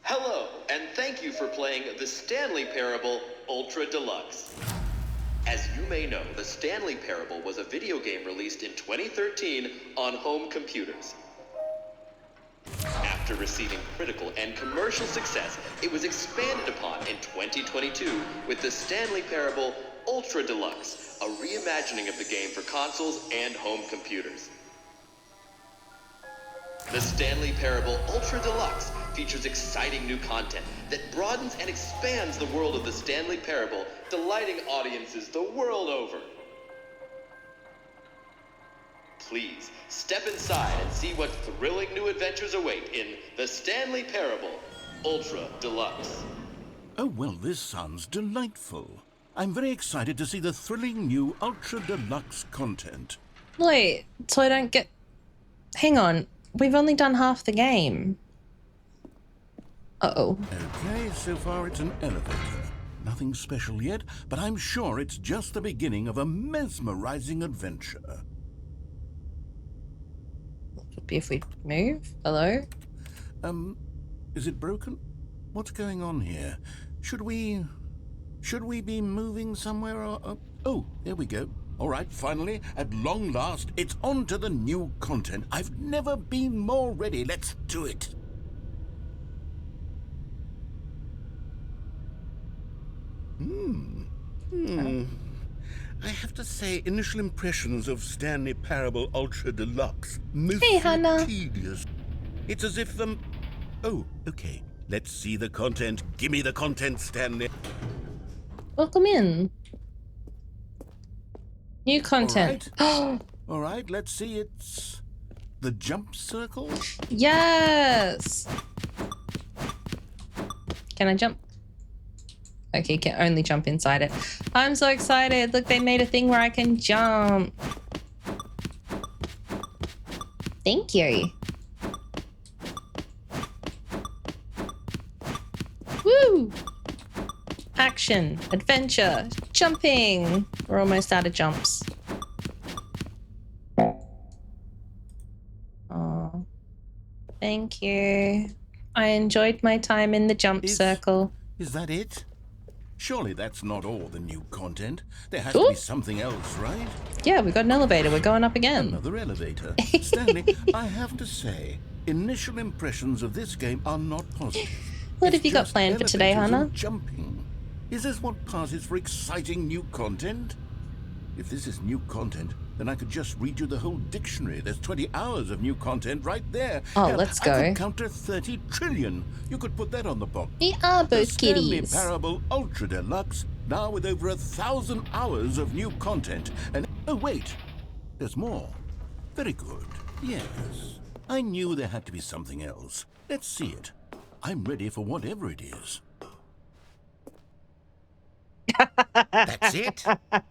Hello, and thank you for playing the Stanley Parable Ultra Deluxe. As you may know, the Stanley Parable was a video game released in 2013 on home computers. After receiving critical and commercial success, it was expanded upon in 2022 with the Stanley Parable Ultra Deluxe, a reimagining of the game for consoles and home computers. The Stanley Parable Ultra Deluxe features exciting new content that broadens and expands the world of the Stanley Parable, delighting audiences the world over. Please, step inside and see what thrilling new adventures await in the Stanley Parable Ultra Deluxe. Oh, well, this sounds delightful. I'm very excited to see the thrilling new Ultra Deluxe content. Wait, so I don't get... Hang on. We've only done half the game. Uh-oh. Okay, so far it's an elevator. Nothing special yet, but I'm sure it's just the beginning of a mesmerizing adventure. Would be if we move. Hello? Is it broken? What's going on here? Should we be moving somewhere or... Oh, there we go. All right, finally, at long last, it's on to the new content. I've never been more ready. Let's do it. I have to say, initial impressions of Stanley Parable Ultra Deluxe. Mostly Hannah. tedious. It's as if Oh, okay. Let's see the content. Give me the content, Stanley. Welcome in. New content. All right, let's see. It's the jump circle. Yes! Can I jump? Okay, you can only jump inside it. I'm so excited. Look, they made a thing where I can jump. Thank you. Woo! Action, adventure, jumping. We're almost out of jumps. Oh, thank you. I enjoyed my time in the jump circle. Is that it? Surely that's not all the new content. There has to be something else, right? Yeah, we got an elevator. We're going up again. Another elevator. Stanley, I have to say, initial impressions of this game are not positive. What have It's you got just planned for today, elevators Hannah? and jumping. Is this what passes for exciting new content? If this is new content, then I could just read you the whole dictionary. There's 20 hours of new content right there. Oh, Hell, let's I go. could count to 30 trillion. You could put that on the box. We are The both Stanley kitties. Parable Ultra Deluxe, now with over 1,000 hours of new content. And oh wait, there's more. Very good. Yes, I knew there had to be something else. Let's see it. I'm ready for whatever it is. That's it?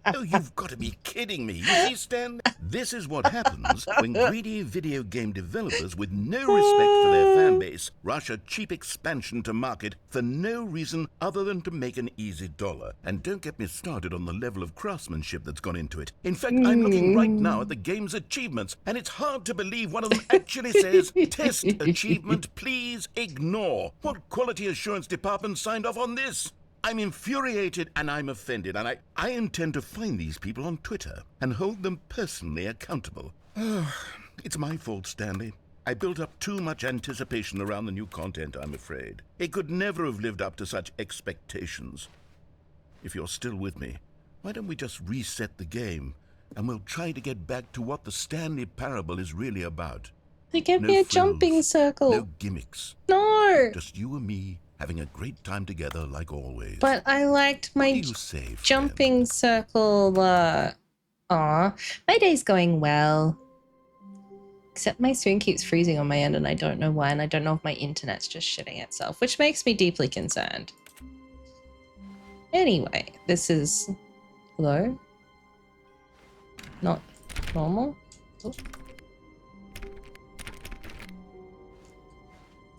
Oh, you've got to be kidding me. You see, Stan? This is what happens when greedy video game developers with no respect for their fan base rush a cheap expansion to market for no reason other than to make an easy dollar. And don't get me started on the level of craftsmanship that's gone into it. In fact, I'm looking right now at the game's achievements, and it's hard to believe one of them actually says, "Test achievement, please ignore." What quality assurance department signed off on this? I'm infuriated and I'm offended, and I intend to find these people on Twitter and hold them personally accountable. It's my fault, Stanley. I built up too much anticipation around the new content, I'm afraid. It could never have lived up to such expectations. If you're still with me, why don't we just reset the game, and we'll try to get back to what the Stanley Parable is really about. They gave me a frills, jumping circle. No gimmicks. No. Just you and me having a great time together like always. But I liked my What do you say, friend? jumping circle. Aw, my day's going well. Except my screen keeps freezing on my end and I don't know why, and I don't know if my internet's just shitting itself, which makes me deeply concerned. Anyway, this is... Hello? Not normal? Oh.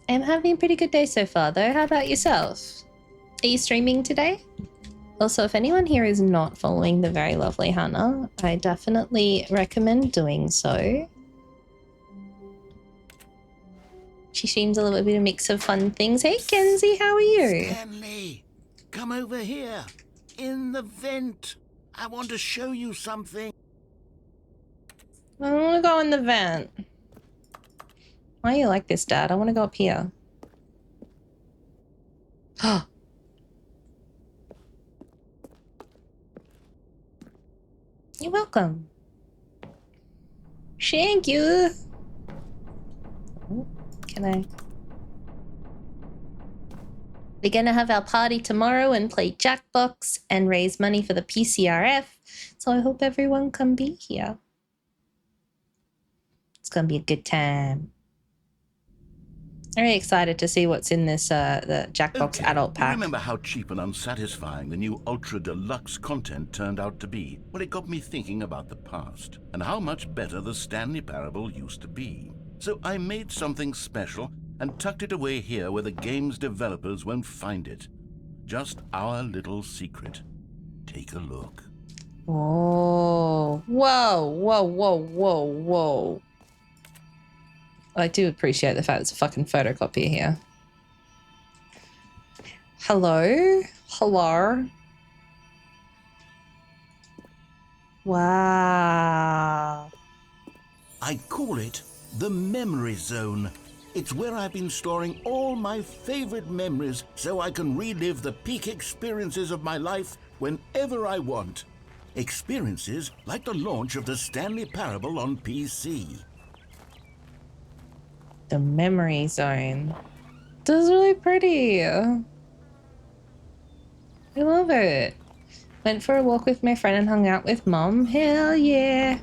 I'm having a pretty good day so far, though. How about yourself? Are you streaming today? Also, if anyone here is not following the very lovely Hannah, I definitely recommend doing so. She streams a little bit of a mix of fun things. Hey, Kenzie, how are you? Stanley, come over here. In the vent. I want to show you something. I want to go in the vent. Why are you like this, Dad? I want to go up here. You're welcome. Thank you. Oh, can I? We're gonna have our party tomorrow and play Jackbox and raise money for the PCRF. So I hope everyone can be here. It's gonna be a good time. Very excited to see what's in this the Jackbox adult You pack. remember how cheap and unsatisfying the new Ultra Deluxe content turned out to be? Well, it got me thinking about the past and how much better the Stanley Parable used to be. So I made something special and tucked it away here where the game's developers won't find it. Just our little secret. Take a look. Oh, whoa, whoa, whoa, whoa, whoa. I do appreciate the fact it's a fucking photocopier here. Hello? Hello? Wow. I call it the Memory Zone. It's where I've been storing all my favorite memories so I can relive the peak experiences of my life whenever I want. Experiences like the launch of the Stanley Parable on PC. The memory zone. This is really pretty. I love it. Went for a walk with my friend and hung out with Mom. Hell yeah.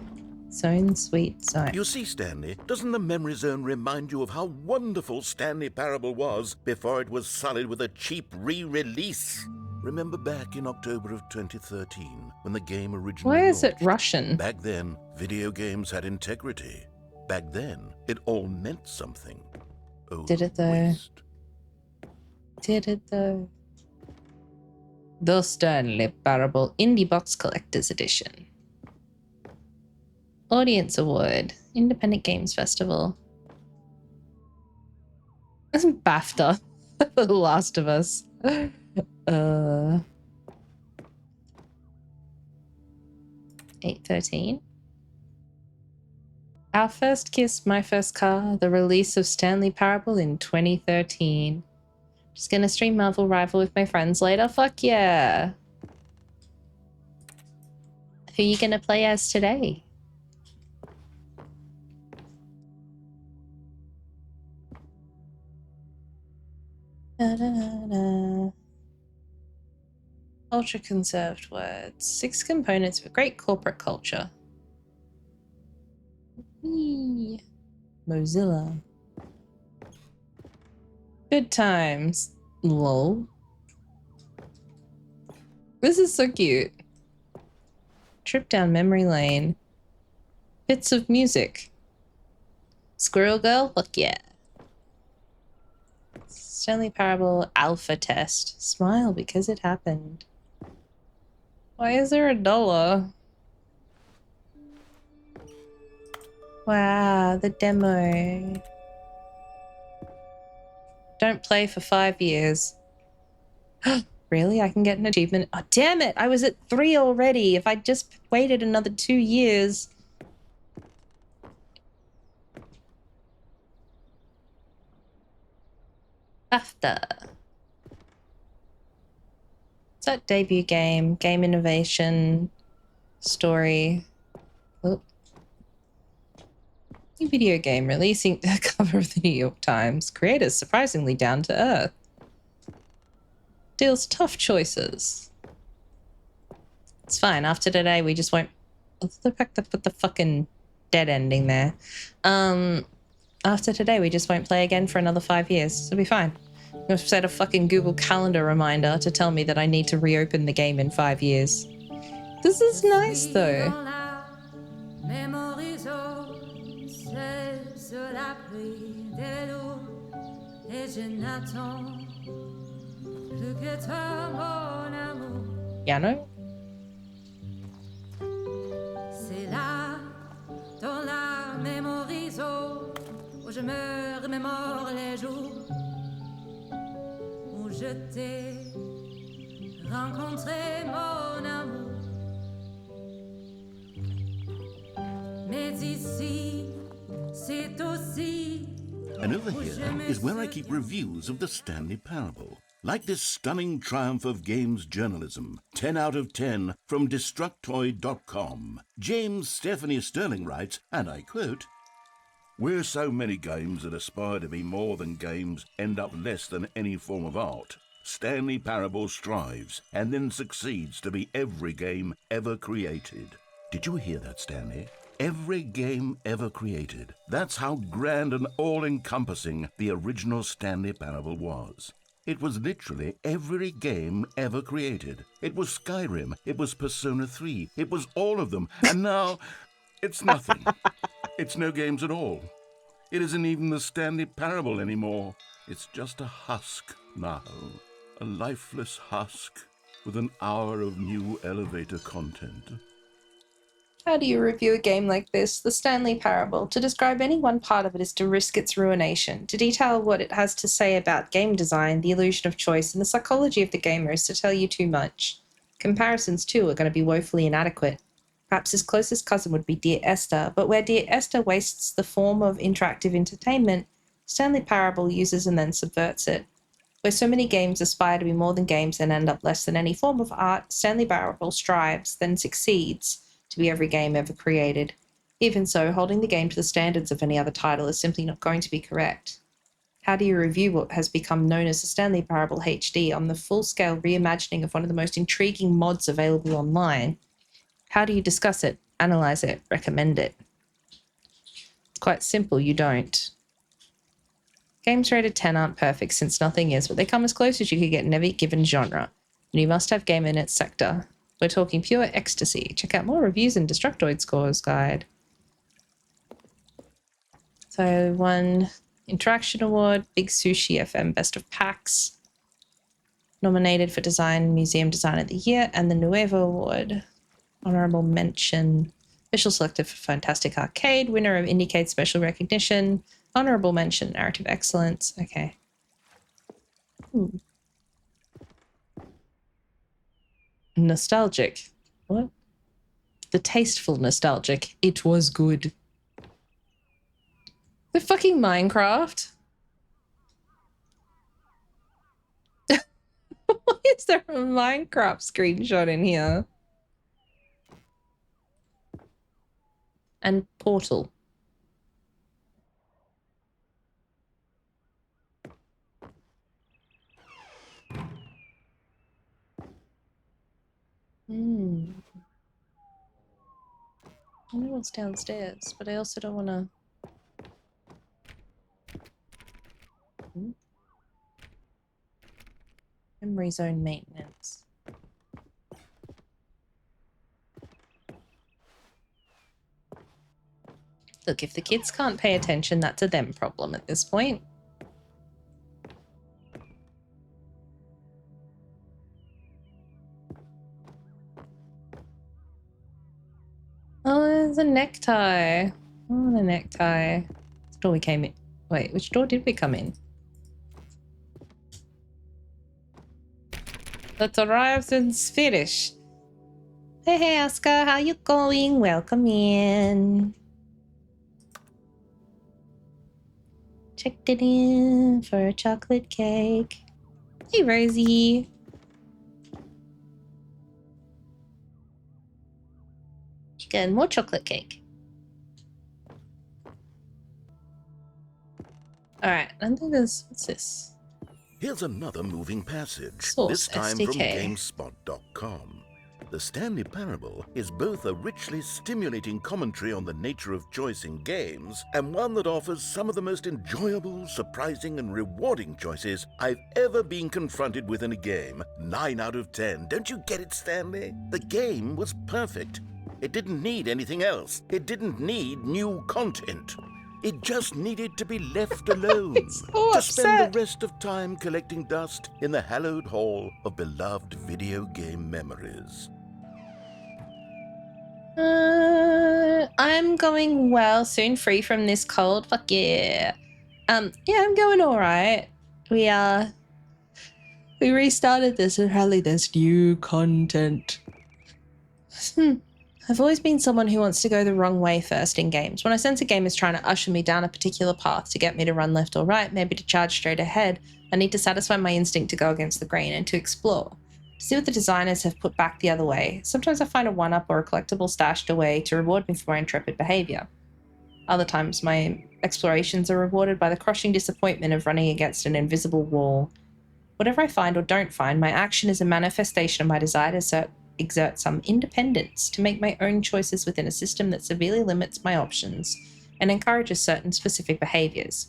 Zone, sweet zone. You see, Stanley, doesn't the Memory Zone remind you of how wonderful Stanley Parable was before it was sullied with a cheap re-release? Remember back in October of 2013 when the game originally Why is it launched? Russian? Back then, video games had integrity. Back then, it all meant something. Oh, Did it though? waste. Did it though? The Stanley Parable Indie Box Collector's Edition. Audience Award. Independent Games Festival. That's BAFTA. The Last of Us. 8/13. Our First Kiss, My First Car, the release of Stanley Parable in 2013. Just gonna stream Marvel Rival with my friends later. Fuck yeah. Who you gonna play as today? Da-da-da-da. Ultra conserved words. 6 components of a great corporate culture. Whee. Mozilla. Good times. Lol. This is so cute. Trip down memory lane. Bits of music. Squirrel Girl? Fuck yeah. Stanley Parable alpha test. Smile because it happened. Why is there $1? Wow, the demo. Don't play for 5 years. Really? I can get an achievement? Oh, damn it! I was at 3 already. If I just waited another 2 years. After. Is that debut game? Game innovation. Story. Oh. New video game releasing the cover of the New York Times. Creators surprisingly down to earth. Deals tough choices. It's fine. After today, we just won't. The fact that put the fucking dead ending there. After today, we just won't play again for another 5 years. It'll be fine. You've set a fucking Google Calendar reminder to tell me that I need to reopen the game in 5 years. This is nice, though. Piano? C'est là, dans la mémoriso, où je me remémore les jours où je t'ai rencontré, mon amour. Mais ici, c'est aussi. And over here is where I keep reviews of the Stanley Parable. Like this stunning triumph of games journalism, 10 out of 10 from Destructoid.com. James Stephanie Sterling writes, and I quote, "Where so many games that aspire to be more than games end up less than any form of art, Stanley Parable strives and then succeeds to be every game ever created." Did you hear that, Stanley? Every game ever created. That's how grand and all-encompassing the original Stanley Parable was. It was literally every game ever created. It was Skyrim, it was Persona 3, it was all of them, and now it's nothing. It's no games at all. It isn't even the Stanley Parable anymore. It's just a husk now. A lifeless husk with an hour of new elevator content. How do you review a game like this, the Stanley Parable? To describe any one part of it is to risk its ruination. To detail what it has to say about game design, the illusion of choice, and the psychology of the gamer is to tell you too much. Comparisons, too, are going to be woefully inadequate. Perhaps his closest cousin would be Dear Esther, but where Dear Esther wastes the form of interactive entertainment, Stanley Parable uses and then subverts it. Where so many games aspire to be more than games and end up less than any form of art, Stanley Parable strives, then succeeds, to be every game ever created. Even so, holding the game to the standards of any other title is simply not going to be correct. How do you review what has become known as the Stanley Parable HD on the full-scale reimagining of one of the most intriguing mods available online? How do you discuss it, analyze it, recommend it? It's quite simple, you don't. Games rated 10 aren't perfect since nothing is, but they come as close as you could get in every given genre. And you must have game in its sector. We're talking pure ecstasy. Check out more reviews in Destructoid Scores Guide. So won Interaction Award, Big Sushi FM Best of Packs, nominated for Design Museum Design of the Year, and the Nuevo Award. Honorable mention, official selected for Fantastic Arcade, winner of Indiecade Special Recognition, honorable mention, Narrative Excellence. Okay. Nostalgic. What? The tasteful nostalgic. It was good. The fucking Minecraft. Why is there a Minecraft screenshot in here? And Portal. I know what's downstairs, but I also don't want to... Memory zone maintenance. Look, if the kids can't pay attention, that's a them problem at this point. Oh, there's a necktie. Oh, a necktie. Which door we came in? Wait, which door did we come in? Let's arrive since Swedish. Hey, Oscar, how you going? Welcome in. Checked it in for a chocolate cake. Hey, Rosie. You got more chocolate cake. Alright, I think there's... What's this? Here's another moving passage, Source this time SDK. from GameSpot.com. The Stanley Parable is both a richly stimulating commentary on the nature of choice in games, and one that offers some of the most enjoyable, surprising, and rewarding choices I've ever been confronted with in a game. 9 out of 10. Don't you get it, Stanley? The game was perfect. It didn't need anything else. It didn't need new content. It just needed to be left alone. So to spend upset. the rest of time collecting dust in the hallowed hall of beloved video game memories. I'm going well, soon free from this cold. Fuck yeah. Yeah, I'm going all right. We restarted this and apparently there's new content. I've always been someone who wants to go the wrong way first in games. When I sense a game is trying to usher me down a particular path to get me to run left or right, maybe to charge straight ahead, I need to satisfy my instinct to go against the grain and to explore. To see what the designers have put back the other way. Sometimes I find a one-up or a collectible stashed away to reward me for my intrepid behaviour. Other times my explorations are rewarded by the crushing disappointment of running against an invisible wall. Whatever I find or don't find, my action is a manifestation of my desire to exert some independence, to make my own choices within a system that severely limits my options and encourages certain specific behaviours.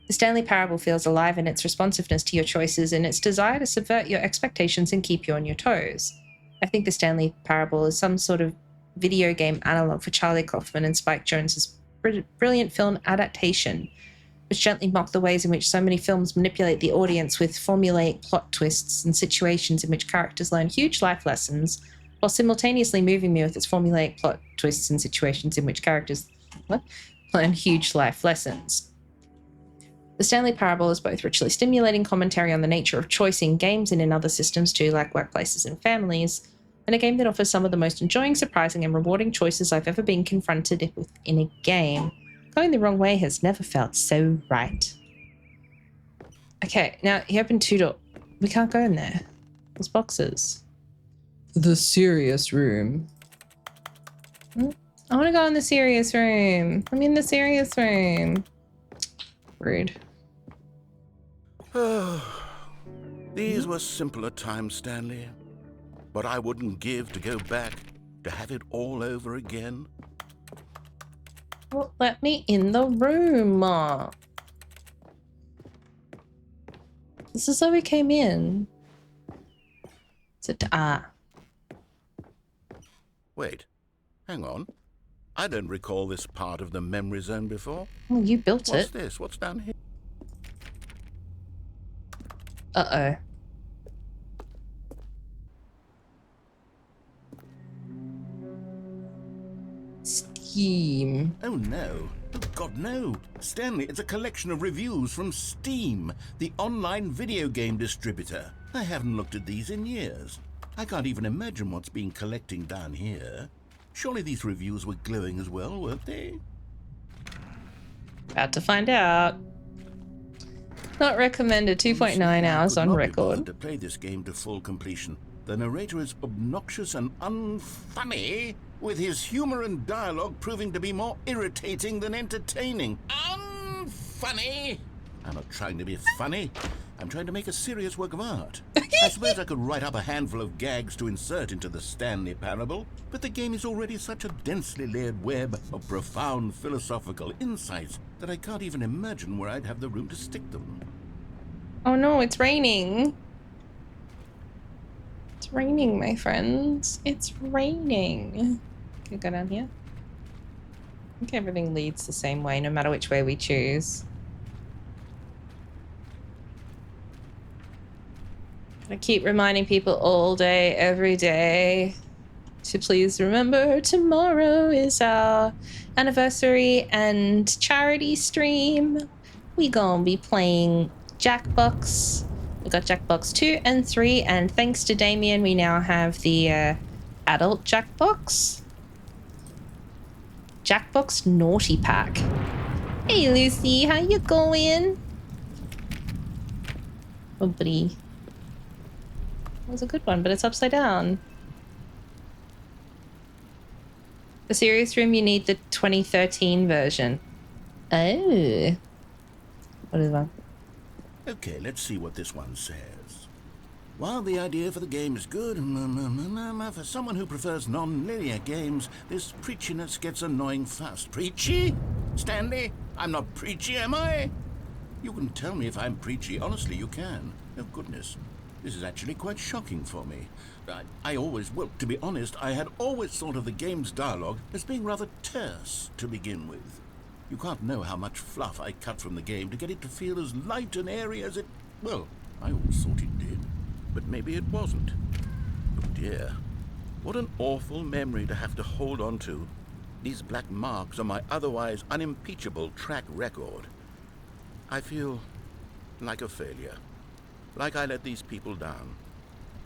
The Stanley Parable feels alive in its responsiveness to your choices and its desire to subvert your expectations and keep you on your toes. I think the Stanley Parable is some sort of video game analogue for Charlie Kaufman and Spike Jonze's brilliant film adaptation, which gently mock the ways in which so many films manipulate the audience with formulaic plot twists and situations in which characters learn huge life lessons, while simultaneously moving me with its formulaic plot twists and situations in which characters learn huge life lessons. The Stanley Parable is both richly stimulating commentary on the nature of choice in games and in other systems too, like workplaces and families, and a game that offers some of the most enjoying, surprising, and rewarding choices I've ever been confronted with in a game. Going the wrong way has never felt so right. Okay, now he opened 2 doors. We can't go in there. There's boxes. The serious room. I want to go in the serious room. I'm in the serious room. Rude. These were simpler times, Stanley. But I wouldn't give to go back to have it all over again. Well, let me in the room. This is how we came in. Is it? Wait, hang on. I don't recall this part of the memory zone before. Well, you built What's it. this? What's down here? Uh-oh. Steam. Oh no. Oh God, no. Stanley, it's a collection of reviews from Steam, the online video game distributor. I haven't looked at these in years. I can't even imagine what's been collecting down here. Surely these reviews were glowing as well, weren't they? About to find out. Not recommended. 2.9 hours on record. To play this game to full completion. The narrator is obnoxious and unfunny, with his humor and dialogue proving to be more irritating than entertaining. Unfunny! I'm not trying to be funny. I'm trying to make a serious work of art. I suppose I could write up a handful of gags to insert into the Stanley Parable, but the game is already such a densely layered web of profound philosophical insights that I can't even imagine where I'd have the room to stick them. Oh no, it's raining. It's raining, my friends. It's raining. Can you go down here? I think everything leads the same way, no matter which way we choose. I keep reminding people all day, every day, to please remember tomorrow is our anniversary and charity stream. We gonna be playing Jackbox. We got Jackbox 2 and 3, and thanks to Damien, we now have the adult Jackbox. Jackbox Naughty Pack. Hey Lucy, how you going? Oh buddy. That was a good one, but it's upside down. The serious room, you need the 2013 version. Oh. What is that? Okay, let's see what this one says. While the idea for the game is good, for someone who prefers non-linear games, this preachiness gets annoying fast. Preachy? Stanley? I'm not preachy, am I? You can tell me if I'm preachy. Honestly, you can. Oh, goodness. This is actually quite shocking for me. Well, to be honest, I had always thought of the game's dialogue as being rather terse to begin with. You can't know how much fluff I cut from the game to get it to feel as light and airy as it... Well, I always thought it did. But maybe it wasn't. Oh dear. What an awful memory to have to hold on to. These black marks on my otherwise unimpeachable track record. I feel like a failure. Like I let these people down.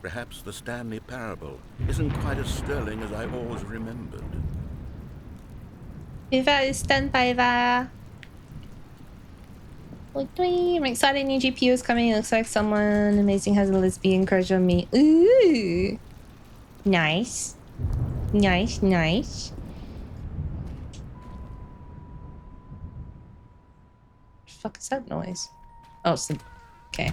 Perhaps the Stanley Parable isn't quite as sterling as I always remembered. Stand by that. I'm excited, new GPU is coming. It looks like someone amazing has a lesbian crush on me. Ooh. Nice. Nice, nice. What the fuck is that noise? Oh, it's the... Okay.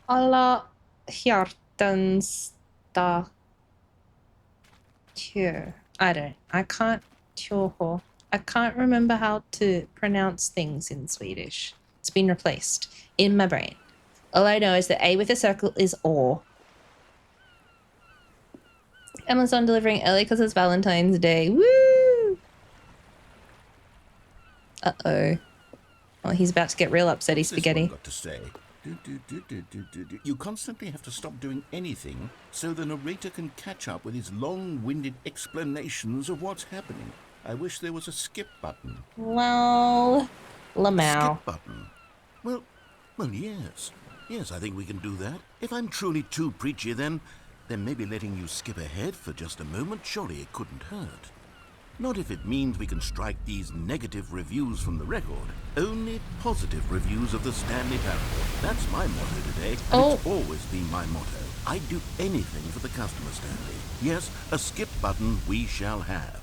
Alla hjärtans dag. I can't remember how to pronounce things in Swedish. It's been replaced in my brain. All I know is that A with a circle is or. Amazon delivering early because it's Valentine's Day. Woo! Uh-oh. Well, he's about to get real upsetty spaghetti. Got to say. You constantly have to stop doing anything so the narrator can catch up with his long-winded explanations of what's happening. I wish there was a skip button. Well, Lamau. Skip button? Well, yes. Yes, I think we can do that. If I'm truly too preachy, then maybe letting you skip ahead for just a moment, surely it couldn't hurt. Not if it means we can strike these negative reviews from the record. Only positive reviews of the Stanley Parable. That's my motto today, and it's always been my motto. I'd do anything for the customer, Stanley. Yes, a skip button we shall have.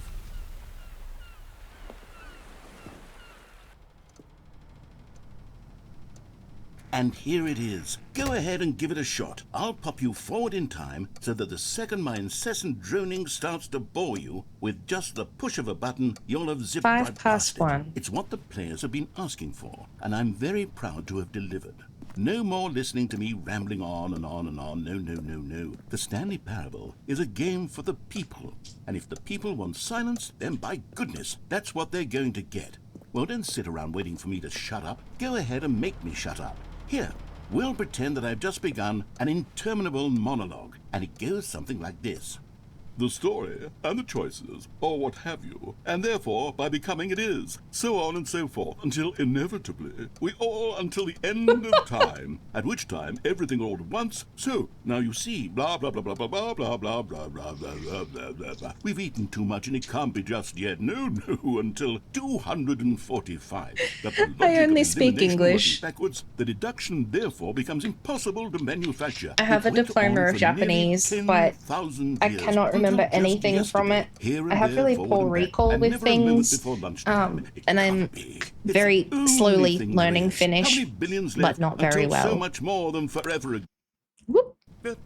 And here it is. Go ahead and give it a shot. I'll pop you forward in time so that the second my incessant droning starts to bore you, with just the push of a button, you'll have zipped right past it. It's what the players have been asking for, and I'm very proud to have delivered. No more listening to me rambling on and on and on. No. The Stanley Parable is a game for the people, and if the people want silence, then by goodness, that's what they're going to get. Well, don't sit around waiting for me to shut up. Go ahead and make me shut up. Here, we'll pretend that I've just begun an interminable monologue, and it goes something like this. The story, and the choices, or what have you, and therefore, by becoming it is, so on and so forth, until inevitably, we all until the end of time, at which time everything all at once, so, now you see, blah, blah, blah, blah, blah, blah, blah, blah, blah, blah, blah, blah, blah, blah, blah. We've eaten too much and it can't be just yet, no, until 245. I only speak English. Backwards, the deduction therefore becomes impossible to manufacture. I have a diploma of Japanese, but I cannot remember anything from it. I have really poor recall with things, and I'm very slowly learning Finnish, but not very well. So much more than forever. Whoop. Oh,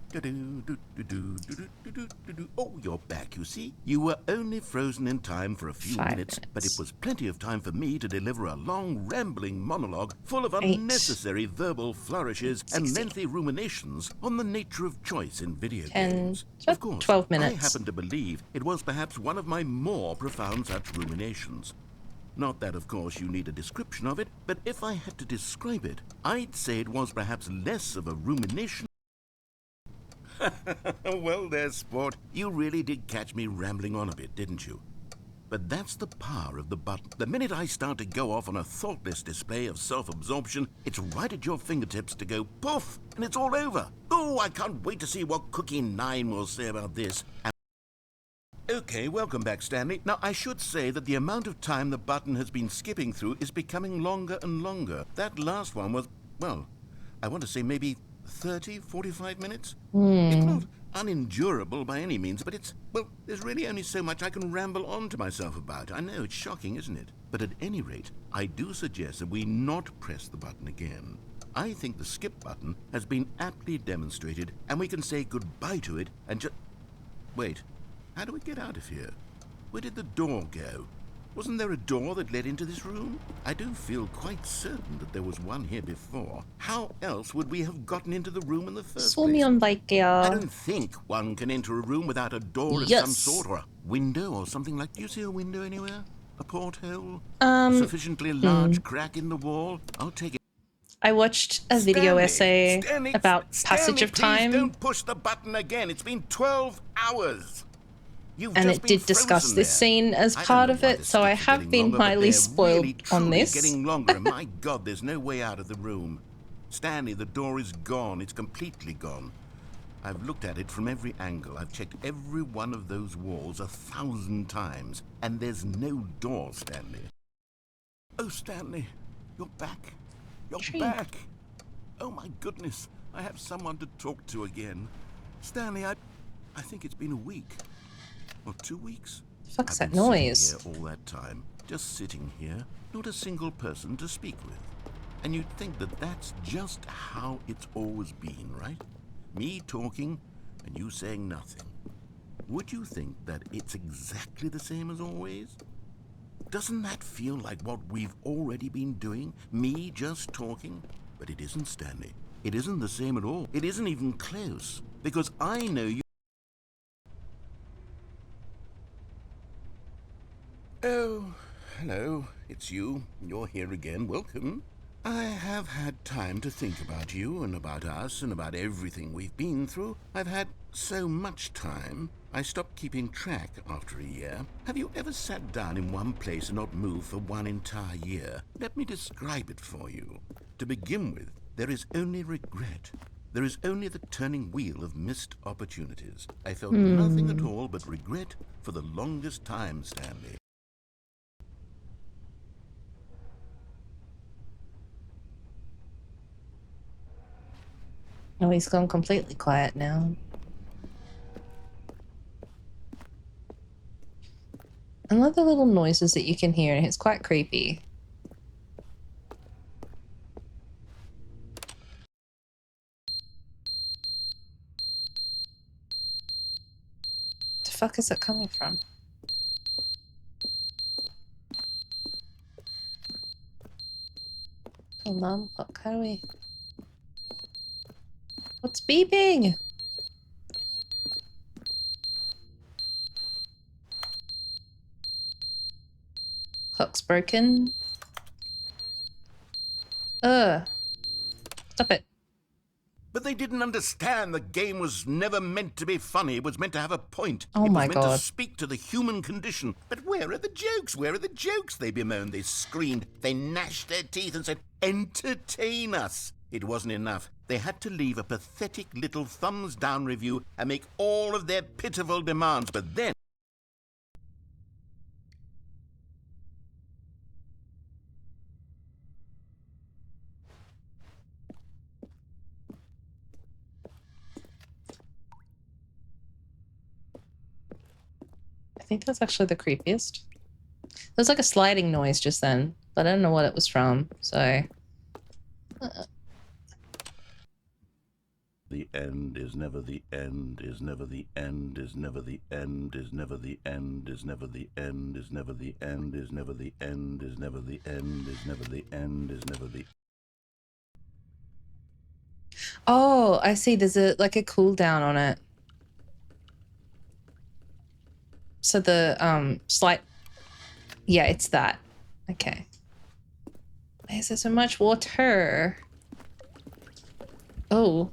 you're back, you see. You were only frozen in time for a few 5 minutes, but it minutes. was plenty of time for me to deliver a long, rambling monologue full of 8. unnecessary verbal flourishes and 60. lengthy ruminations on the nature of choice in video 10. games. It's Of about course, 12 I minutes. happen to believe it was perhaps one of my more profound such ruminations. Not that, of course, you need a description of it, but if I had to describe it, I'd say it was perhaps less of a rumination. Well there, sport. You really did catch me rambling on a bit, didn't you? But that's the power of the button. The minute I start to go off on a thoughtless display of self-absorption, it's right at your fingertips to go poof, and it's all over. Oh, I can't wait to see what Cookie 9 will say about this. Okay, welcome back, Stanley. Now, I should say that the amount of time the button has been skipping through is becoming longer and longer. That last one was, well, I want to say maybe 30, 45 minutes? It's not unendurable by any means, but it's, well, there's really only so much I can ramble on to myself about. I know, it's shocking, isn't it? But at any rate, I do suggest that we not press the button again. I think the skip button has been aptly demonstrated, and we can say goodbye to it and just... Wait, how do we get out of here? Where did the door go? Wasn't there a door that led into this room? I do feel quite certain that there was one here before. How else would we have gotten into the room in the first Saw me place? on like I don't think one can enter a room without a door of some Yes. sort, or a window or something like... Do you see a window anywhere? A porthole? Um, A sufficiently large crack in the wall? I'll take it. I watched a video essay Stanley, about Stanley, passage of please time, don't push the button again. It's been 12 hours. You've and just it been did discuss frozen this there. scene as I don't part know of why it, the so I sticks are have getting been longer, but highly they're spoiled really, on truly this. getting longer, and my God, there's no way out of the room. Stanley, the door is gone. It's completely gone. I've looked at it from every angle. I've checked every one of those walls 1,000 times, and there's no door, Stanley. Oh, Stanley, you're back. You're Tree. back. Oh, my goodness. I have someone to talk to again. Stanley, I think it's been a week. Or 2 weeks. Fuck's I've that been noise? sitting here all that time, just sitting here, not a single person to speak with. And you'd think that that's just how it's always been, right? Me talking and you saying nothing. Would you think that it's exactly the same as always? Doesn't that feel like what we've already been doing? Me just talking? But it isn't, Stanley. It isn't the same at all. It isn't even close. Because I know you... Oh, hello. It's you. You're here again. Welcome. I have had time to think about you and about us and about everything we've been through. I've had so much time. I stopped keeping track after a year. Have you ever sat down in one place and not moved for one entire year? Let me describe it for you. To begin with, there is only regret. There is only the turning wheel of missed opportunities. I felt nothing at all but regret for the longest time, Stanley. Oh, he's gone completely quiet now. I love the little noises that you can hear, and it's quite creepy. The fuck is it coming from? Alarm clock, how do we... What's beeping? Clock's broken. Stop it. But they didn't understand the game was never meant to be funny. It was meant to have a point. Oh it was my meant God. to speak to the human condition. But where are the jokes? Where are the jokes? They bemoaned, they screamed, they gnashed their teeth and said, entertain us. It wasn't enough. They had to leave a pathetic little thumbs-down review and make all of their pitiful demands. But then... I think that's actually the creepiest. There's like a sliding noise just then, but I don't know what it was from, so... The end, is never the end, is never the end, is never the end, is never the end, is never the end, is never the end, is never the end, is never the end, is never the end, is never the. Oh, I see. There's a cooldown on it. So the slight, yeah, it's that. Okay. Why is there so much water? Oh.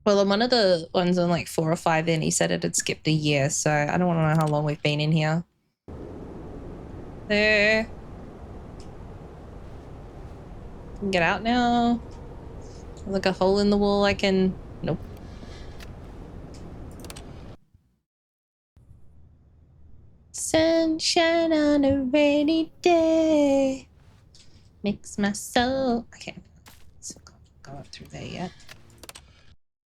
Well, on one of the ones on like 4 or 5 in, he said it had skipped a year, so I don't want to know how long we've been in here. There. Can get out now. Like a hole in the wall I can... Nope. Sunshine on a rainy day makes my soul... Okay. Let's go up through there yet.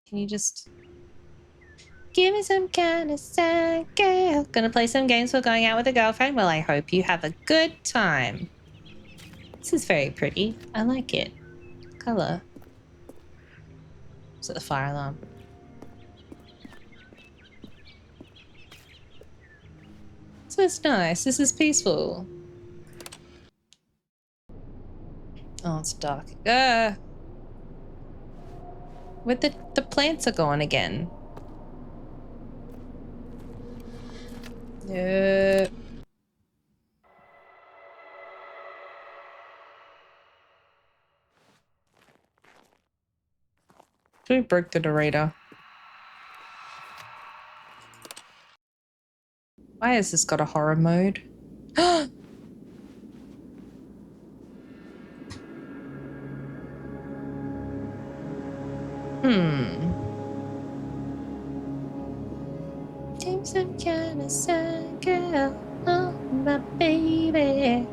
Can you just... Give me some kind of sign, girl. Gonna play some games for going out with a girlfriend? Well, I hope you have a good time. This is very pretty. I like it. Color. Is it the fire alarm? So it's nice. This is peaceful. Oh, it's dark. Where the plants are gone again. Yep. We broke the narrator. Why has this got a horror mode? Take some kind of sign, girl. Oh, my baby.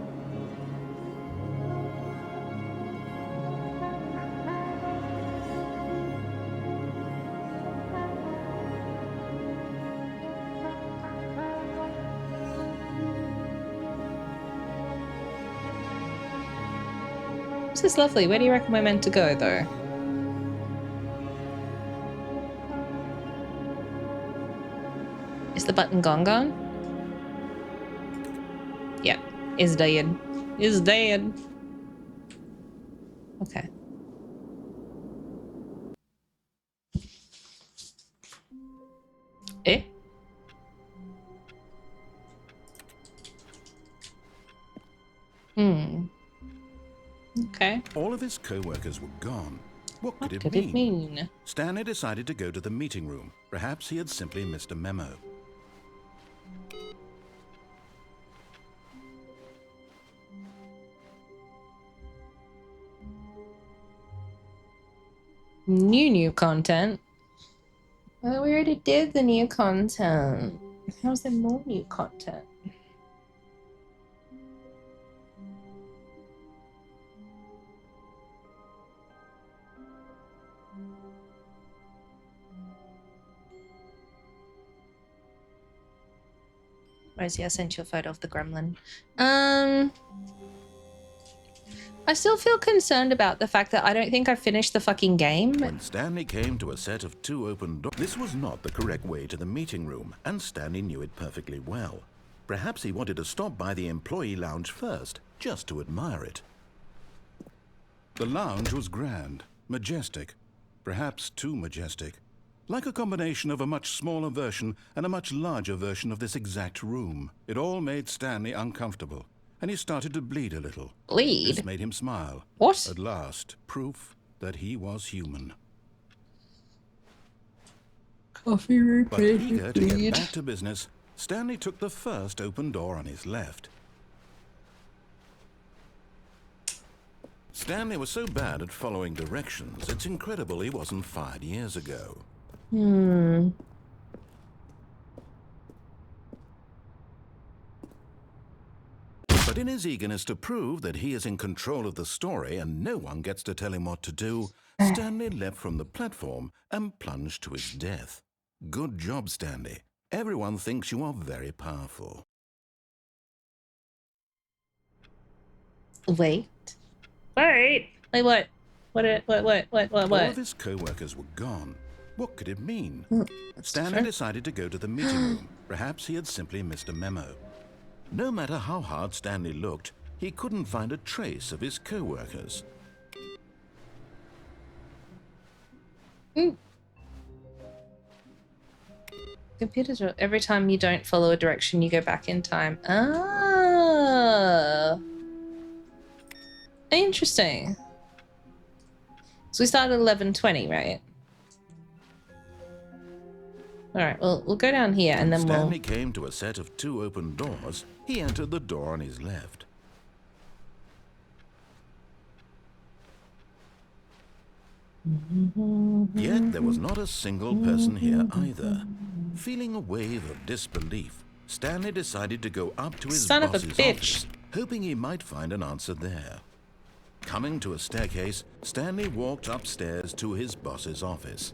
This is lovely. Where do you reckon we're meant to go, though? Is the button gone? Yeah, is dead. Is dead. Okay. Eh? Okay. All of his co-workers were gone. What What could did it mean? Stanley decided to go to the meeting room. Perhaps he had simply missed a memo. New content. Well, we already did the new content. How's there more new content? Rosie, I sent you a photo of the gremlin. I still feel concerned about the fact that I don't think I've finished the fucking game. When Stanley came to a set of 2 open doors, this was not the correct way to the meeting room, and Stanley knew it perfectly well. Perhaps he wanted to stop by the employee lounge first, just to admire it. The lounge was grand, majestic, perhaps too majestic. Like a combination of a much smaller version and a much larger version of this exact room. It all made Stanley uncomfortable, and he started to bleed a little. Bleed? This made him smile. What? At last, proof that he was human. Coffee But eager to get back to business, Stanley took the first open door on his left. Stanley was so bad at following directions, it's incredible he wasn't fired years ago. But in his eagerness to prove that he is in control of the story and no one gets to tell him what to do, Stanley leapt from the platform and plunged to his death. Good job, Stanley. Everyone thinks you are very powerful. Wait. Wait, what? All of his co-workers were gone. What could it mean? Stanley decided to go to the meeting room. Perhaps he had simply missed a memo. No matter how hard Stanley looked, he couldn't find a trace of his co-workers. Computers are, every time you don't follow a direction, you go back in time. Ah. Interesting. So we started at 11:20, right? Alright, well, we'll go down here and then Stanley came to a set of 2 open doors. He entered the door on his left. Yet there was not a single person here either. Feeling a wave of disbelief, Stanley decided to go up to his boss's office, hoping he might find an answer there. Coming to a staircase, Stanley walked upstairs to his boss's office.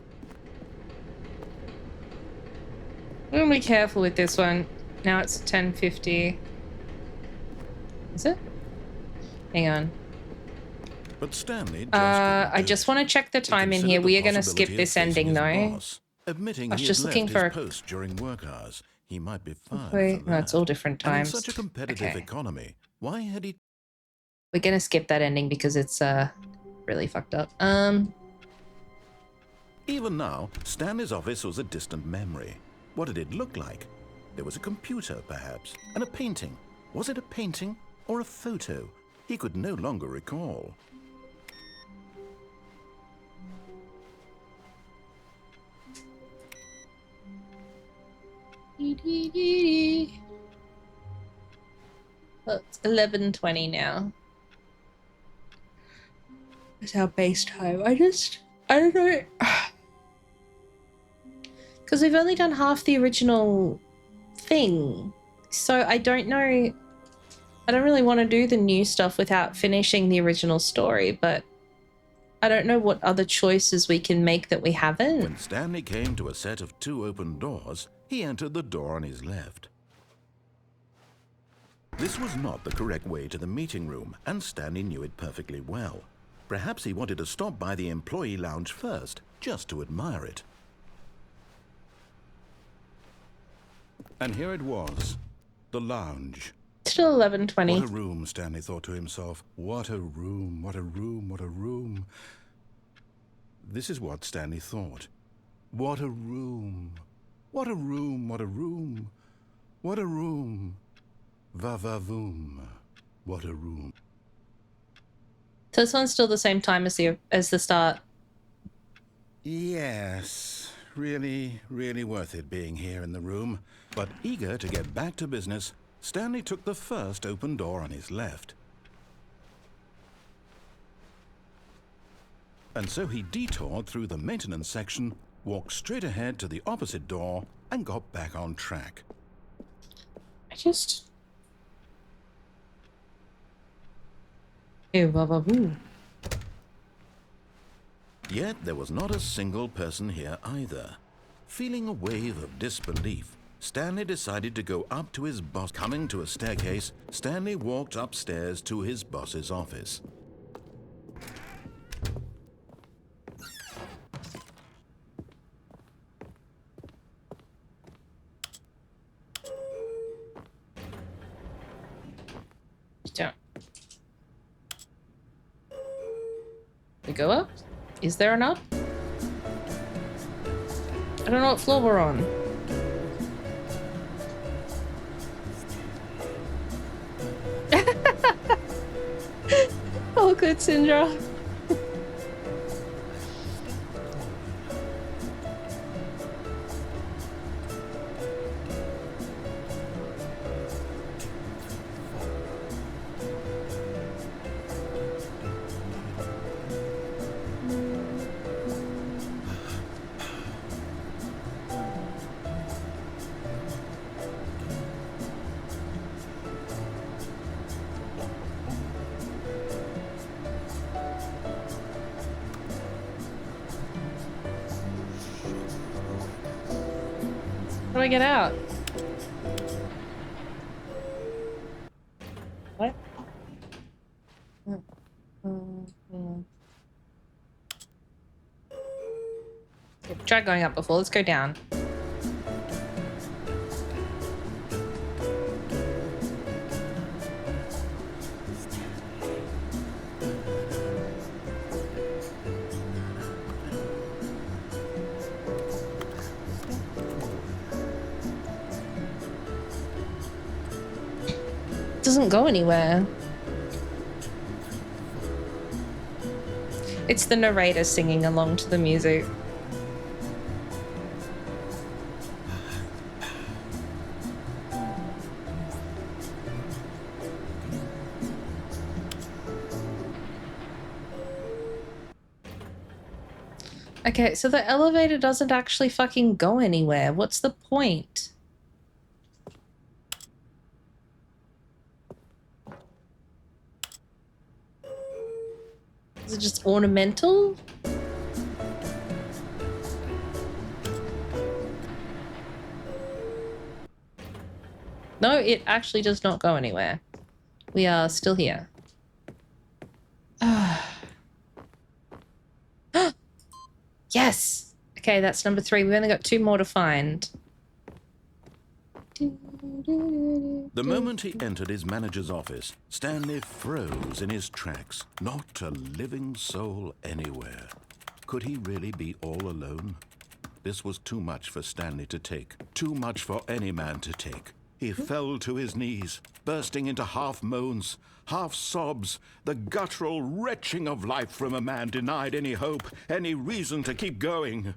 I'm gonna be careful with this one. Now it's 10:50. Is it? Hang on. But Stanley I just want to check the time in here. We are going to skip this ending, though. Admitting I was he just had looking left for his post during work hours. He might be fired Wait, for no, it's that. all different And in times. such a competitive Okay. economy, why had he... We're going to skip that ending because it's really fucked up. Even now, Stanley's office was a distant memory. What did it look like? There was a computer, perhaps, and a painting. Was it a painting or a photo? He could no longer recall. Well, it's 11:20 now. It's our base time. I don't know. Because we've only done half the original thing. So I don't know. I don't really want to do the new stuff without finishing the original story, but I don't know what other choices we can make that we haven't. When Stanley came to a set of 2 open doors, he entered the door on his left. This was not the correct way to the meeting room, and Stanley knew it perfectly well. Perhaps he wanted to stop by the employee lounge first, just to admire it. And here it was, the lounge. Still 11:20. What a room, Stanley thought to himself. What a room, what a room, what a room. This is what Stanley thought. What a room. What a room, what a room. What a room. Va-va-voom. What a room. So this one's still the same time as the start. Yes, really, really worth it being here in the room. But eager to get back to business, Stanley took the first open door on his left. And so he detoured through the maintenance section, walked straight ahead to the opposite door, and got back on track. Yet there was not a single person here either. Feeling a wave of disbelief, Stanley decided to go up to his boss. Coming to a staircase, Stanley walked upstairs to his boss's office. Don't. We go up? Is there an up? I don't know what floor we're on. Oh, good, Syndra. How do I get out? What? We've tried going up before. Let's go down. Doesn't go anywhere. It's the narrator singing along to the music. Okay, so the elevator doesn't actually fucking go anywhere. What's the point? Is it just ornamental? No, it actually does not go anywhere. We are still here. Yes! Okay, that's number 3. We've only got 2 more to find. The moment he entered his manager's office, Stanley froze in his tracks. Not a living soul anywhere. Could he really be all alone? This was too much for Stanley to take. Too much for any man to take. He fell to his knees, bursting into half moans, half sobs, the guttural retching of life from a man denied any hope, any reason to keep going.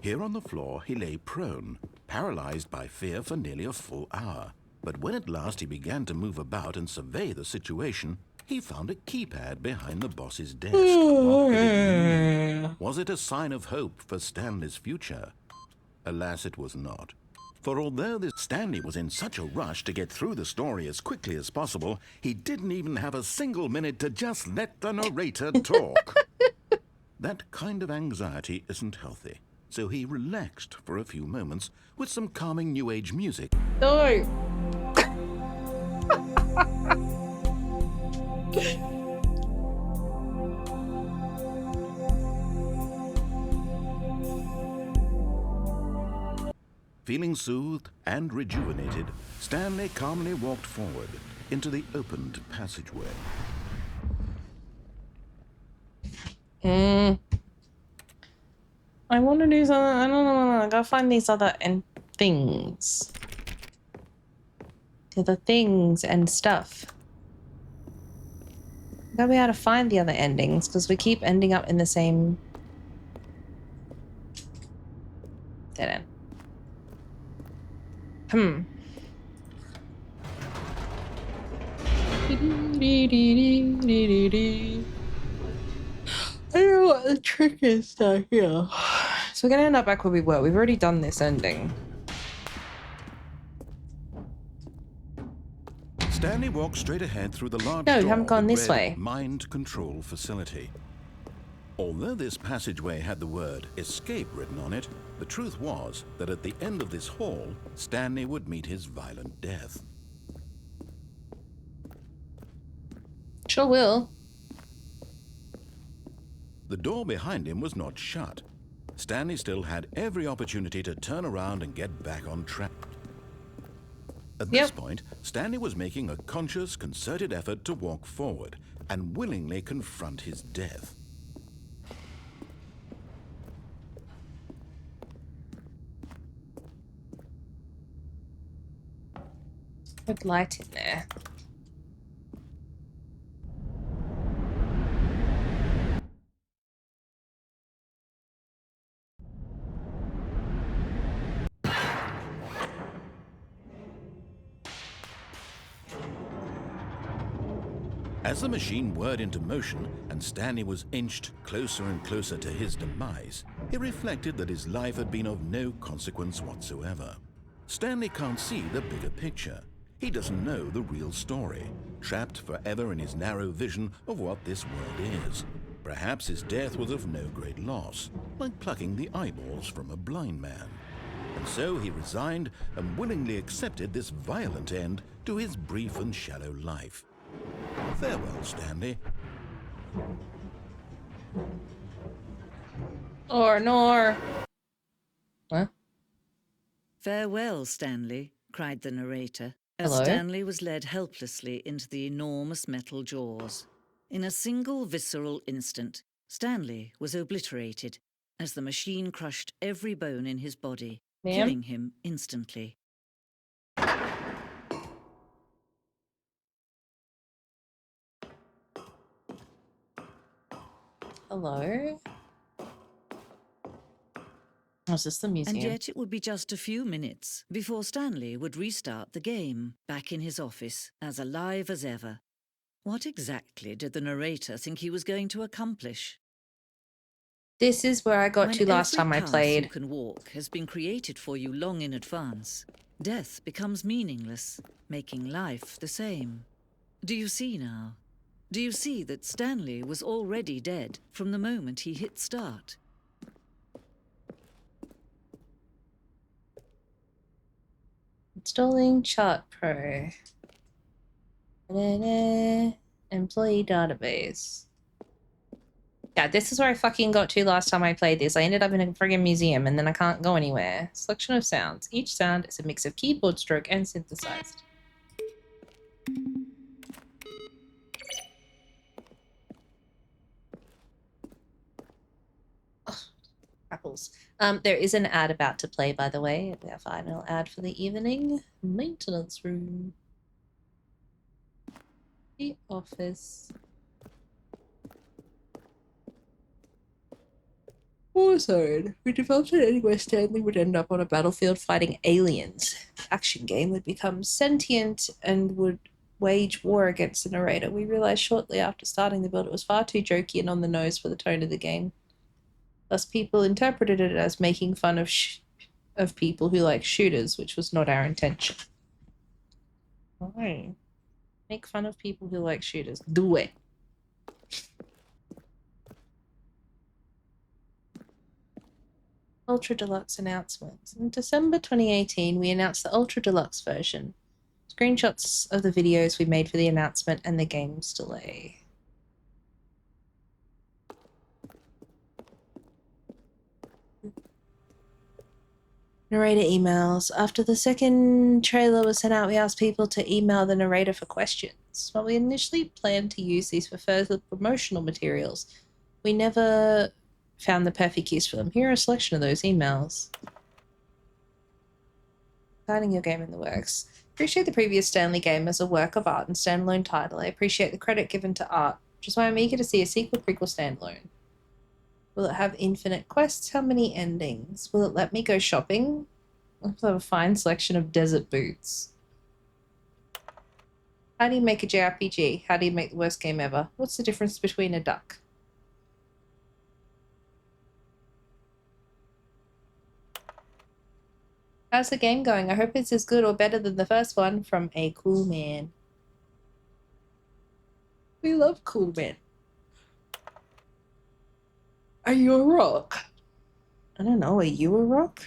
Here on the floor, he lay prone, paralyzed by fear for nearly a full hour. But when at last he began to move about and survey the situation, he found a keypad behind the boss's desk. What could it mean? Was it a sign of hope for Stanley's future? Alas, it was not. For although Stanley was in such a rush to get through the story as quickly as possible, he didn't even have a single minute to just let the narrator talk. That kind of anxiety isn't healthy. So he relaxed for a few moments with some calming New Age music. No! Feeling soothed and rejuvenated, Stanley calmly walked forward into the opened passageway. I want to do something. I don't know. I gotta find these other things. The other things and stuff. I gotta be able to find the other endings because we keep ending up in the same dead end. I don't know what the trick is down here. So we're gonna end up back where we were. We've already done this ending. Stanley walked straight ahead through the large No, we door haven't gone that this read way. Mind Control Facility. Although this passageway had the word escape written on it, the truth was that at the end of this hall, Stanley would meet his violent death. Sure will. The door behind him was not shut. Stanley still had every opportunity to turn around and get back on track. At this point, Stanley was making a conscious, concerted effort to walk forward and willingly confront his death. Good light in there. As the machine whirred into motion and Stanley was inched closer and closer to his demise, he reflected that his life had been of no consequence whatsoever. Stanley can't see the bigger picture. He doesn't know the real story, trapped forever in his narrow vision of what this world is. Perhaps his death was of no great loss, like plucking the eyeballs from a blind man. And so he resigned and willingly accepted this violent end to his brief and shallow life. Farewell, Stanley. Or nor. Huh? Farewell, Stanley, cried the narrator, as Hello? Stanley was led helplessly into the enormous metal jaws. In a single visceral instant, Stanley was obliterated as the machine crushed every bone in his body, Ma'am? killing him instantly. Hello? Oh, is this the museum? And yet it would be just a few minutes before Stanley would restart the game, back in his office, as alive as ever. What exactly did the narrator think he was going to accomplish? This is where I got When to last every time I path played. you can walk has been created for you long in advance, death becomes meaningless, making life the same. Do you see now? Do you see that Stanley was already dead from the moment he hit start? Installing Chart Pro. Employee database. Yeah, this is where I fucking got to last time I played this. I ended up in a friggin' museum and then I can't go anywhere. Selection of sounds. Each sound is a mix of keyboard stroke and synthesized. Ugh, apples. There is an ad about to play, by the way. Our final ad for the evening. Maintenance room. The office. Warzone. We developed it anywhere Stanley would end up on a battlefield fighting aliens. Action game would become sentient and would wage war against the narrator. We realized shortly after starting the build it was far too jokey and on the nose for the tone of the game. Thus, people interpreted it as making fun of people who like shooters, which was not our intention. Why? Make fun of people who like shooters. Do it. Ultra Deluxe announcements. In December 2018, we announced the Ultra Deluxe version. Screenshots of the videos we made for the announcement and the game's delay. Narrator emails. After the second trailer was sent out, we asked people to email the narrator for questions. While we initially planned to use these for further promotional materials, we never found the perfect use for them. Here are a selection of those emails. Starting your game in the works. Appreciate the previous Stanley game as a work of art and standalone title. I appreciate the credit given to art, which is why I'm eager to see a sequel, prequel, standalone. Will it have infinite quests? How many endings? Will it let me go shopping? I'll have a fine selection of desert boots. How do you make a JRPG? How do you make the worst game ever? What's the difference between a duck? How's the game going? I hope it's as good or better than the first one. From a cool man. We love cool men. Are you a rock? I don't know. Are you a rock?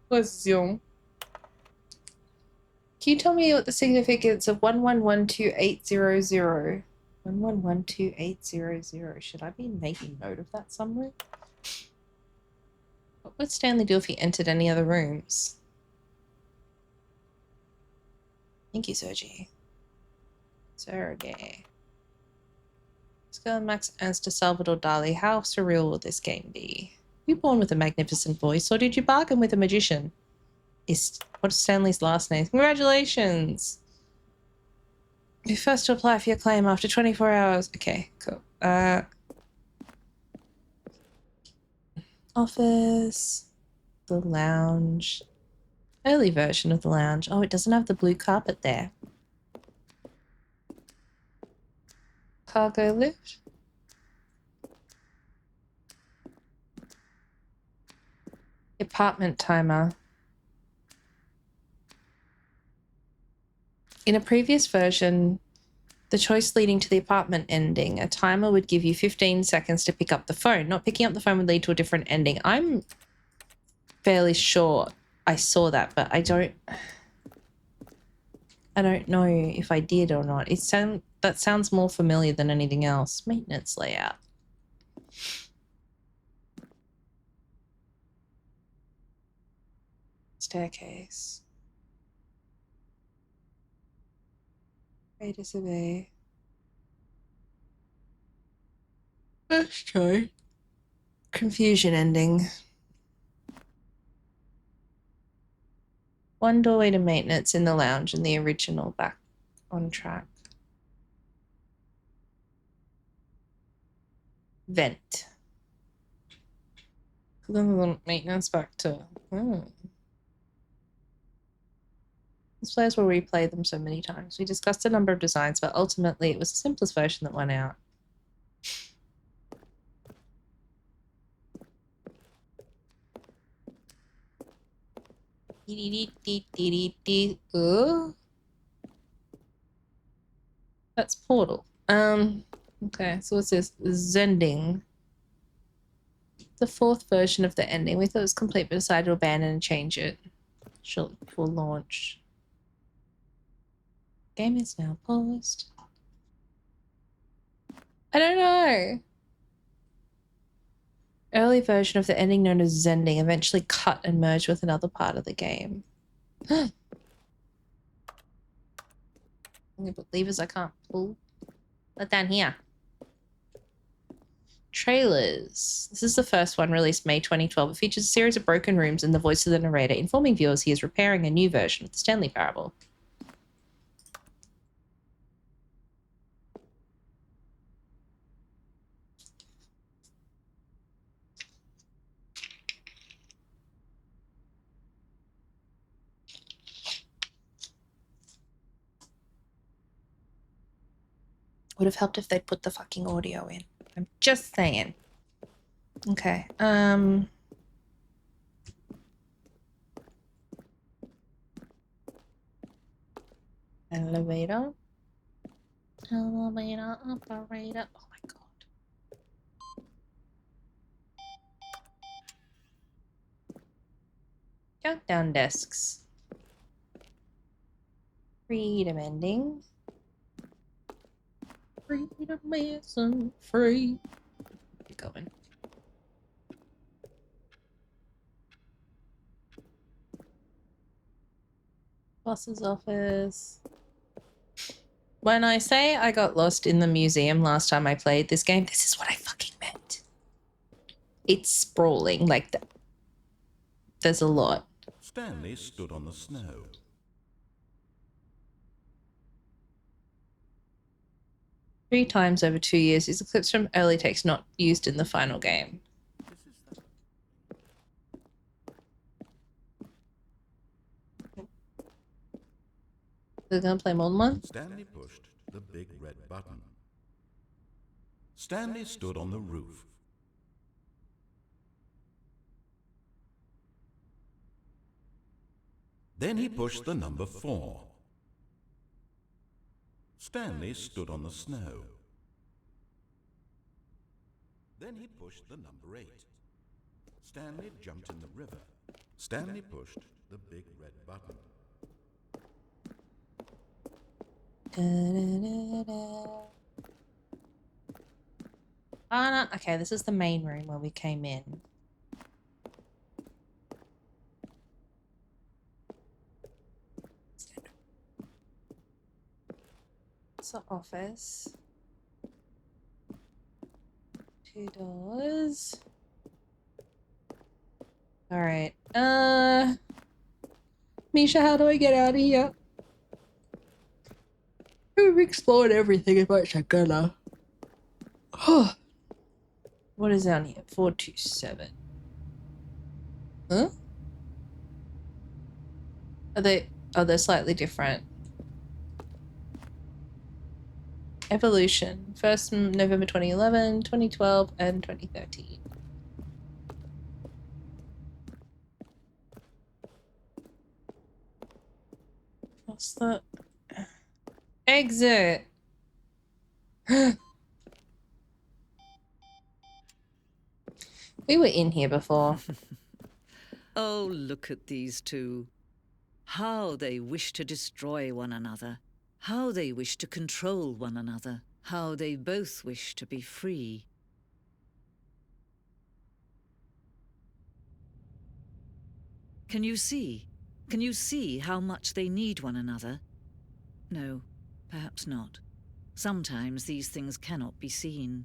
Question. Can you tell me what the significance of 1112800? 1112800. Should I be making note of that somewhere? What would Stanley do if he entered any other rooms? Thank you, Sergey. Sergey. Let's go Max Ernst to Salvador Dali. How surreal will this game be? Were you born with a magnificent voice, or did you bargain with a magician? What's Stanley's last name? Congratulations! You're first to apply for your claim after 24 hours. Okay, cool. Office. The lounge. Early version of the lounge. Oh, it doesn't have the blue carpet there. Cargo lift. Apartment timer. In a previous version, the choice leading to the apartment ending, a timer would give you 15 seconds to pick up the phone. Not picking up the phone would lead to a different ending. I'm fairly sure I saw that, but I don't know if I did or not. It that sounds more familiar than anything else. Maintenance layout. Staircase. Way to survey. Let's try. Confusion ending. One doorway to maintenance in the lounge and the original back on track. Vent. Maintenance back to... These players will replay them so many times. We discussed a number of designs, but ultimately it was the simplest version that won out. That's Portal. Okay, so what's this? Zending. The fourth version of the ending. We thought it was complete, but decided to abandon and change it shortly before launch. Game is now paused. I don't know. Early version of the ending known as Zending eventually cut and merged with another part of the game. I'm gonna put levers I can't pull. Let down here. Trailers. This is the first one, released May 2012. It features a series of broken rooms and the voice of the narrator informing viewers he is repairing a new version of the Stanley Parable. Would have helped if they'd put the fucking audio in. I'm just saying. Okay. Elevator. Elevator operator. Oh my god. Countdown desks. Freedom ending. Freedom isn't free. Keep going. Boss's office. When I say I got lost in the museum last time I played this game, this is what I fucking meant. It's sprawling, like that. There's a lot. Stanley stood on the snow. Three times over 2 years. These are clips from early takes not used in the final game. They're gonna play more than one? Stanley pushed the big red button. Stanley stood on the roof. Then he pushed the number 4. Stanley stood on the snow. Then he pushed the number 8. Stanley jumped in the river. Stanley pushed the big red button. Okay, this is the main room where we came in. It's the office. 2 doors. Alright. Misha, how do I get out of here? We've explored everything as much as I'm gonna. What is down here? 427. Huh? Are they... Oh, they're slightly different. Evolution. First November 2011, 2012, and 2013. What's the... Exit! We were in here before. Oh, look at these two. How they wish to destroy one another. how they wish to control one another, how they both wish to be free. Can you see? Can you see how much they need one another? No, perhaps not. Sometimes these things cannot be seen.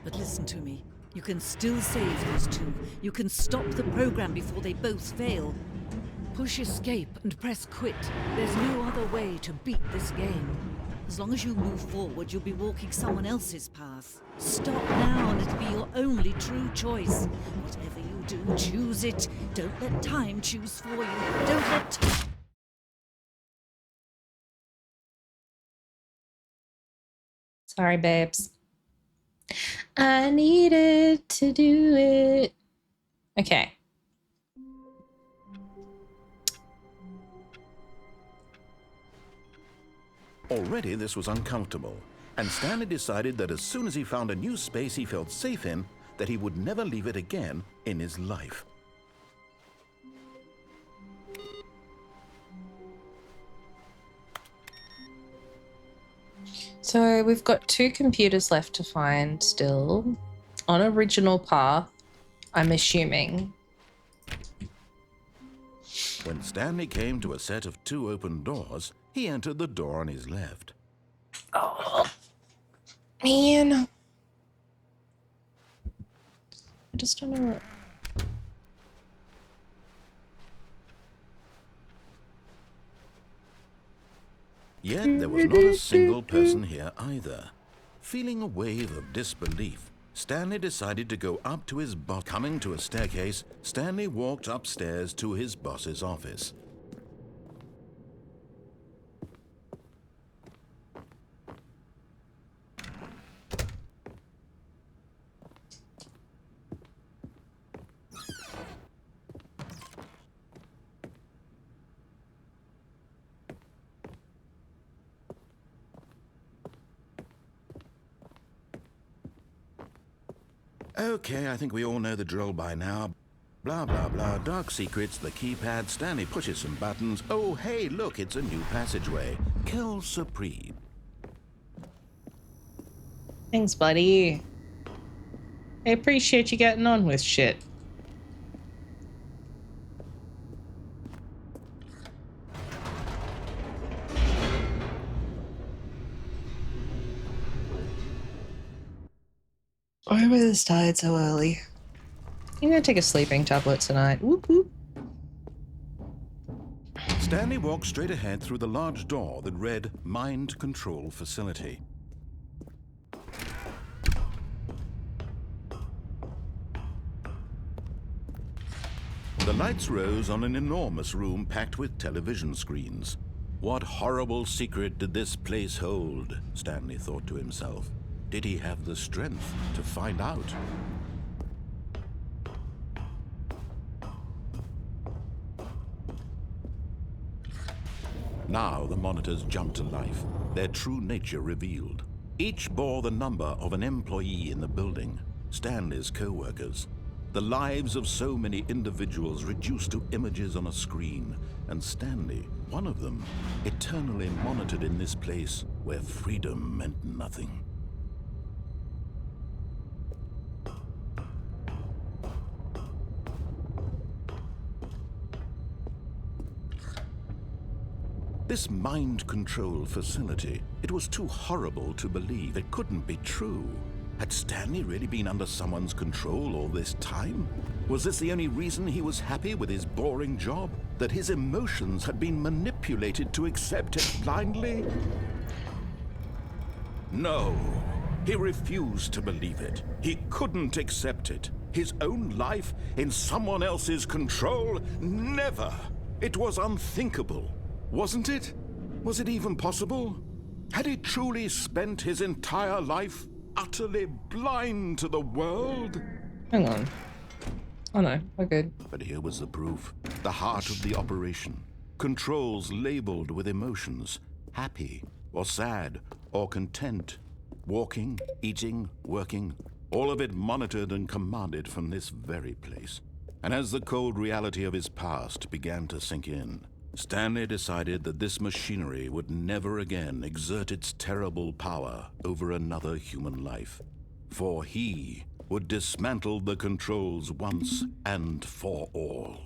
But listen to me. You can still save those two. You can stop the program before they both fail. Push escape and press quit. There's no other way to beat this game. As long as you move forward, you'll be walking someone else's path. Stop now and it'll be your only true choice. Whatever you do, choose it. Don't let time choose for you. Don't let time... Sorry, babes. I needed to do it. Okay. Already this was uncomfortable, and Stanley decided that as soon as he found a new space he felt safe in, that he would never leave it again in his life. So we've got 2 computers left to find still. On original path, I'm assuming. When Stanley came to a set of 2 open doors, he entered the door on his left. Oh, man. I just don't know. Yet there was not a single person here either. Feeling a wave of disbelief, Stanley decided to go up to his boss. Coming to a staircase, Stanley walked upstairs to his boss's office. Okay, I think we all know the drill by now. Blah, blah, blah, dark secrets, the keypad, Stanley pushes some buttons. Oh, hey, look, it's a new passageway. Kill Supreme. Thanks, buddy. I appreciate you getting on with shit. Why were this tired so early? I'm gonna take a sleeping tablet tonight. Whoop whoop. Stanley walked straight ahead through the large door that read Mind Control Facility. The lights rose on an enormous room packed with television screens. What horrible secret did this place hold? Stanley thought to himself. Did he have the strength to find out? Now the monitors jumped to life, their true nature revealed. Each bore the number of an employee in the building, Stanley's co-workers. The lives of so many individuals reduced to images on a screen, and Stanley, one of them, eternally monitored in this place where freedom meant nothing. This mind control facility, it was too horrible to believe. It couldn't be true. Had Stanley really been under someone's control all this time? Was this the only reason he was happy with his boring job? That his emotions had been manipulated to accept it blindly? No, he refused to believe it. He couldn't accept it. His own life in someone else's control? Never! It was unthinkable. Wasn't it? Was it even possible? Had he truly spent his entire life utterly blind to the world? Hang on. Oh no, we're good. But here was the proof. The heart of the operation. Controls labeled with emotions. Happy, or sad, or content. Walking, eating, working. All of it monitored and commanded from this very place. And as the cold reality of his past began to sink in, Stanley decided that this machinery would never again exert its terrible power over another human life, for he would dismantle the controls once and for all.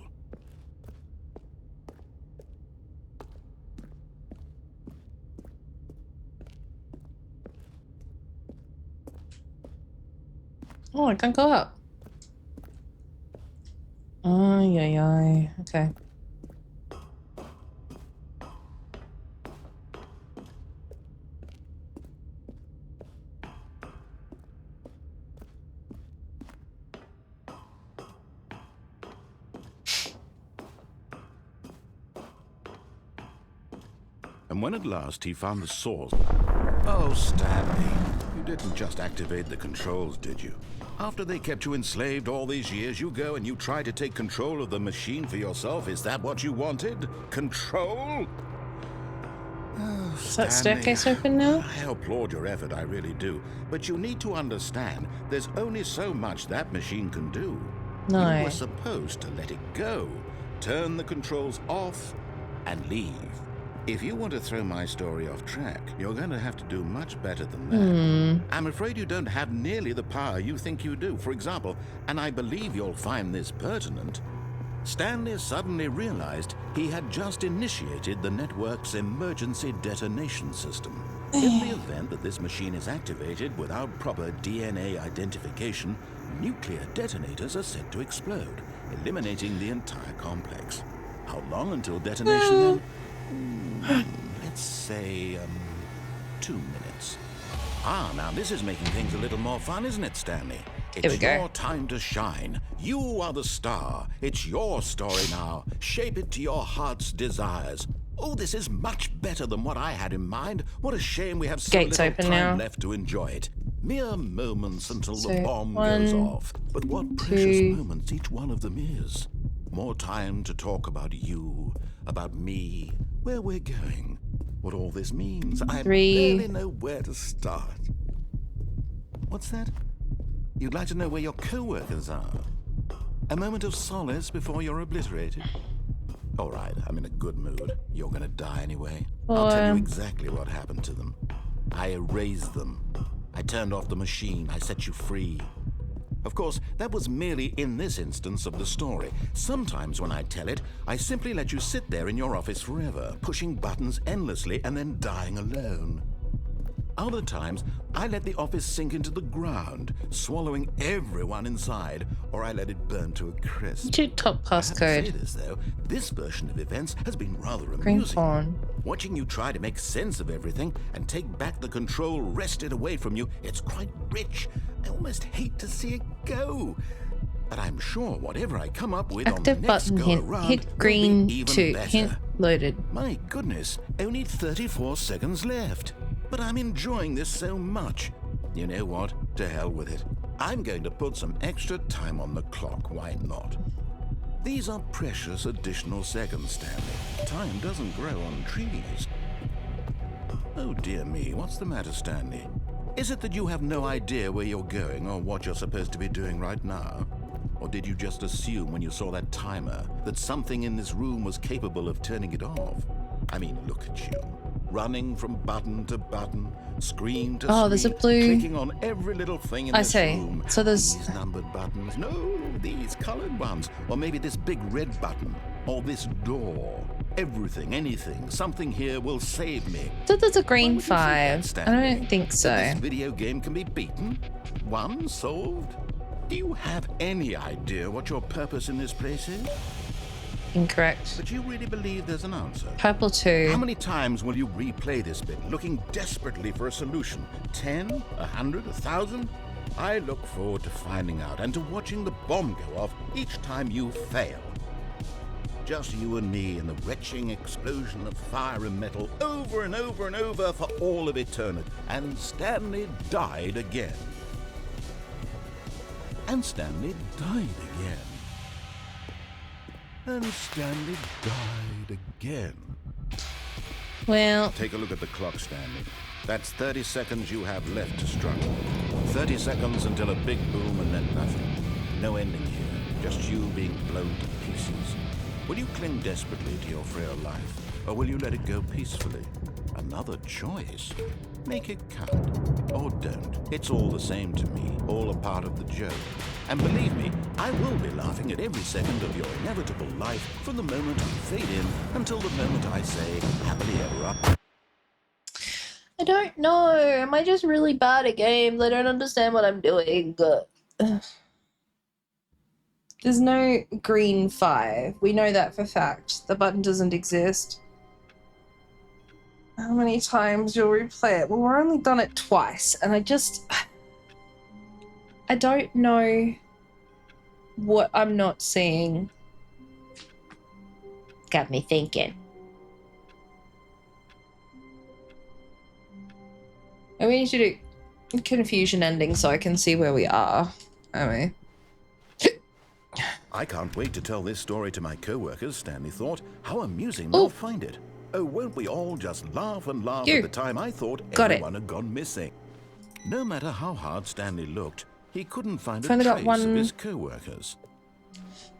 Oh, I can't go up. Ay. Okay. And when at last he found the source... Oh, Stanley, you didn't just activate the controls, did you? After they kept you enslaved all these years, you go and you try to take control of the machine for yourself. Is that what you wanted? Control? Oh, Is that staircase open now? I applaud your effort, I really do. But you need to understand, there's only so much that machine can do. No. You were supposed to let it go, turn the controls off, and leave. If you want to throw my story off track, you're going to have to do much better than that. I'm afraid you don't have nearly the power you think you do. For example, and I believe you'll find this pertinent, Stanley suddenly realized he had just initiated the network's emergency detonation system. In the event that this machine is activated without proper DNA identification, nuclear detonators are set to explode, eliminating the entire complex. How long until detonation then? Let's say, 2 minutes. Now this is making things a little more fun, isn't it, Stanley? It's your time to shine. You are the star. It's your story now. Shape it to your heart's desires. Oh, this is much better than what I had in mind. What a shame we have so little time left to enjoy it. Mere moments until the bomb goes off. But what precious moments each one of them is. More time to talk about you, about me, where we're going, what all this means. I barely know where to start. What's that? You'd like to know where your co-workers are? A moment of solace before you're obliterated? All right, I'm in a good mood. You're gonna die anyway. I'll tell you exactly what happened to them. I erased them. I turned off the machine. I set you free. Of course, that was merely in this instance of the story. Sometimes when I tell it, I simply let you sit there in your office forever, pushing buttons endlessly and then dying alone. Other times, I let the office sink into the ground, swallowing everyone inside, or I let it burn to a crisp. Top passcode. I have to say this, though, this version of events has been rather amusing. Watching you try to make sense of everything and take back the control wrested away from you, it's quite rich. I almost hate to see it go. But I'm sure whatever I come up with Active on the next button go around hit green will be even 2. better. Hint loaded. My goodness, only 34 seconds left. But I'm enjoying this so much. You know what? To hell with it. I'm going to put some extra time on the clock. Why not? These are precious additional seconds, Stanley. Time doesn't grow on trees. Oh dear me, what's the matter, Stanley? Is it that you have no idea where you're going or what you're supposed to be doing right now? Or did you just assume when you saw that timer that something in this room was capable of turning it off? I mean, look at you. Running from button to button, screen to screen, there's a blue... clicking on every little thing in this room. So there's... These numbered buttons. No, these colored ones. Or maybe this big red button. Or this door. Everything, anything, something here will save me. So there's a green 5. I don't think so. This video game can be beaten? Won? Solved? Do you have any idea what your purpose in this place is? Incorrect. But you really believe there's an answer? Purple 2. How many times will you replay this bit, looking desperately for a solution? 10? 100? 1,000? I look forward to finding out and to watching the bomb go off each time you fail. Just you and me and the retching explosion of fire and metal over and over and over for all of eternity. And Stanley died again. And Stanley died again. And Stanley died again. Well... Take a look at the clock, Stanley. That's 30 seconds you have left to struggle. 30 seconds until a big boom and then nothing. No ending here. Just you being blown to pieces. Will you cling desperately to your frail life, or will you let it go peacefully? Another choice. Make it count, or don't. It's all the same to me, all a part of the joke. And believe me, I will be laughing at every second of your inevitable life from the moment you fade in until the moment I say, happily ever after. I don't know. Am I just really bad at games? I don't understand what I'm doing. There's no green 5. We know that for fact. The button doesn't exist. How many times you'll replay it? Well, we're only done it twice, and I don't know what I'm not seeing. Got me thinking. I need to do confusion ending so I can see where we are. I can't wait to tell this story to my co-workers, Stanley thought. How amusing they'll find it. Oh, won't we all just laugh and laugh at the time I thought everyone had gone missing. No matter how hard Stanley looked, he couldn't find a trace of his co-workers.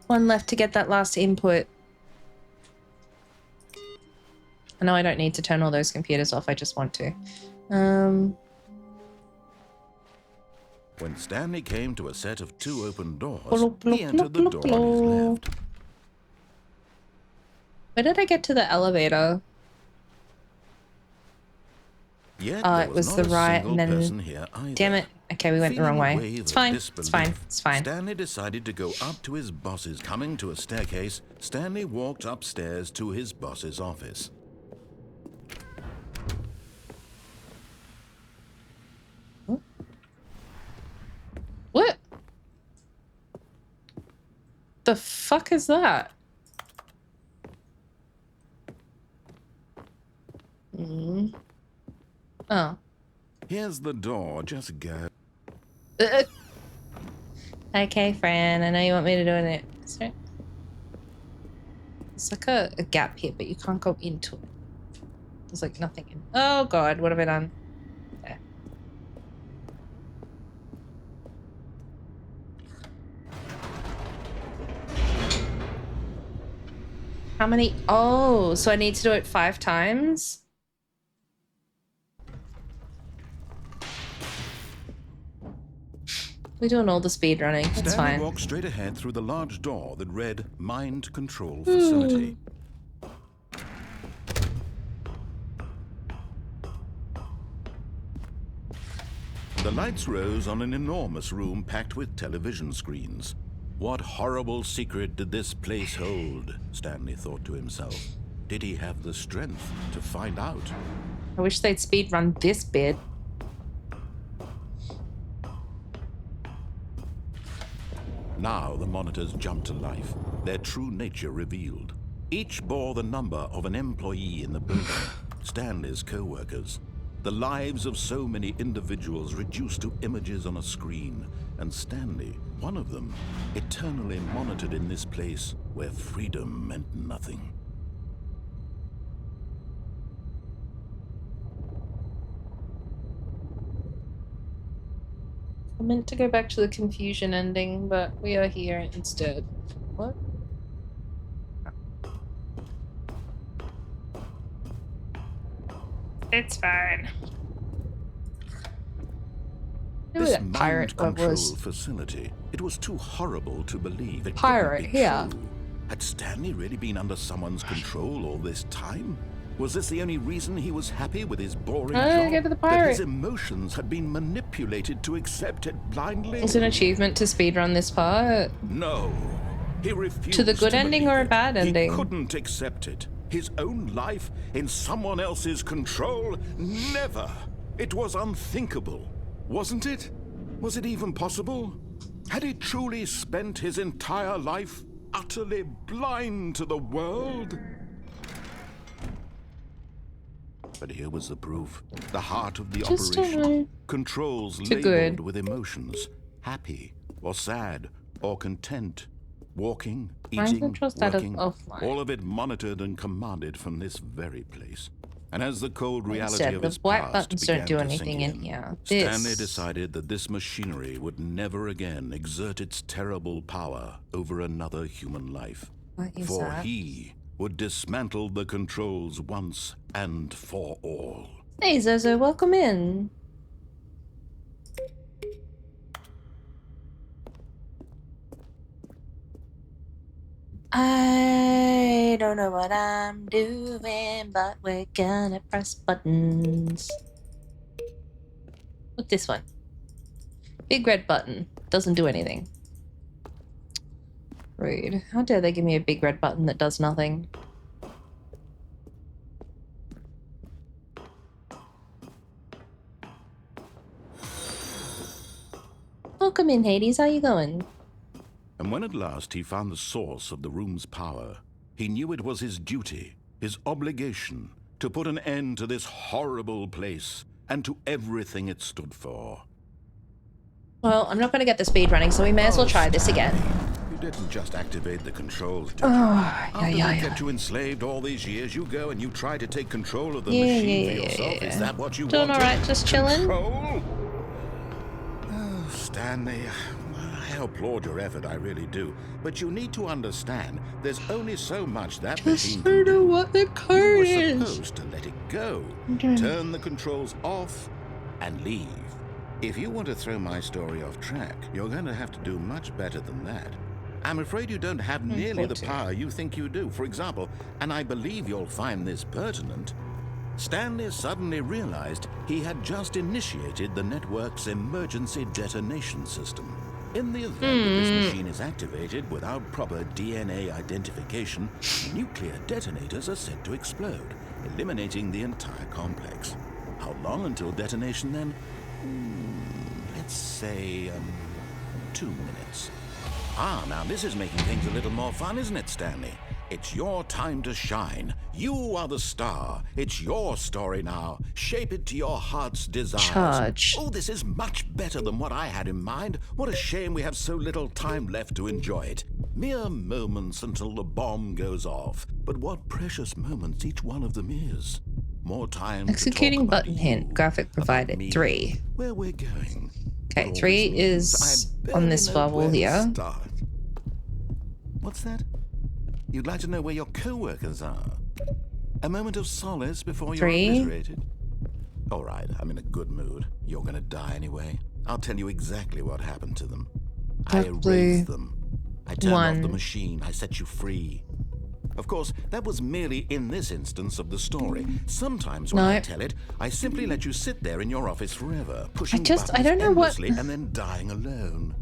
One left to get that last input. I know I don't need to turn all those computers off, I just want to. When Stanley came to a set of 2 open doors, he entered the door on his left. Where did I get to the elevator? It was the right, and then... Damn it. Okay, we went the wrong way. It's fine. It's fine. It's fine. Stanley decided to go up to his boss's. Coming to a staircase, Stanley walked upstairs to his boss's office. What? The fuck is that? Oh. Here's the door, just go. Okay, Fran, I know you want me to do it. Sorry. It's like a gap here, but you can't go into it. There's like nothing in. Oh god, what have I done? There. How many? Oh, so I need to do it 5 times? We're doing all the speed running. It's fine. Stanley walked straight ahead through the large door that read Mind Control Facility. The lights rose on an enormous room packed with television screens. What horrible secret did this place hold? Stanley thought to himself. Did he have the strength to find out? I wish they'd speed run this bit. Now the monitors jumped to life, their true nature revealed. Each bore the number of an employee in the building, Stanley's co-workers. The lives of so many individuals reduced to images on a screen, and Stanley, one of them, eternally monitored in this place where freedom meant nothing. I meant to go back to the confusion ending, but we are here instead. What? It's fine. This pirate control facility, it was too horrible to believe it pirate couldn't be here. True. Had Stanley really been under someone's control all this time? Was this the only reason he was happy with his boring job? Go for the pirate. That his emotions had been manipulated to accept it blindly? Is it an achievement to speedrun this part? No. He refused to the good ending or a bad ending? He couldn't accept it. His own life in someone else's control? Never. It was unthinkable. Wasn't it? Was it even possible? Had he truly spent his entire life utterly blind to the world? But here was the proof. The heart of the operation. Controls labeled with emotions. Happy, or sad, or content. Walking, eating, working. All of it monitored and commanded from this very place. And as the cold reality of his white past buttons began don't do to anything sink in here. Stanley decided that this machinery would never again exert its terrible power over another human life. What is For that? he would dismantle the controls once and for all. Hey Zozo, welcome in. I don't know what I'm doing, but we're gonna press buttons. What's this one? Big red button. Doesn't do anything. Rude. How dare they give me a big red button that does nothing? Welcome in, Hades. How you going? And when at last he found the source of the room's power, he knew it was his duty, his obligation, to put an end to this horrible place and to everything it stood for. Well, I'm not going to get the speed running, so we may as well try this again. You didn't just activate the controls, did you? After we kept you enslaved all these years, you go and you try to take control of the machine for yourself. Is that what you want? Doing all right, just chilling. Control? Oh, Stanley, I applaud your effort, I really do. But you need to understand, there's only so much that machine can do. What the code You were supposed to let it go, turn the controls off, and leave. If you want to throw my story off track, you're going to have to do much better than that. I'm afraid you don't have nearly the power you think you do. For example, and I believe you'll find this pertinent, Stanley suddenly realized he had just initiated the network's emergency detonation system. In the event that this machine is activated without proper DNA identification, nuclear detonators are said to explode, eliminating the entire complex. How long until detonation then? Let's say 2 minutes. Ah, now this is making things a little more fun, isn't it, Stanley? It's your time to shine. You are the star. It's your story now. Shape it to your heart's desires. Charge. Oh, this is much better than what I had in mind. What a shame we have so little time left to enjoy it. Mere moments until the bomb goes off. But what precious moments each one of them is. More time Executing to talk button about hint. you, Graphic provided. about me, 3. where we're going. Okay, What all 3 this means, is I on this barely know bubble where to here. start. What's that? You'd like to know where your co-workers are? A moment of solace before you're 3. obliterated? All right, I'm in a good mood. You're gonna die anyway. I'll tell you exactly what happened to them. I Dark blue. erased them. I turned off 1. the machine. I set you free. Of course, that was merely in this instance of the story. Sometimes when I No. tell it, I simply let you sit there in your office forever, pushing I buttons don't know what- endlessly and then dying alone.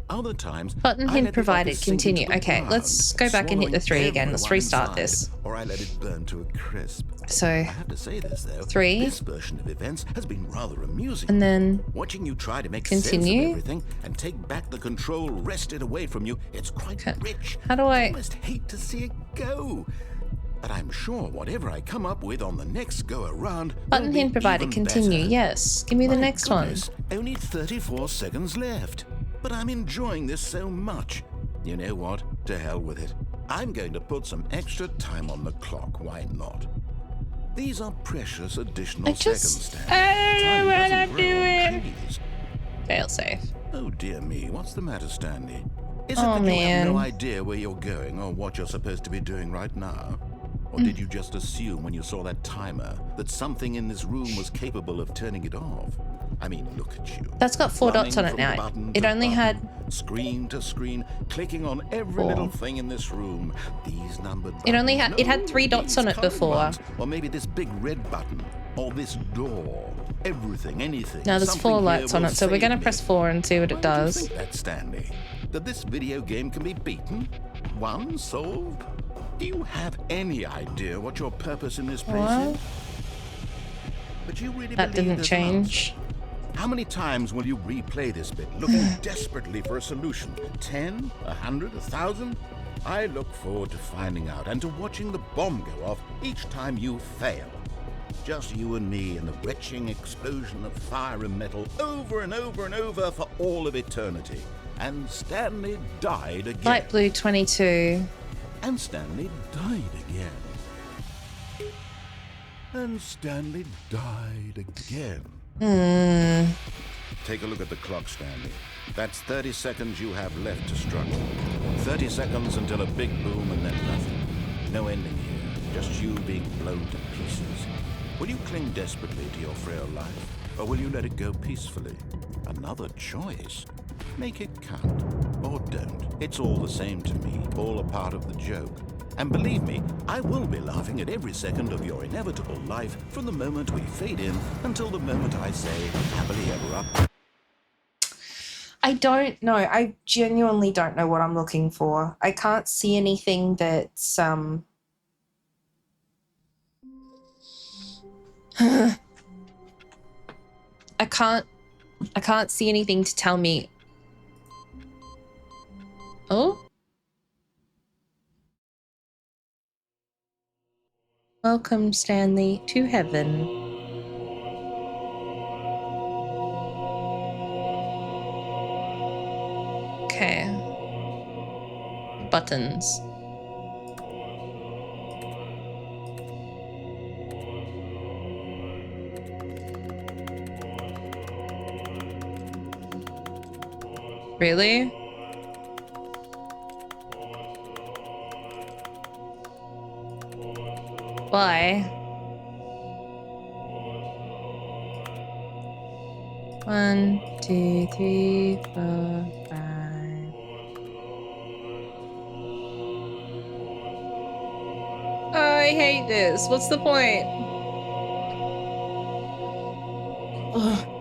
Other times, Button I hint let the provided. office sink Continue. into the Okay, ground, let's go back and hit the 3 again. Let's swallowing restart everyone this. inside, or I let it burn to a crisp. So, I have to say this though. 3. This version of events has been rather amusing. and then Watching you try to make sense Continue. of everything and take back the control wrested away from you, it's quite Okay. rich. How do I- almost hate to see it go. But I'm sure whatever I come up with on the next go around. button will be hint provided. even Continue. better. Yes. Give me the My next goodness, only 34 seconds left. But I'm enjoying this so much. You know what? To hell with it. I'm going to put some extra time on the clock. Why not? These are precious additional I just- seconds, Stan. I don't know Time what doesn't I'm grow on doing. trees. one. Fail safe. Oh dear me, what's the matter, Stanley? Is it Oh, that you have no man. idea where you're going or what you're supposed to be doing right now? Or did you just assume when you saw that timer that something in this room was capable of turning it off? I mean, look at you. That's got 4 dots on Running it from now. button It to only button, had... screen to screen, clicking on every 4. little thing in this room. These numbered buttons. It only had- it had 3 dots these on it colored before. ones. Or maybe this big red button. Or this door. Everything, anything. Now there's Something 4 here lights on will it, so we're save gonna me. press 4 and see what it Why do you does. think that, Stanley? That this video game can be beaten? Won? Solved? Do you have any idea what your purpose in this place What? is? But you really That believe didn't there's an answer? change. How many times will you replay this bit, looking desperately for a solution? 10? 100? 1,000? I look forward to finding out and to watching the bomb go off each time you fail. Just you and me and the retching explosion of fire and metal over and over and over for all of eternity. And Stanley died again. Light blue 22. And Stanley died again. And Stanley died again. Take a look at the clock, Stanley. That's 30 seconds you have left to struggle. 30 seconds until a big boom and then nothing. No ending here, just you being blown to pieces. Will you cling desperately to your frail life, or will you let it go peacefully? Another choice. Make it count, or don't. It's all the same to me, all a part of the joke. And believe me, I will be laughing at every second of your inevitable life from the moment we fade in until the moment I say, happily ever after. I don't know. I genuinely don't know what I'm looking for. I can't see anything that's I can't see anything to tell me. Oh? Welcome, Stanley, to heaven. Okay. Buttons. Really? Why? 1, 2, 3, 4, 5. Oh, I hate this. What's the point? Ugh.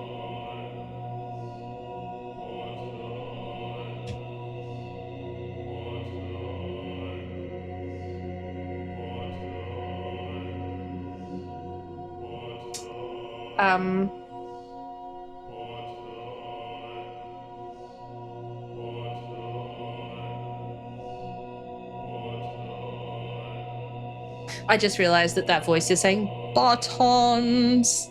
I just realized that that voice is saying buttons.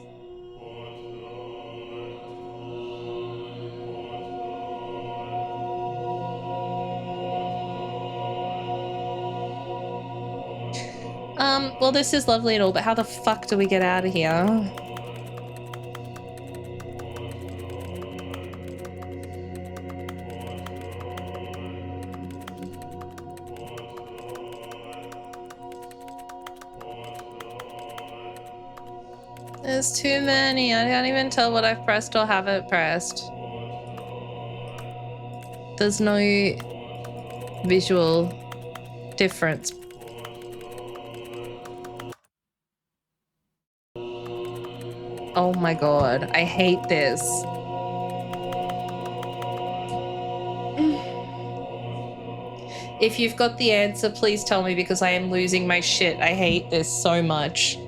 Well, this is lovely and all, but how the fuck do we get out of here? There's too many. I can't even tell what I've pressed or haven't pressed. There's no visual difference. Oh my god, I hate this. If you've got the answer, please tell me because I am losing my shit. I hate this so much.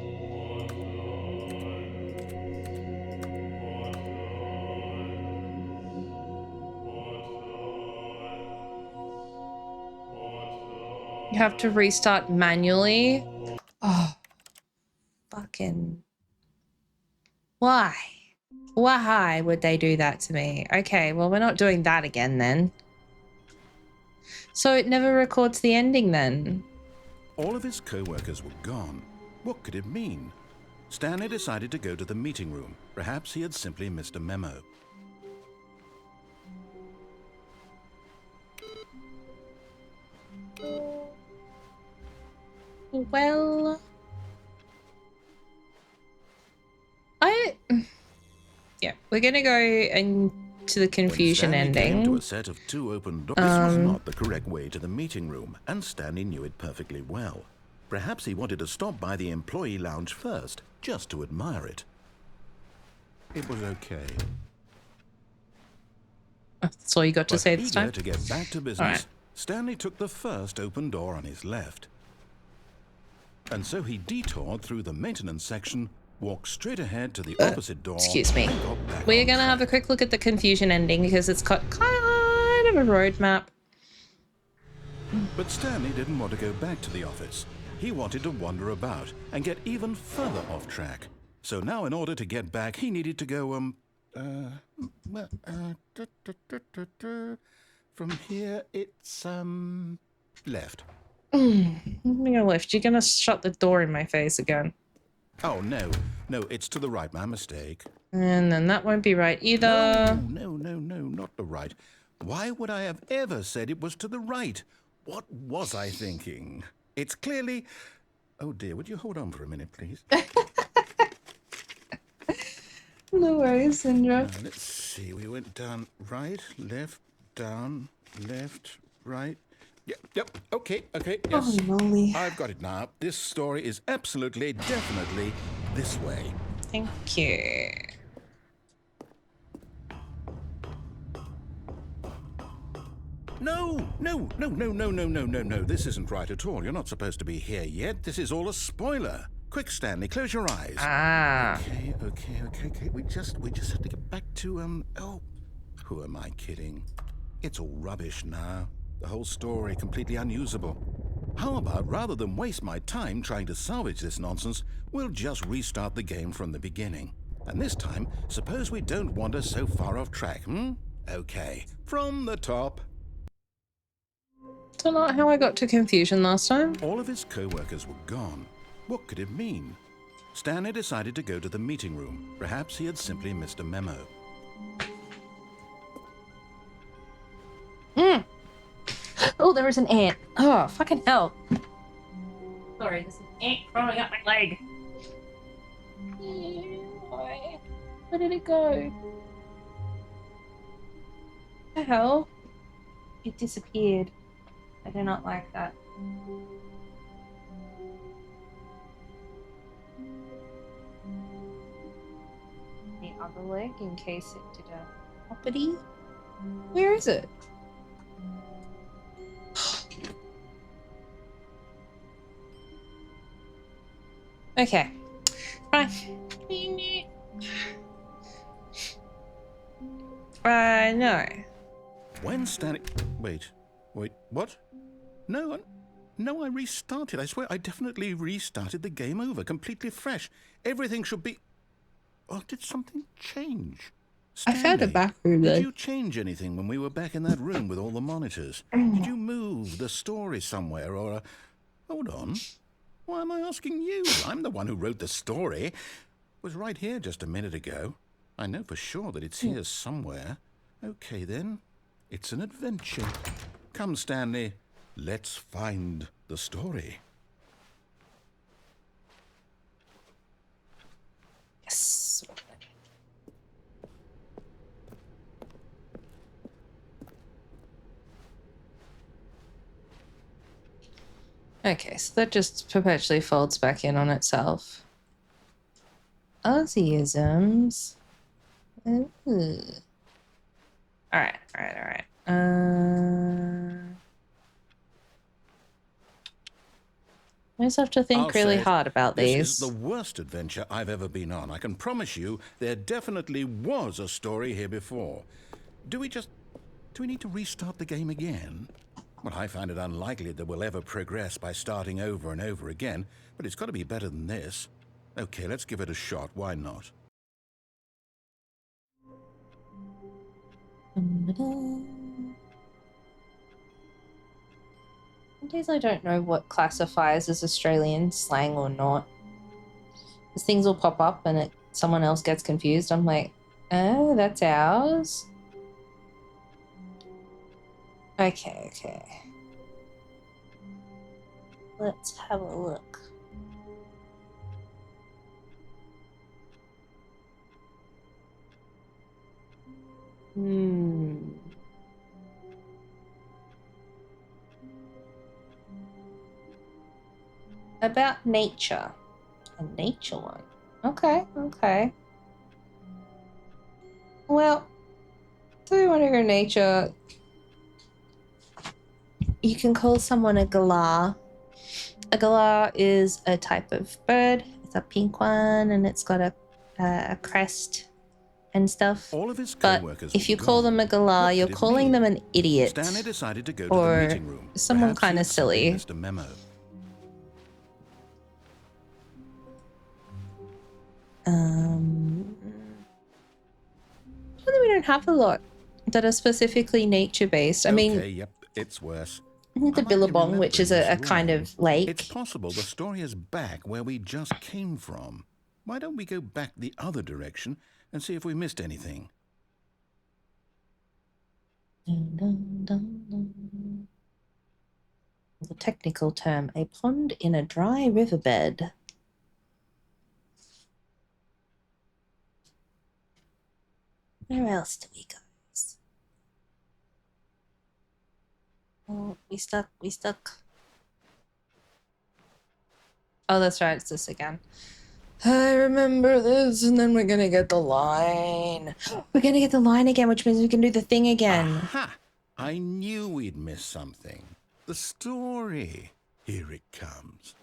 You have to restart manually? Oh, fucking... Why? Why would they do that to me? Okay, well, we're not doing that again then. So it never records the ending then? All of his co-workers were gone. What could it mean? Stanley decided to go to the meeting room. Perhaps he had simply missed a memo. Well... Yeah, we're gonna go into the confusion When Stanley ending. came to a set of 2 open doors. This was not the correct way to the meeting room, and Stanley knew it perfectly well. Perhaps he wanted to stop by the employee lounge first, just to admire it. It was okay. That's all you got to say this time? To get back to business, right. Stanley took the first open door on his left. And so he detoured through the maintenance section, walked straight ahead to the opposite door. Excuse me. and got back We're on gonna have a track. quick look at the confusion ending because it's got kind of a roadmap. But Stanley didn't want to go back to the office. He wanted to wander about and get even further off track. So now in order to get back, he needed to go, from here, it's, left. I'm gonna go left. You're gonna shut the door in my face again. Oh, no, it's to the right, my mistake. And then that won't be right either. No, not the right. Why would I have ever said it was to the right? What was I thinking? It's clearly... Oh dear, would you hold on for a minute, please? No worries, Sandra. Let's see, we went down right, left, down, left, right. Yep, okay, yes. Holy moly. I've got it now. This story is absolutely, definitely this way. Thank you. No. This isn't right at all. You're not supposed to be here yet. This is all a spoiler. Quick, Stanley, close your eyes. Ah. Okay. We just have to get back to, oh, who am I kidding? It's all rubbish now. The whole story completely unusable. How about, rather than waste my time trying to salvage this nonsense, we'll just restart the game from the beginning. And this time, suppose we don't wander so far off track, Okay, from the top. That's not how I got to confusion last time. All of his co-workers were gone. What could it mean? Stanley decided to go to the meeting room. Perhaps he had simply missed a memo. Oh, there is an ant. Oh, fucking hell. Sorry, there's an ant crawling up my leg. Where did it go? What the hell? It disappeared. I do not like that. The other leg in case it did a property. Where is it? Okay. Right. No. When Stanley... Wait, what? No, I restarted. I swear I definitely restarted the game over, completely fresh. Everything should be... Oh, did something change? Stanley, I found a back room though. Did you change anything when we were back in that room with all the monitors? Did you move the story somewhere or... Hold on. Why am I asking you? I'm the one who wrote the story. It was right here just a minute ago. I know for sure that it's here somewhere. Okay, then. It's an adventure. Come, Stanley. Let's find the story. Yes. Okay, so that just perpetually folds back in on itself. Aussieisms. Ooh. All right. I just have to think really hard about these. This is the worst adventure I've ever been on. I can promise you there definitely was a story here before. Do we need to restart the game again? Well, I find it unlikely that we'll ever progress by starting over and over again, but it's got to be better than this. Okay, let's give it a shot. Why not? Sometimes I don't know what classifies as Australian slang or not. Because things will pop up and someone else gets confused. I'm like, oh, that's ours? Okay. Let's have a look. About nature. A nature one. Okay. Well, do we want to go nature? You can call someone a galah. A galah is a type of bird. It's a pink one and it's got a crest and stuff. All of his but if you call them a galah, you're calling them an idiot. Stanley decided to go or to the meeting room. Someone kind of silly. Missed a memo. We don't have a lot that are specifically nature-based. I mean, yep, it's worse. The Billabong, which is a kind of lake. It's possible the story is back where we just came from. Why don't we go back the other direction and see if we missed anything? Dun, dun, dun, dun. The technical term, a pond in a dry riverbed. Where else do we go? Oh, we stuck. Oh, that's right, it's this again. I remember this, and then we're gonna get the line. We're gonna get the line again, which means we can do the thing again. Aha! I knew we'd miss something. The story. Here it comes.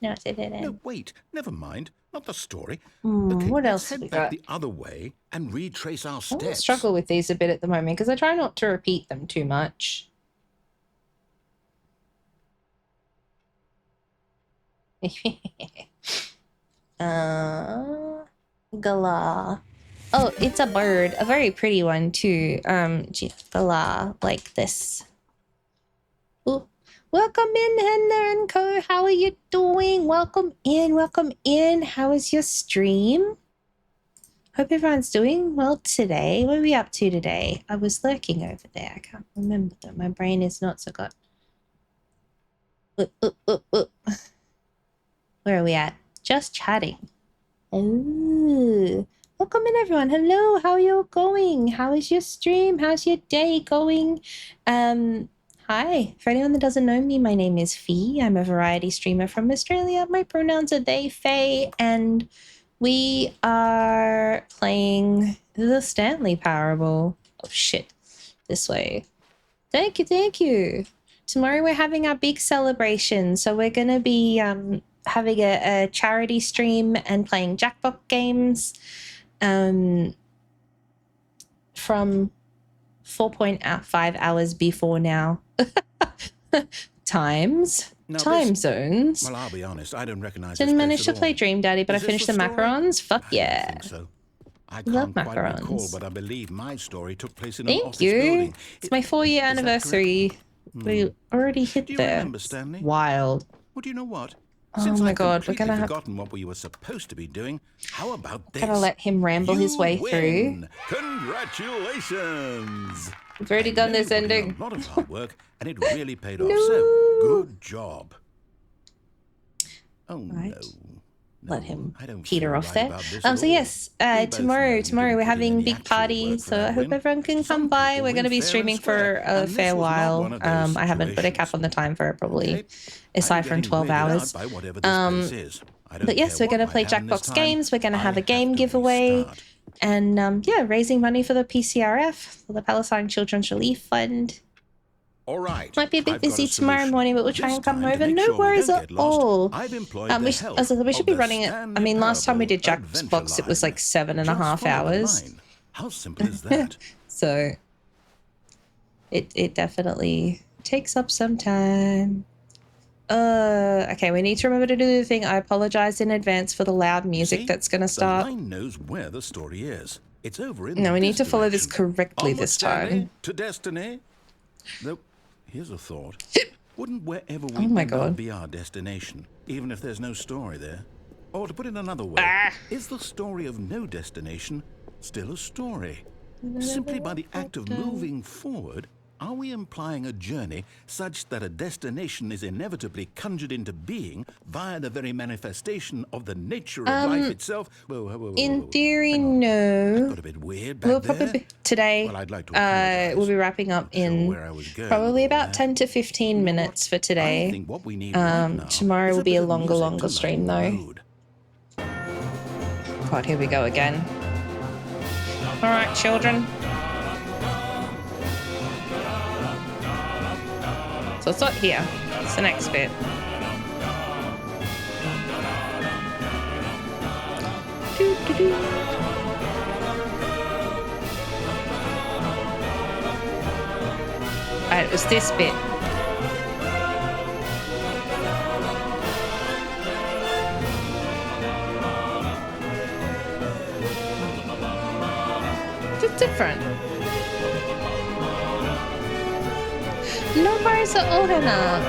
No, it didn't. No, wait. Never mind. Not the story. What let's else have head we back got? the other way and retrace our I steps. struggle with these a bit at the moment because I try not to repeat them too much. Gala. Oh, it's a bird. A very pretty one too. Gala, like this. Ooh. Welcome in, Henna and Co. How are you doing? Welcome in. How is your stream? Hope everyone's doing well today. What are we up to today? I was lurking over there. I can't remember though. My brain is not so good. Where are we at? Just chatting. Oh, welcome in everyone. Hello, how are you going? How is your stream? How's your day going? Hi. For anyone that doesn't know me, my name is Fee. I'm a variety streamer from Australia. My pronouns are they, Faye, and we are playing the Stanley Parable. Oh shit. This way. Thank you. Tomorrow we're having our big celebration, so we're going to be having a charity stream and playing Jackbox games from 4.5 hours before now. Time zones. Well, I'll be honest, I don't recognize Didn't this manage place to at play all. Dream Daddy, but I Is this finished the the story? macarons. Fuck I yeah. don't think so. I Love can't quite recall, macarons. but I believe my story took place in an Thank office you. building. It's my 4-year Is that anniversary. We already hit Do you there. remember, Stanley? Wild. Well, do you know what? Oh Since my I've God, we're completely gonna have- forgotten what we were supposed to be doing, how about this? Gotta let him ramble his way win. Congratulations! We've already done this You put in ending. a lot of hard work, and it really paid off. So good job. Oh Right. no. Let him I don't peter feel off right there. about this So at all. yes, We both know tomorrow you didn't we're put in having any big actual party, work for so I that hope win. everyone can Some come by. people We're going to win be fair streaming and square, for a and this fair was not while. one of those I haven't put a cap situations. on the time for probably Okay. aside I'm from getting 12 weirded out hours. by whatever this place is. I don't But yes, care we're going to what play might happen this Jackbox time. games. We're going to have I a game to giveaway. restart. And yeah, raising money for the PCRF, for the Palestine Children's Relief Fund. All right. Might be a bit I've got busy tomorrow solution. morning, but we'll try This and come time, to over. make No sure we worries don't at get lost, all. I've employed the We help should be of the running it. I Stanley mean, last time we did Parable Adventure Jackbox, it was Line. like 7.5 Just follow the hours. line. How simple is that? So it definitely takes up some time. Okay, we need to remember to do the thing. I apologize in advance for the loud music See? that's going to The start. line knows where the story is. It's over in No, we need this to follow this direction. correctly Onward, this Stanley, time. to destiny. Though, here's a thought. Wouldn't wherever we Oh my end God. up be our destination, even if there's no story there? Or to put it another way, is the story of no destination still a story? Simply by the act of moving forward, are we implying a journey such that a destination is inevitably conjured into being via the very manifestation of the nature of life itself? Whoa, In theory, hang on. That no. got a bit weird back We'll there. probably be, today. Well, I'd like to apologize. We'll be wrapping up Not sure in where I was going probably with all about that. 10 to 15 minutes for I today. think what we need right now Tomorrow is will be bit a of longer music to stream lighten the though. mood. God, here we go again. All right, children. So it's not here. It's the next bit. Doo-doo-doo. Alright, it was this bit. It's different. No worries at all, Hannah.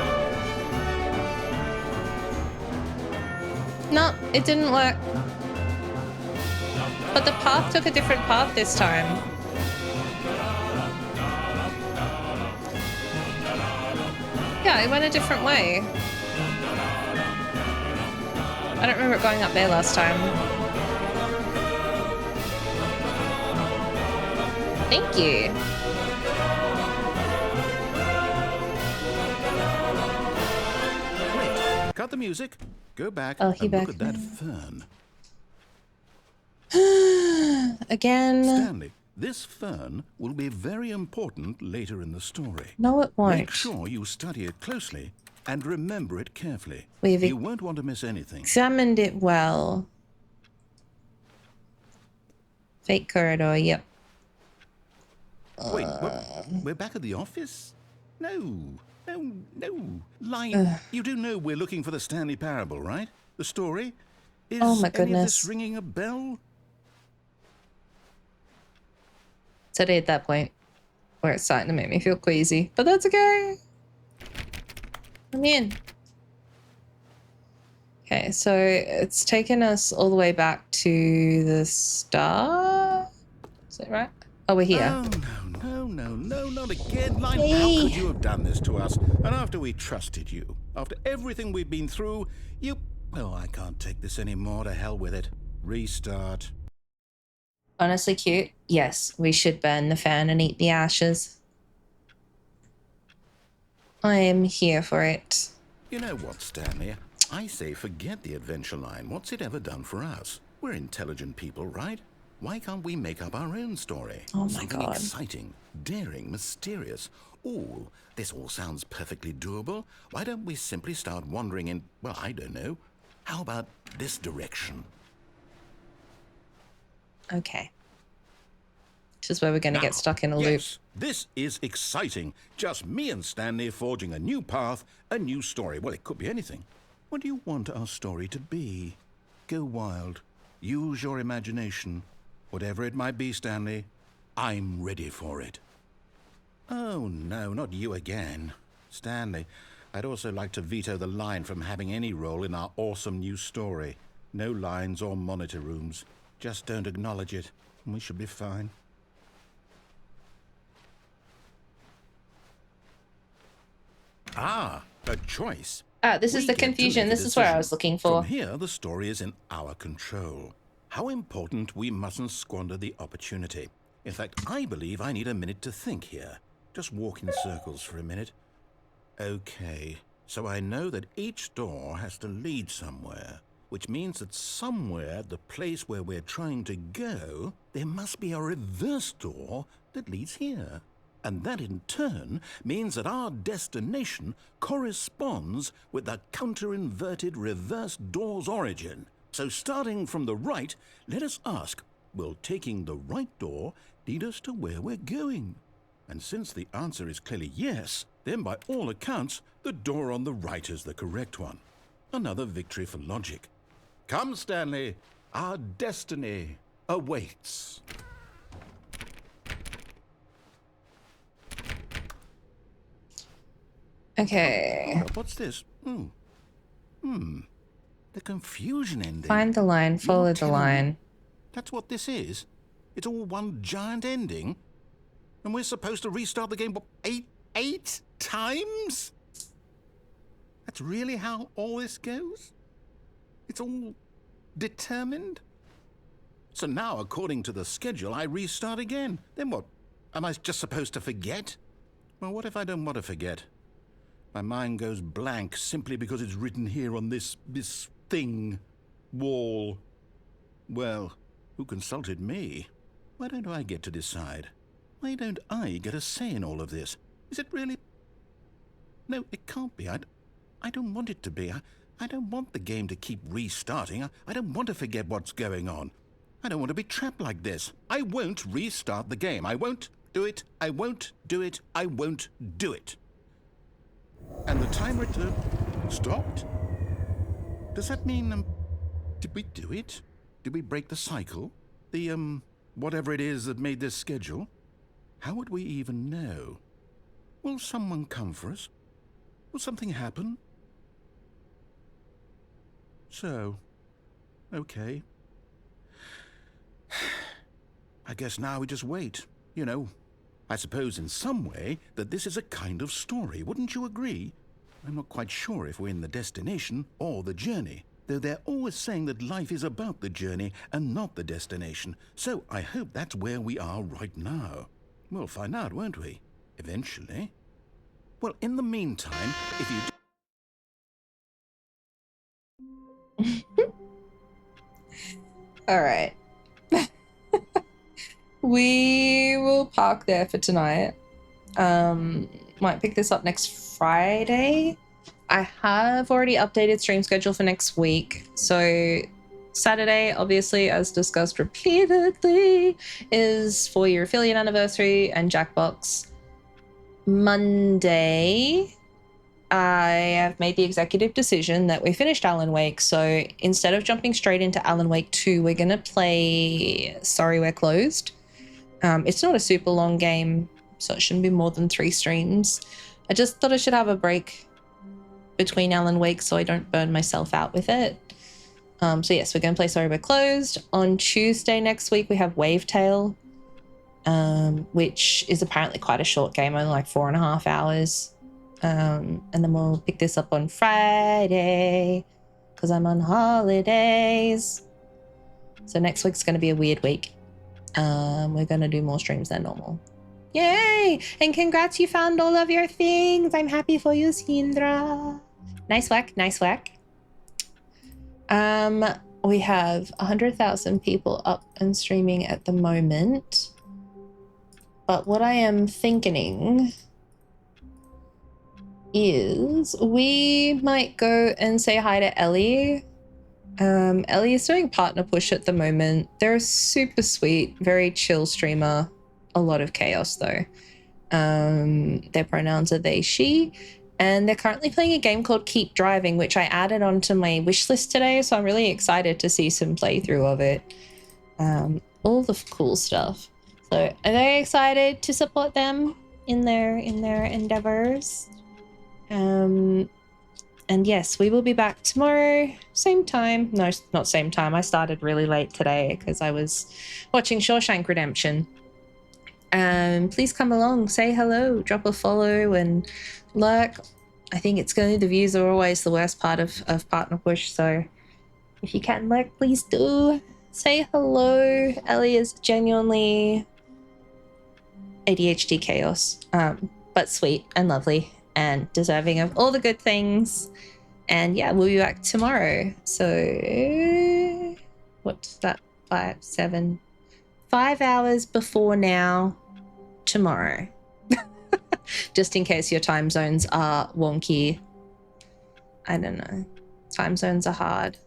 No, it didn't work. But the path took a different path this time. Yeah, it went a different way. I don't remember it going up there last time. Thank you. Wait, cut the music. Go back Oh, he and back look at that fern. Again. Stanley, this fern will be very important later in the story. No, it won't. Make sure you study it closely and remember it carefully. We've You won't want to miss anything. examined it well. Fake corridor, yep. Wait, what? We're back at the office? No. Line, you do know we're looking for the Stanley Parable, right? The story? Is Oh my any of goodness. this ringing a bell? Today at that point where it's starting to make me feel queasy, but that's okay. I'm in. Okay, so it's taken us all the way back to the start. Is that right? Oh, we're here. Oh, no, not again. Line, Yay. how could you have done this to us? And after we trusted you, after everything we've been through, you... Oh, I can't take this anymore. To hell with it. Restart. Honestly cute. Yes, we should burn the fan and eat the ashes. I am here for it. You know what, Stanley? I say forget the adventure line. What's it ever done for us? We're intelligent people, right? Why can't we make up our own story? Oh my Something God. exciting, daring, mysterious. Ooh, this all sounds perfectly doable. Why don't we simply start wandering in, well, I don't know. How about this direction? Okay. This is where we're going to Now, get stuck in a loop. yes, this is exciting. Just me and Stanley forging a new path, a new story. Well, it could be anything. What do you want our story to be? Go wild. Use your imagination. Whatever it might be, Stanley, I'm ready for it. Oh, no, not you again. Stanley, I'd also like to veto the line from having any role in our awesome new story. No lines or monitor rooms. Just don't acknowledge it, and we should be fine. Ah, a choice. This is We the get to confusion. make a This is where I decision. was looking for. From here, the story is in our control. How important we mustn't squander the opportunity. In fact, I believe I need a minute to think here. Just walk in circles for a minute. Okay, so I know that each door has to lead somewhere, which means that somewhere, the place where we're trying to go, there must be a reverse door that leads here. And that in turn means that our destination corresponds with the counter-inverted reverse door's origin. So starting from the right, let us ask, will taking the right door lead us to where we're going? And since the answer is clearly yes, then by all accounts, the door on the right is the correct one. Another victory for logic. Come, Stanley, our destiny awaits. Okay. What's this? The confusion ending. Find the line, follow the telling me line. That's what this is? It's all one giant ending? And we're supposed to restart the game, what, eight times? That's really how all this goes? It's all determined? So now, according to the schedule, I restart again. Then what? Am I just supposed to forget? Well, what if I don't want to forget? My mind goes blank simply because it's written here on this thing, wall. Well, who consulted me? Why don't I get to decide? Why don't I get a say in all of this? Is it really? No, it can't be. I don't want it to be. I don't want the game to keep restarting. I don't want to forget what's going on. I don't want to be trapped like this. I won't restart the game. I won't do it. I won't do it. I won't do it. And the timer stopped? Does that mean, did we do it? Did we break the cycle? The, whatever it is that made this schedule? How would we even know? Will someone come for us? Will something happen? So, okay. I guess now we just wait, you know. I suppose in some way that this is a kind of story, wouldn't you agree? I'm not quite sure if we're in the destination or the journey, though they're always saying that life is about the journey and not the destination, so I hope that's where we are right now. We'll find out, won't we? Eventually. Well, in the meantime, if you... All right. We will park there for tonight. Might pick this up next Friday. I have already updated stream schedule for next week. So Saturday, obviously, as discussed repeatedly, is for your affiliate anniversary and Jackbox. Monday, I have made the executive decision that we finished Alan Wake. So instead of jumping straight into Alan Wake 2, we're going to play Sorry We're Closed. It's not a super long game, so it shouldn't be more than 3 streams. I just thought I should have a break between Alan Wake so I don't burn myself out with it. So yes, we're going to play Sorry We're Closed. On Tuesday next week, we have Wavetail, which is apparently quite a short game, only like 4.5 hours. And then we'll pick this up on Friday because I'm on holidays. So next week's going to be a weird week. We're going to do more streams than normal. Yay! And congrats, you found all of your things. I'm happy for you, Sindra. Nice whack, nice whack. We have 100,000 people up and streaming at the moment. But what I am thinking is we might go and say hi to Ellie. Ellie is doing partner push at the moment. They're a super sweet, very chill streamer. A lot of chaos though. Their pronouns are they, she, and they're currently playing a game called Keep Driving, which I added onto my wish list today, so I'm really excited to see some playthrough of it. All the cool stuff. So are they excited to support them in their endeavors? And yes, we will be back tomorrow, same time. No, not same time. I started really late today because I was watching Shawshank Redemption. Please come along, say hello, drop a follow and lurk. I think it's going, the views are always the worst part of partner push, so if you can lurk, please do. Say hello. Ellie is genuinely ADHD chaos, but sweet and lovely and deserving of all the good things. And yeah, we'll be back tomorrow. So what's that? 5 hours before now tomorrow. Just in case your time zones are wonky. I don't know. Time zones are hard.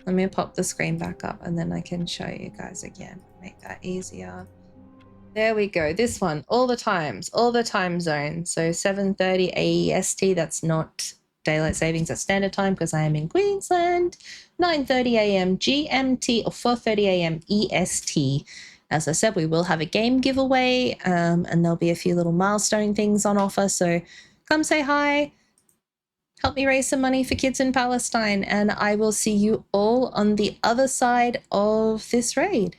Let me pop the screen back up and then I can show you guys again. Make that easier. There we go. This one, all the time zones. So 7:30 AEST, that's not daylight savings, that's standard time because I am in Queensland. 9:30 a.m. GMT or 4:30 a.m. EST. As I said, we will have a game giveaway and there'll be a few little milestone things on offer. So come say hi, help me raise some money for kids in Palestine, and I will see you all on the other side of this raid.